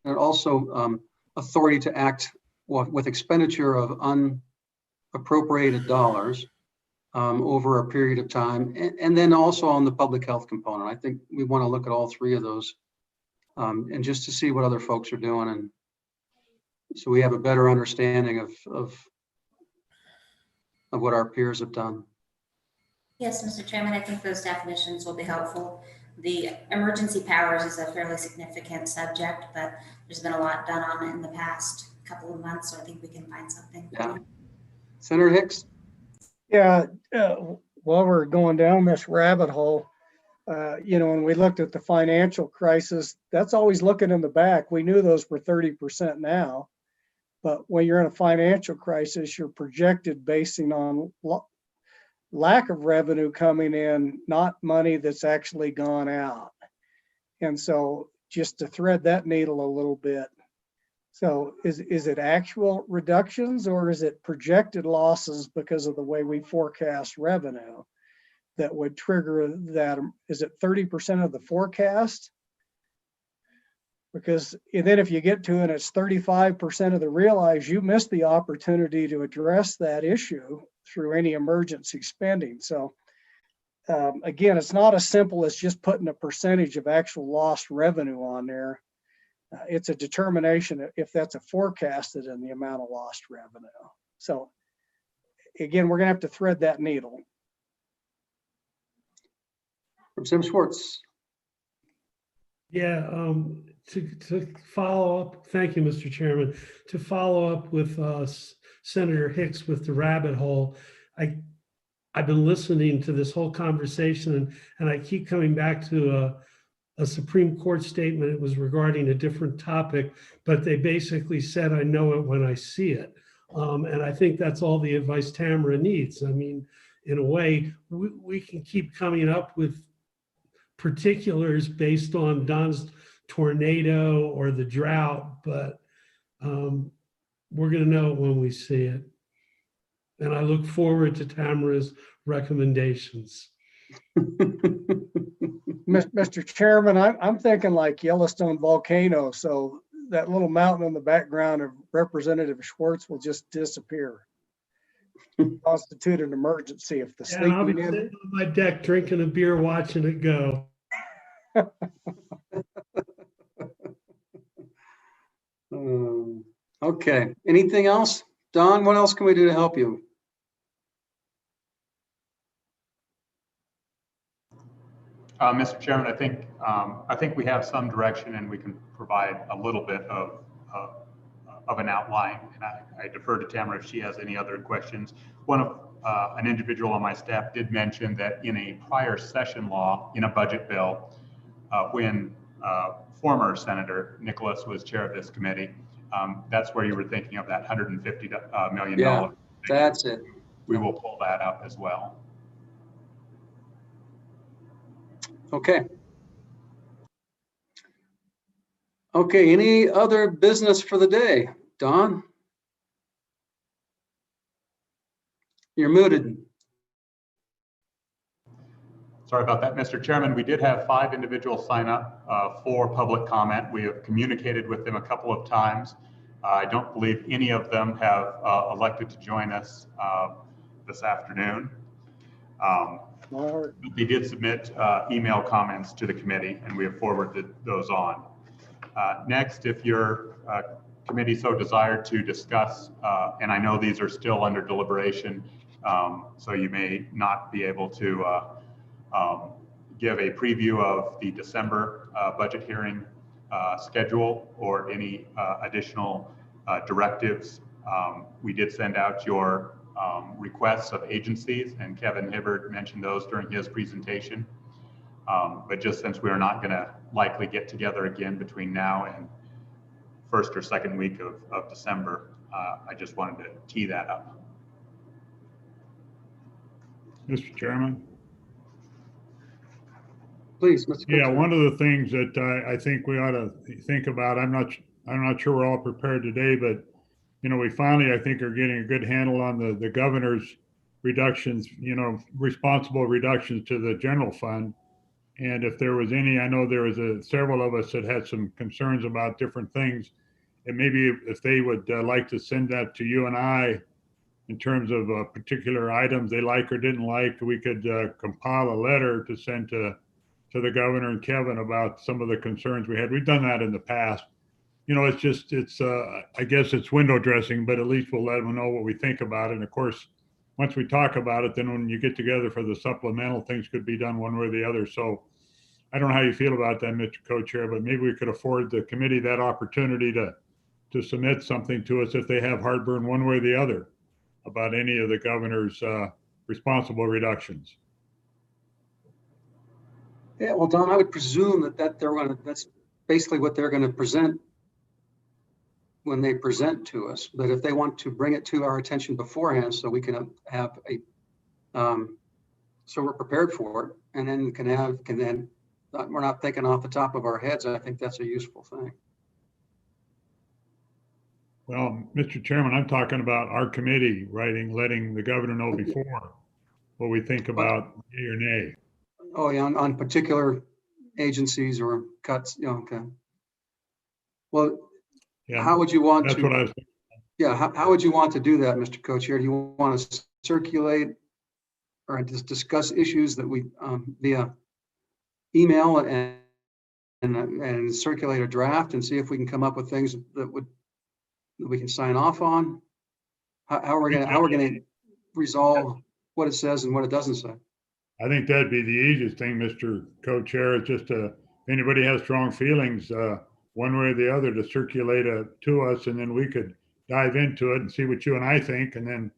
and also authority to act with expenditure of unappropriated dollars over a period of time, and then also on the public health component. I think we want to look at all three of those and just to see what other folks are doing, and so we have a better understanding of what our peers have done. Yes, Mr. Chairman, I think those definitions will be helpful. The emergency powers is a fairly significant subject, but there's been a lot done on it in the past couple of months, so I think we can find something. Yeah. Senator Hicks? Yeah, while we're going down this rabbit hole, when we looked at the financial crisis, that's always looking in the back. We knew those were 30% now. But when you're in a financial crisis, you're projected basing on lack of revenue coming in, not money that's actually gone out. And so just to thread that needle a little bit. So is it actual reductions or is it projected losses because of the way we forecast revenue that would trigger that? Is it 30% of the forecast? Because then if you get to it, it's 35% of the realize, you missed the opportunity to address that issue through any emergency spending. So again, it's not as simple as just putting a percentage of actual lost revenue on there. It's a determination if that's a forecasted in the amount of lost revenue. So again, we're gonna have to thread that needle. Representative Schwartz. Yeah, to follow up, thank you, Mr. Chairman. To follow up with Senator Hicks with the rabbit hole, I've been listening to this whole conversation and I keep coming back to a Supreme Court statement. It was regarding a different topic, but they basically said, I know it when I see it. And I think that's all the advice Tamara needs. I mean, in a way, we can keep coming up with particulars based on Don's tornado or the drought, but we're going to know it when we see it. And I look forward to Tamara's recommendations. Mr. Chairman, I'm thinking like Yellowstone volcano. So that little mountain in the background of Representative Schwartz will just disappear. Constitute an emergency if the And I'll be sleeping sitting on my deck drinking a beer, watching it go. Okay, anything else? Don, what else can we do to help you? Mr. Chairman, I think we have some direction and we can provide a little bit of an outline. And I defer to Tamara if she has any other questions. An individual on my staff did mention that in a prior session law, in a budget bill, when former Senator Nicholas was chair of this committee, that's where you were thinking of that $150 million. Yeah, that's it. We will pull that up as well. Okay. Okay, any other business for the day? Don? You're muted. Sorry about that, Mr. Chairman. We did have 5 individuals sign up for public comment. We have communicated with them a couple of times. I don't believe any of them have elected to join us this afternoon. They did submit email comments to the committee and we have forwarded those on. Next, if your committee so desired to discuss, and I know these are still under deliberation, so you may not be able to give a preview of the December budget hearing schedule or any additional directives. We did send out your requests of agencies, and Kevin Hibbert mentioned those during his presentation. But just since we are not going to likely get together again between now and first or second week of December, I just wanted to tee that up. Mr. Chairman. Please, Mr. Yeah, one of the things that I think we ought to think about, I'm not sure we're all prepared today, but you know, we finally, I think, are getting a good handle on the governor's reductions, you know, responsible reductions to the general fund. And if there was any, I know there was several of us that had some concerns about different things. And maybe if they would like to send that to you and I in terms of particular items they like or didn't like, we could compile a letter to send to the governor and Kevin about some of the concerns we had. We've done that in the past. You know, I guess it's window dressing, but at least we'll let them know what we think about it. And of course, once we talk about it, then when you get together for the supplemental, things could be done one way or the other. So I don't know how you feel about that, Mr. Co-Chair, but maybe we could afford the committee that opportunity to submit something to us if they have heartburn one way or the other about any of the governor's responsible reductions. Yeah, well, Don, I would presume that's basically what they're going to present when they present to us. But if they want to bring it to our attention beforehand, so we can have a, so we're prepared for it, and then we're not thinking off the top of our heads. I think that's a useful thing. Well, Mr. Chairman, I'm talking about our committee letting the governor know before what we think about yea or nay. Oh, yeah, on particular agencies or cuts. Yeah, okay. Well, Yeah, how would you want that's to? what I was thinking. Yeah, how would you want to do that, Mr. Co-Chair? Do you want to circulate or just discuss issues that we via email and circulate a draft and see if we can come up with things that we can sign off on? How are we going to resolve what it says and what it doesn't say? I think that'd be the easiest thing, Mr. Co-Chair, is just if anybody has strong feelings, one way or the other, to circulate to us, and then we could dive into it and see what you and I think, and then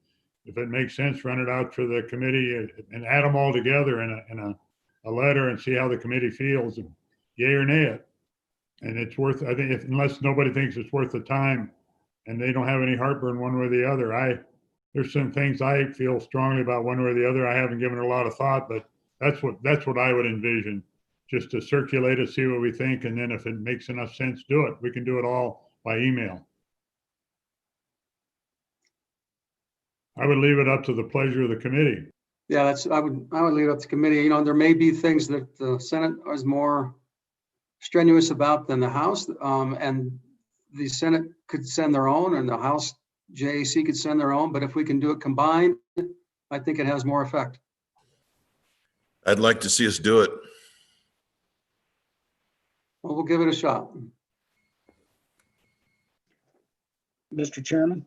if it makes sense, run it out for the committee and add them all together in a letter and see how the committee feels, and yay or nay it. And it's worth, I think, unless nobody thinks it's worth the time and they don't have any heartburn one way or the other. There's some things I feel strongly about one way or the other. I haven't given it a lot of thought, but that's what I would envision, just to circulate it, see what we think, and then if it makes enough sense, do it. We can do it all by email. I would leave it up to the pleasure of the committee. Yeah, I would leave it up to committee. You know, there may be things that the Senate is more strenuous about than the House, and the Senate could send their own, and the House JAC could send their own. But if we can do it combined, I think it has more effect. I'd like to see us do it. Well, we'll give it a shot. Mr. Chairman.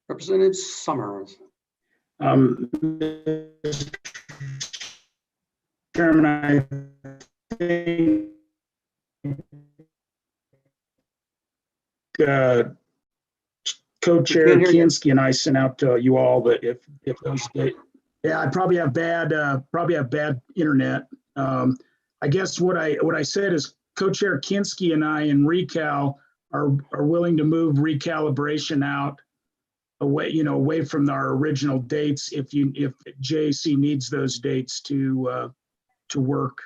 Representative Summers. Mr. Chairman, I think Co-Chair Kinski and I sent out to you all, but if those, yeah, I probably have bad internet. I guess what I said is Co-Chair Kinski and I and Recal are willing to move recalibration out away from our original dates if JAC needs those dates to work.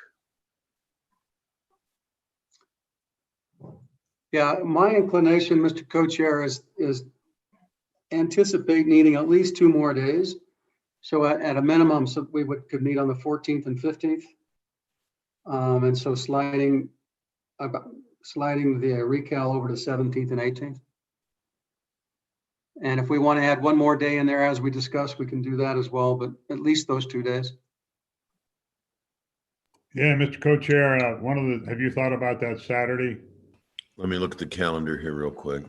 Yeah, my inclination, Mr. Co-Chair, is anticipate needing at least 2 more days. So at a minimum, so we could meet on the 14th and 15th. And so sliding the recal over to 17th and 18th. And if we want to add 1 more day in there, as we discussed, we can do that as well, but at least those 2 days. Yeah, Mr. Co-Chair, have you thought about that Saturday? Let me look at the calendar here real quick.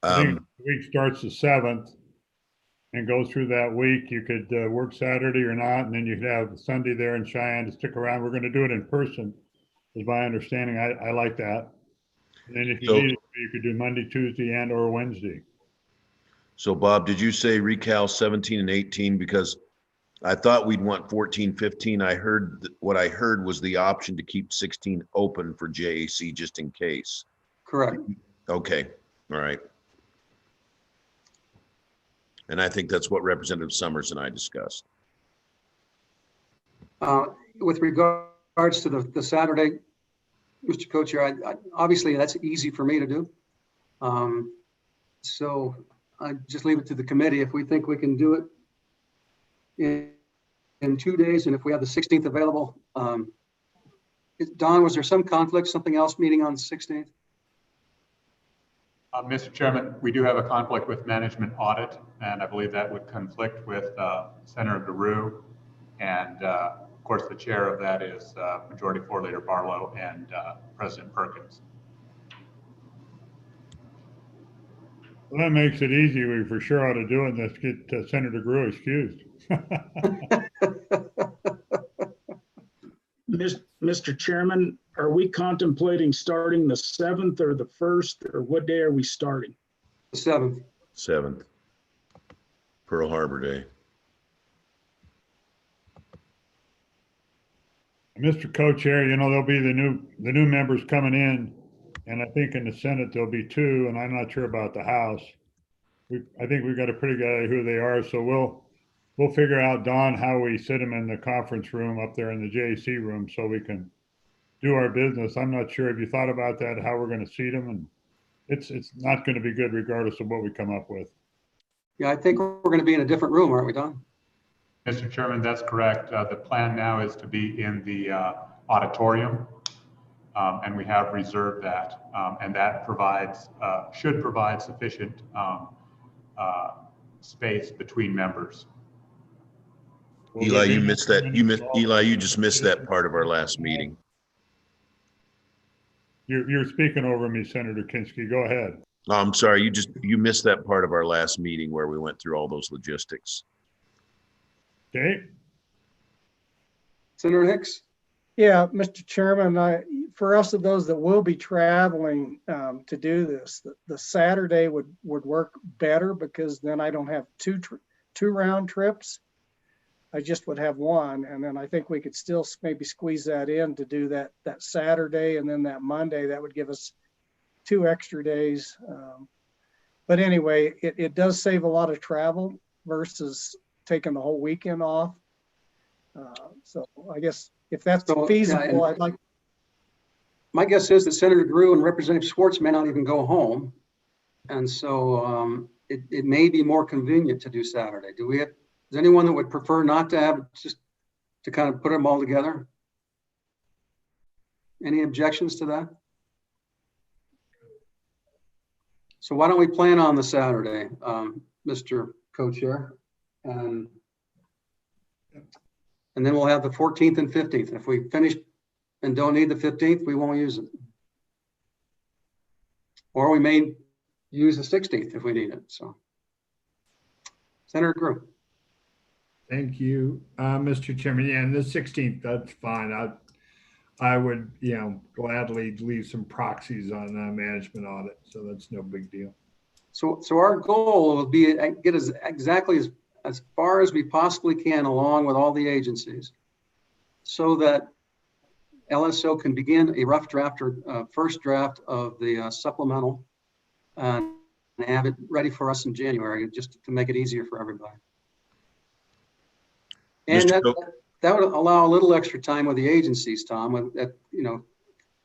I think the week starts the 7th and goes through that week. You could work Saturday or not, and then you could have Sunday there in Cheyenne to stick around. We're going to do it in person, is my understanding. I like that. And then if you needed to, you could do Monday, Tuesday, and or Wednesday. So Bob, did you say recal 17 and 18? Because I thought we'd want 14, 15. What I heard was the option to keep 16 open for JAC just in case. Correct. Okay. All right. And I think that's what Representative Summers and I discussed. With regards to the Saturday, Mr. Co-Chair, obviously that's easy for me to do. So I just leave it to the committee. If we think we can do it in 2 days, and if we have the 16th available, Don, was there some conflict, something else meeting on the 16th? Mr. Chairman, we do have a conflict with management audit, and I believe that would conflict with Senator DeRue. And of course, the chair of that is Majority Floor Leader Barlow and President Perkins. Well, that makes it easy. We for sure ought to do it. Let's get Senator DeRue excused. Mr. Chairman, are we contemplating starting the 7th or the 1st, or what day are we starting? The 7th. 7th. Pearl Harbor Day. Mr. Co-Chair, you know, there'll be the new members coming in, and I think in the Senate there'll be 2, and I'm not sure about the House. I think we've got a pretty good idea who they are, so we'll figure out, Don, how we sit them in the conference room up there in the JAC room so we can do our business. I'm not sure. Have you thought about that, how we're going to seat them? And it's not going to be good regardless of what we come up with. Yeah, I think we're going to be in a different room, aren't we, Don? Mr. Chairman, that's correct. The plan now is to be in the auditorium, and we have reserved that, and that should provide sufficient space between members. Eli, you missed that. Eli, you just missed that part of our last meeting. You're speaking over me, Senator Kinski. Go ahead. Oh, I'm sorry. You missed that part of our last meeting where we went through all those logistics. Okay. Senator Hicks? Yeah, Mr. Chairman, for us of those that will be traveling to do this, the Saturday would work better because then I don't have two round trips. I just would have one, and then I think we could still maybe squeeze that in to do that Saturday, and then that Monday. That would give us 2 extra days. But anyway, it does save a lot of travel versus taking the whole weekend off. So I guess if that's feasible, yeah, I'd like. My guess is that Senator Drew and Representative Schwartz may not even go home. And so it may be more convenient to do Saturday. Is anyone that would prefer not to have, just to kind of put them all together? Any objections to that? So why don't we plan on the Saturday, Mr. Co-Chair? And then we'll have the 14th and 15th. If we finish and don't need the 15th, we won't use it. Or we may use the 16th if we need it. So, Senator Drew. Thank you, Mr. Chairman. Yeah, and the 16th, that's fine. I would, gladly leave some proxies on management audit, so that's no big deal. So our goal will be to get exactly as far as we possibly can along with all the agencies, so that LSO can begin a rough draft or first draft of the supplemental and have it ready for us in January, just to make it easier for everybody. And that would allow a little extra time with the agencies, Tom.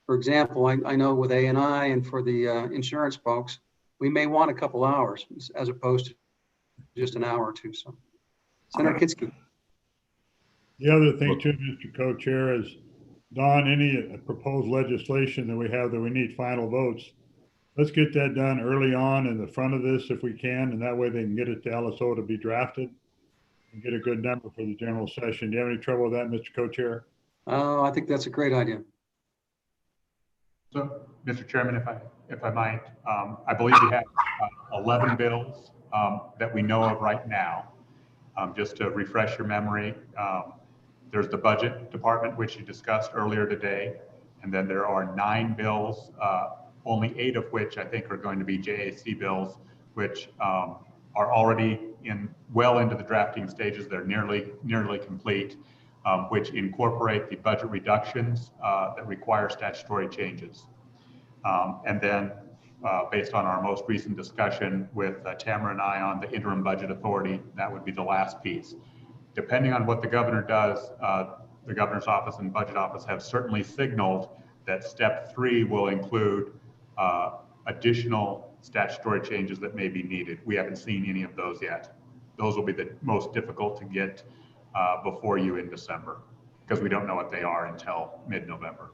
For example, I know with A&I and for the insurance folks, we may want a couple hours as opposed to just an hour or two. So, Senator Kinski. The other thing too, Mr. Co-Chair, is Don, any proposed legislation that we have that we need final votes, let's get that done early on in the front of this if we can, and that way they can get it to LSO to be drafted and get a good number for the general session. Do you have any trouble with that, Mr. Co-Chair? I think that's a great idea. So, Mr. Chairman, if I might, I believe we have 11 bills that we know of right now. Just to refresh your memory, there's the budget department, which you discussed earlier today, and then there are 9 bills, only 8 of which I think are going to be JAC bills, which are already well into the drafting stages. They're nearly complete, which incorporate the budget reductions that require statutory changes. And then based on our most recent discussion with Tamara and I on the interim budget authority, that would be the last piece. Depending on what the governor does, the governor's office and budget office have certainly signaled that step 3 will include additional statutory changes that may be needed. We haven't seen any of those yet. Those will be the most difficult to get before you in December, because we don't know what they are until mid-November.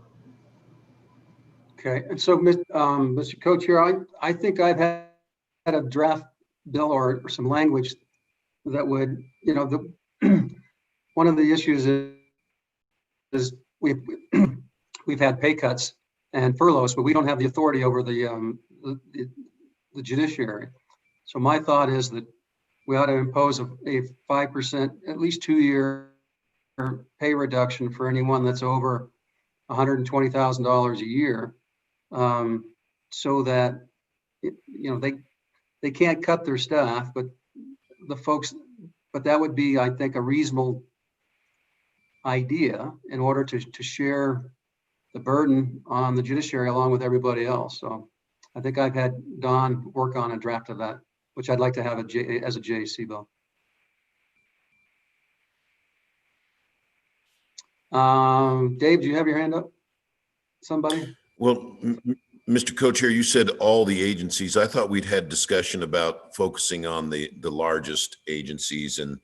Okay, and so Mr. Co-Chair, I think I've had a draft bill or some language that would, one of the issues is we've had pay cuts and furloughs, but we don't have the authority over the judiciary. So my thought is that we ought to impose a 5%, at least 2-year pay reduction for anyone that's over $120,000 a year, so that they can't cut their staff, but that would be, I think, a reasonable idea in order to share the burden on the judiciary along with everybody else. So I think I've had Don work on a draft of that, which I'd like to have as a JAC bill. Dave, do you have your hand up? Somebody? Well, Mr. Co-Chair, you said all the agencies. I thought we'd had discussion about focusing on the largest agencies and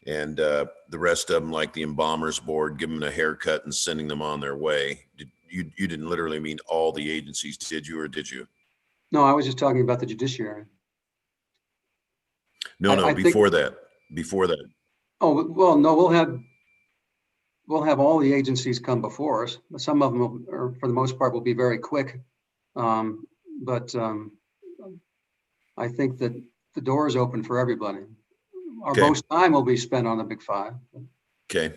the rest of them, like the Embalmers Board, give them a haircut and sending them on their way. You didn't literally mean all the agencies, did you, or did you? No, I was just talking about the judiciary. No, before that. Oh, well, no, we'll have all the agencies come before us. Some of them, or for the most part, will be very quick. But I think that the door is open for everybody. Our most time will be spent on the big five. Okay.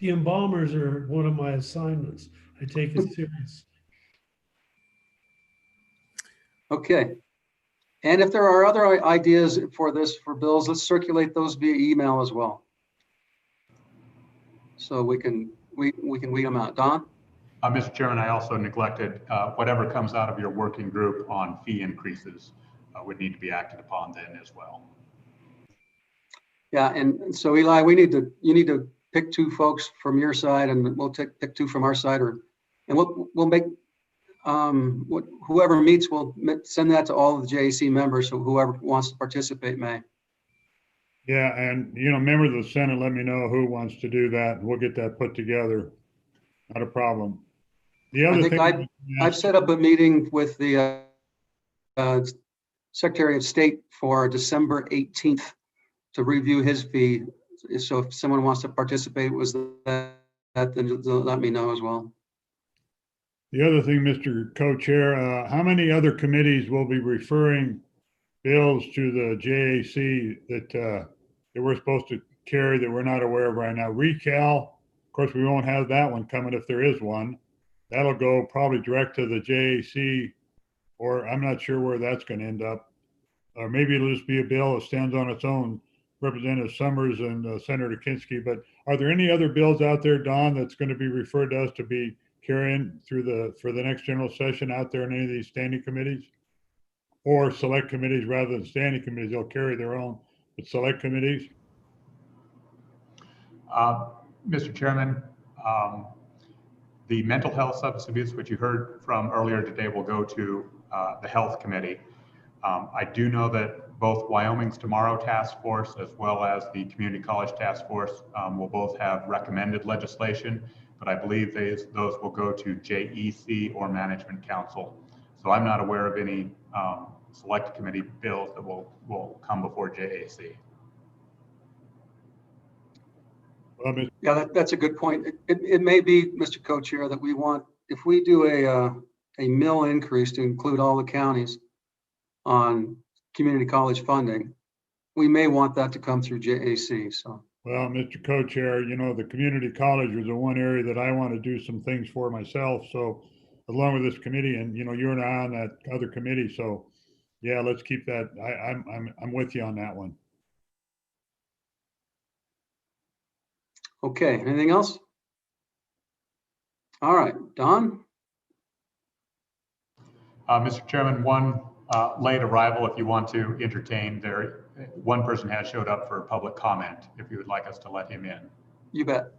The embalmers are one of my assignments. I take it serious. Okay. And if there are other ideas for bills, let's circulate those via email as well. So we can weed them out. Don? Mr. Chairman, I also neglected whatever comes out of your working group on fee increases would need to be acted upon then as well. Yeah, and so Eli, you need to pick two folks from your side, and we'll pick two from our side, and we'll make whoever meets, we'll send that to all of the JAC members, so whoever wants to participate may. Yeah, and members of the Senate, let me know who wants to do that. We'll get that put together. Not a problem. The other thing I've set up a meeting with the Secretary of State for December 18th to review his fee. So if someone wants to participate then let me know as well. The other thing, Mr. Co-Chair, how many other committees will be referring bills to the JAC that we're supposed to carry that we're not aware of right now? Recal, of course, we won't have that one coming if there is one. That'll go probably direct to the JAC, or I'm not sure where that's going to end up. Or maybe it'll just be a bill that stands on its own, Representative Summers and Senator Kinski. But are there any other bills out there, Don, that's going to be referred to us to be carrying for the next general session out there in any of these standing committees? Or select committees rather than standing committees? They'll carry their own, but select committees? Mr. Chairman, the mental health substance abuse, which you heard from earlier today, will go to the Health Committee. I do know that both Wyoming's Tomorrow Task Force as well as the Community College Task Force will both have recommended legislation, but I believe those will go to JEC or Management Council. So I'm not aware of any select committee bills that will come before JAC. Yeah, that's a good point. It may be, Mr. Co-Chair, that we want, if we do a mill increase to include all the counties on community college funding, we may want that to come through JAC. So. Well, Mr. Co-Chair, the community college was the one area that I want to do some things for myself. So along with this committee, and you and I on that other committee. So yeah, let's keep that. I'm with you on that one. Okay, anything else? All right, Don? Mr. Chairman, one late arrival, if you want to entertain, one person has showed up for public comment, if you would like us to let him in. You bet.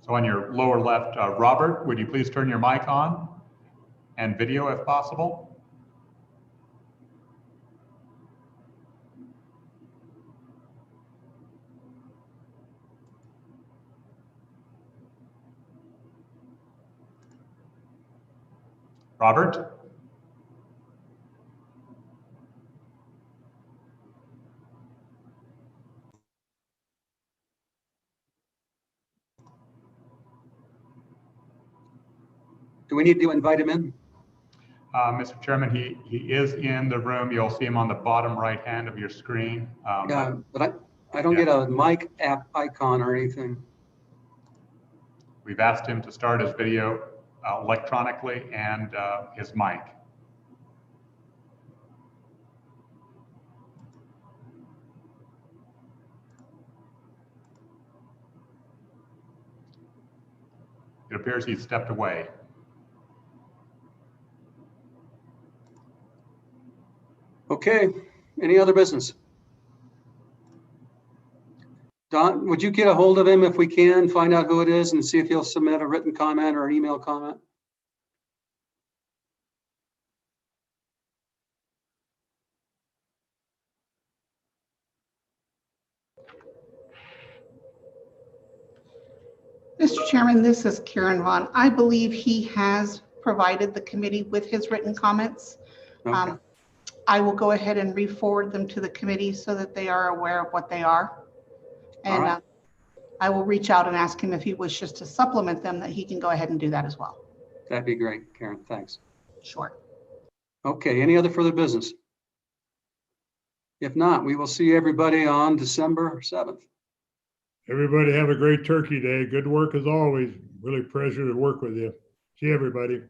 So on your lower left, Robert, would you please turn your mic on and video if possible? Robert? Do we need to invite him in? Mr. Chairman, he is in the room. You'll see him on the bottom right hand of your screen. Yeah, but I don't get a mic app icon or anything. We've asked him to start his video electronically and his mic. It appears he's stepped away. Okay, any other business? Don, would you get a hold of him if we can, find out who it is and see if he'll submit a written comment or an email comment? Mr. Chairman, this is Karen Vaughn. I believe he has provided the committee with his written comments. Okay. I will go ahead and re-forward them to the committee so that they are aware of what they are. And right. I will reach out and ask him if he wishes to supplement them, that he can go ahead and do that as well. That'd be great, Karen. Thanks. Sure. Okay, any other further business? If not, we will see everybody on December 7th. Everybody have a great Turkey Day. Good work as always. Really pleasure to work with you. See everybody.